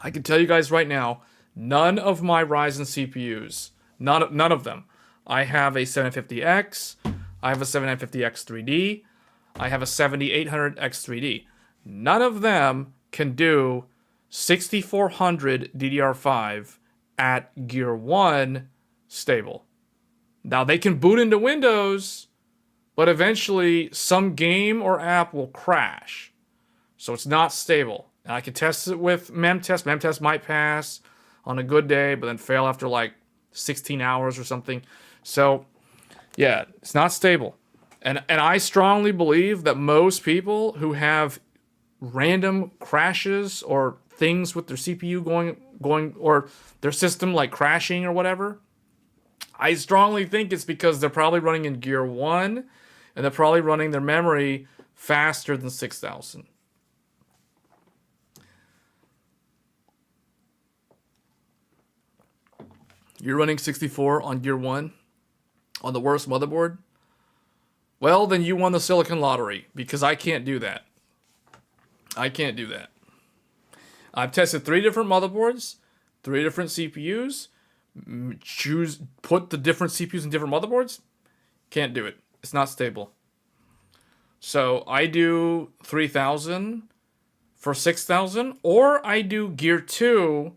[SPEAKER 1] I can tell you guys right now, none of my Ryzen CPUs, none of them. I have a 750X, I have a 7950X 3D, I have a 7800X 3D. None of them can do 6400 DDR5 at Gear 1 stable. Now they can boot into Windows, but eventually some game or app will crash. So it's not stable. And I can test it with memtest. Memtest might pass on a good day, but then fail after like 16 hours or something. So, yeah, it's not stable. And I strongly believe that most people who have random crashes or things with their CPU going or their system like crashing or whatever, I strongly think it's because they're probably running in Gear 1 and they're probably running their memory faster than 6000. You're running 64 on Gear 1 on the worst motherboard? Well, then you won the silicon lottery because I can't do that. I can't do that. I've tested 3 different motherboards, 3 different CPUs. Put the different CPUs in different motherboards. Can't do it. It's not stable. So I do 3000 for 6000, or I do Gear 2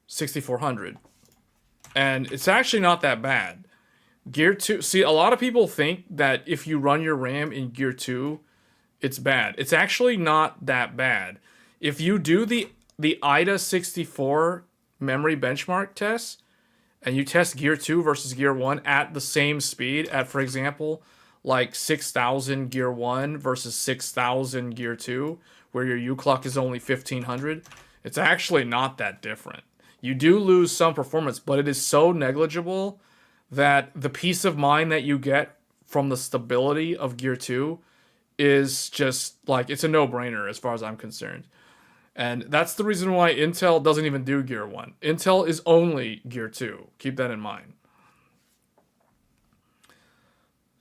[SPEAKER 1] 6400. And it's actually not that bad. Gear 2, see, a lot of people think that if you run your RAM in Gear 2, it's bad. It's actually not that bad. If you do the IDA 64 memory benchmark test, and you test Gear 2 versus Gear 1 at the same speed, at, for example, like 6000 Gear 1 versus 6000 Gear 2, where your U clock is only 1500, it's actually not that different. You do lose some performance, but it is so negligible that the peace of mind that you get from the stability of Gear 2 is just like, it's a no-brainer as far as I'm concerned. And that's the reason why Intel doesn't even do Gear 1. Intel is only Gear 2. Keep that in mind.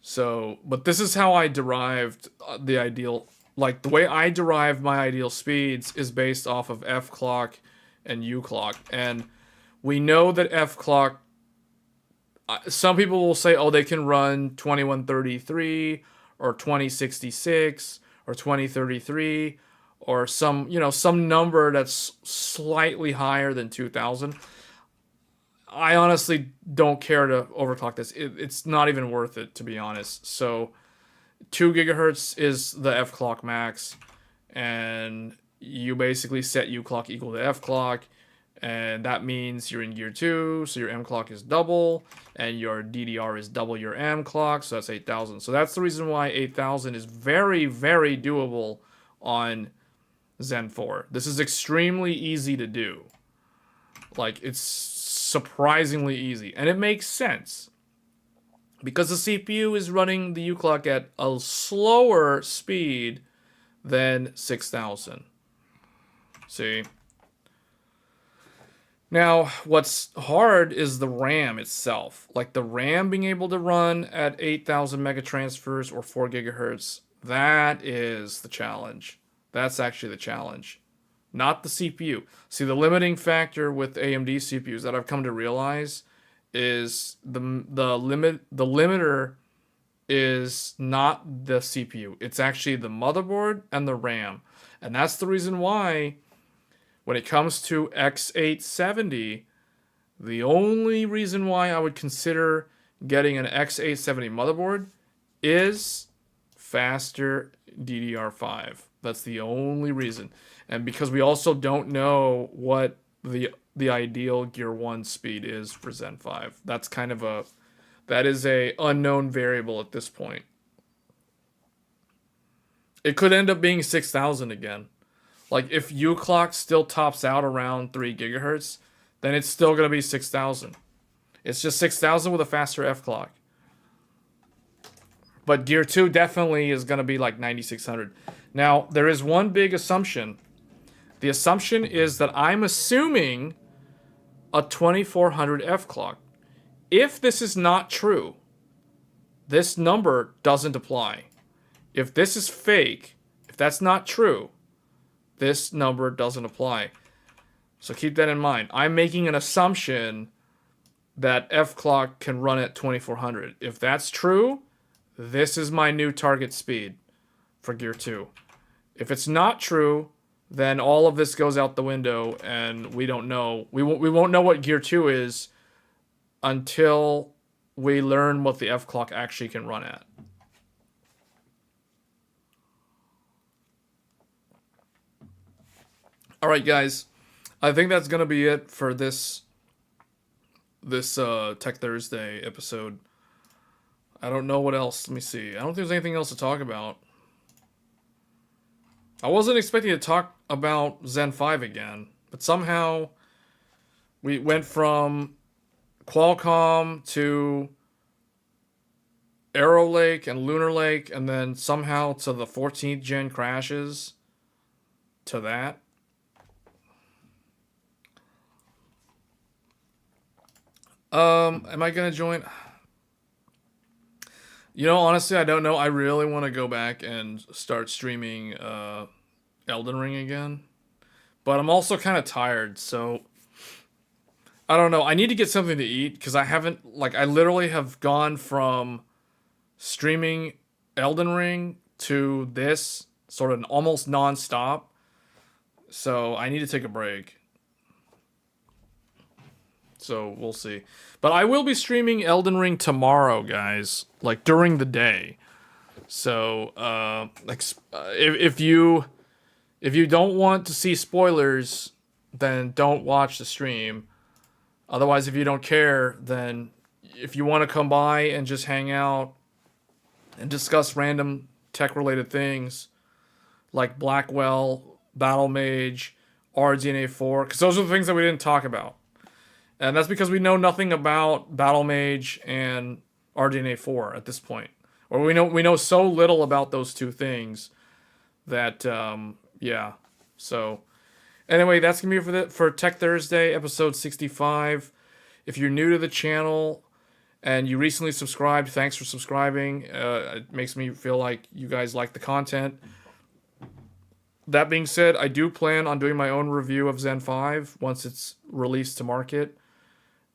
[SPEAKER 1] So, but this is how I derived the ideal like the way I derive my ideal speeds is based off of F clock and U clock. And we know that F clock, some people will say, oh, they can run 2133 or 2066 or 2033 or some number that's slightly higher than 2000. I honestly don't care to overclock this. It's not even worth it, to be honest. So 2 gigahertz is the F clock max, and you basically set U clock equal to F clock, and that means you're in gear 2, so your M clock is double, and your DDR is double your M clock, so that's 8000. So that's the reason why 8000 is very, very doable on Zen 4. This is extremely easy to do. Like, it's surprisingly easy, and it makes sense. Because the CPU is running the U clock at a slower speed than 6000. See? Now, what's hard is the RAM itself. Like the RAM being able to run at 8000 megatransfers or 4 gigahertz, that is the challenge. That's actually the challenge. Not the CPU. See, the limiting factor with AMD CPUs that I've come to realize is the limiter is not the CPU. It's actually the motherboard and the RAM. And that's the reason why when it comes to X870, the only reason why I would consider getting an X870 motherboard is faster DDR5. That's the only reason. And because we also don't know what the ideal Gear 1 speed is for Zen 5. That's kind of that is a unknown variable at this point. It could end up being 6000 again. Like if U clock still tops out around 3 gigahertz, then it's still going to be 6000. It's just 6000 with a faster F clock. But Gear 2 definitely is going to be like 9600. Now, there is one big assumption. The assumption is that I'm assuming a 2400 F clock. If this is not true, this number doesn't apply. If this is fake, if that's not true, this number doesn't apply. So keep that in mind. I'm making an assumption that F clock can run at 2400. If that's true, this is my new target speed for Gear 2. If it's not true, then all of this goes out the window and we don't know. We won't know what Gear 2 is until we learn what the F clock actually can run at. All right, guys. I think that's going to be it for this Tech Thursday episode. I don't know what else. Let me see. I don't think there's anything else to talk about. I wasn't expecting to talk about Zen 5 again, but somehow we went from Qualcomm to Arrow Lake and Lunar Lake, and then somehow to the 14th gen crashes to that. Am I going to join? You know, honestly, I don't know. I really want to go back and start streaming Elden Ring again. But I'm also kind of tired, so I don't know. I need to get something to eat because I haven't, I literally have gone from streaming Elden Ring to this sort of almost non-stop. So I need to take a break. So we'll see. But I will be streaming Elden Ring tomorrow, guys. Like during the day. So if you don't want to see spoilers, then don't watch the stream. Otherwise, if you don't care, then if you want to come by and just hang out and discuss random tech-related things like Blackwell, Battle Mage, RDNA 4, because those are the things that we didn't talk about. And that's because we know nothing about Battle Mage and RDNA 4 at this point. Or we know so little about those two things that, yeah. So, anyway, that's going to be for Tech Thursday, episode 65. If you're new to the channel and you recently subscribed, thanks for subscribing. It makes me feel like you guys like the content. That being said, I do plan on doing my own review of Zen 5 once it's released to market.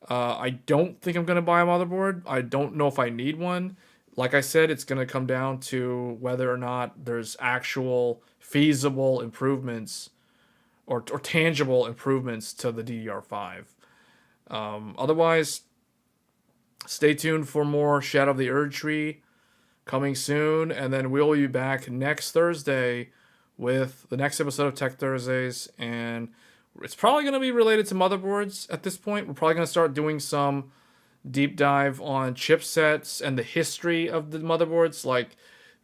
[SPEAKER 1] I don't think I'm going to buy a motherboard. I don't know if I need one. Like I said, it's going to come down to whether or not there's actual feasible improvements or tangible improvements to the DDR5. Otherwise, stay tuned for more Shadow of the Erdtree coming soon, and then we'll be back next Thursday with the next episode of Tech Thursdays, and it's probably going to be related to motherboards at this point. We're probably going to start doing some deep dive on chipsets and the history of the motherboards, like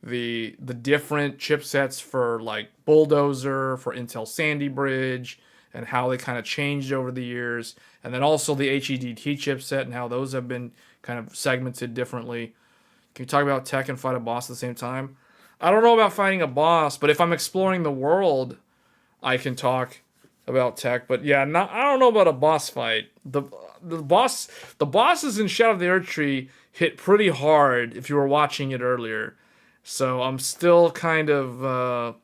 [SPEAKER 1] the different chipsets for like Bulldozer, for Intel Sandy Bridge, and how they kind of changed over the years, and then also the HEDT chipset and how those have been kind of segmented differently. Can you talk about tech and fight a boss at the same time? I don't know about fighting a boss, but if I'm exploring the world, I can talk about tech. But yeah, I don't know about a boss fight. The bosses in Shadow of the Erdtree hit pretty hard if you were watching it earlier. So I'm still kind of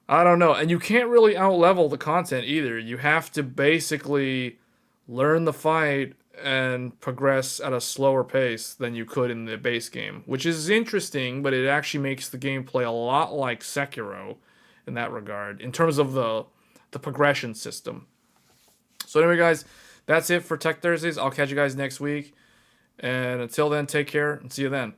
[SPEAKER 1] I don't know. And you can't really outlevel the content either. You have to basically learn the fight and progress at a slower pace than you could in the base game, which is interesting, but it actually makes the gameplay a lot like Sekiro in that regard, in terms of the progression system. So anyway, guys, that's it for Tech Thursdays. I'll catch you guys next week. And until then, take care and see you then.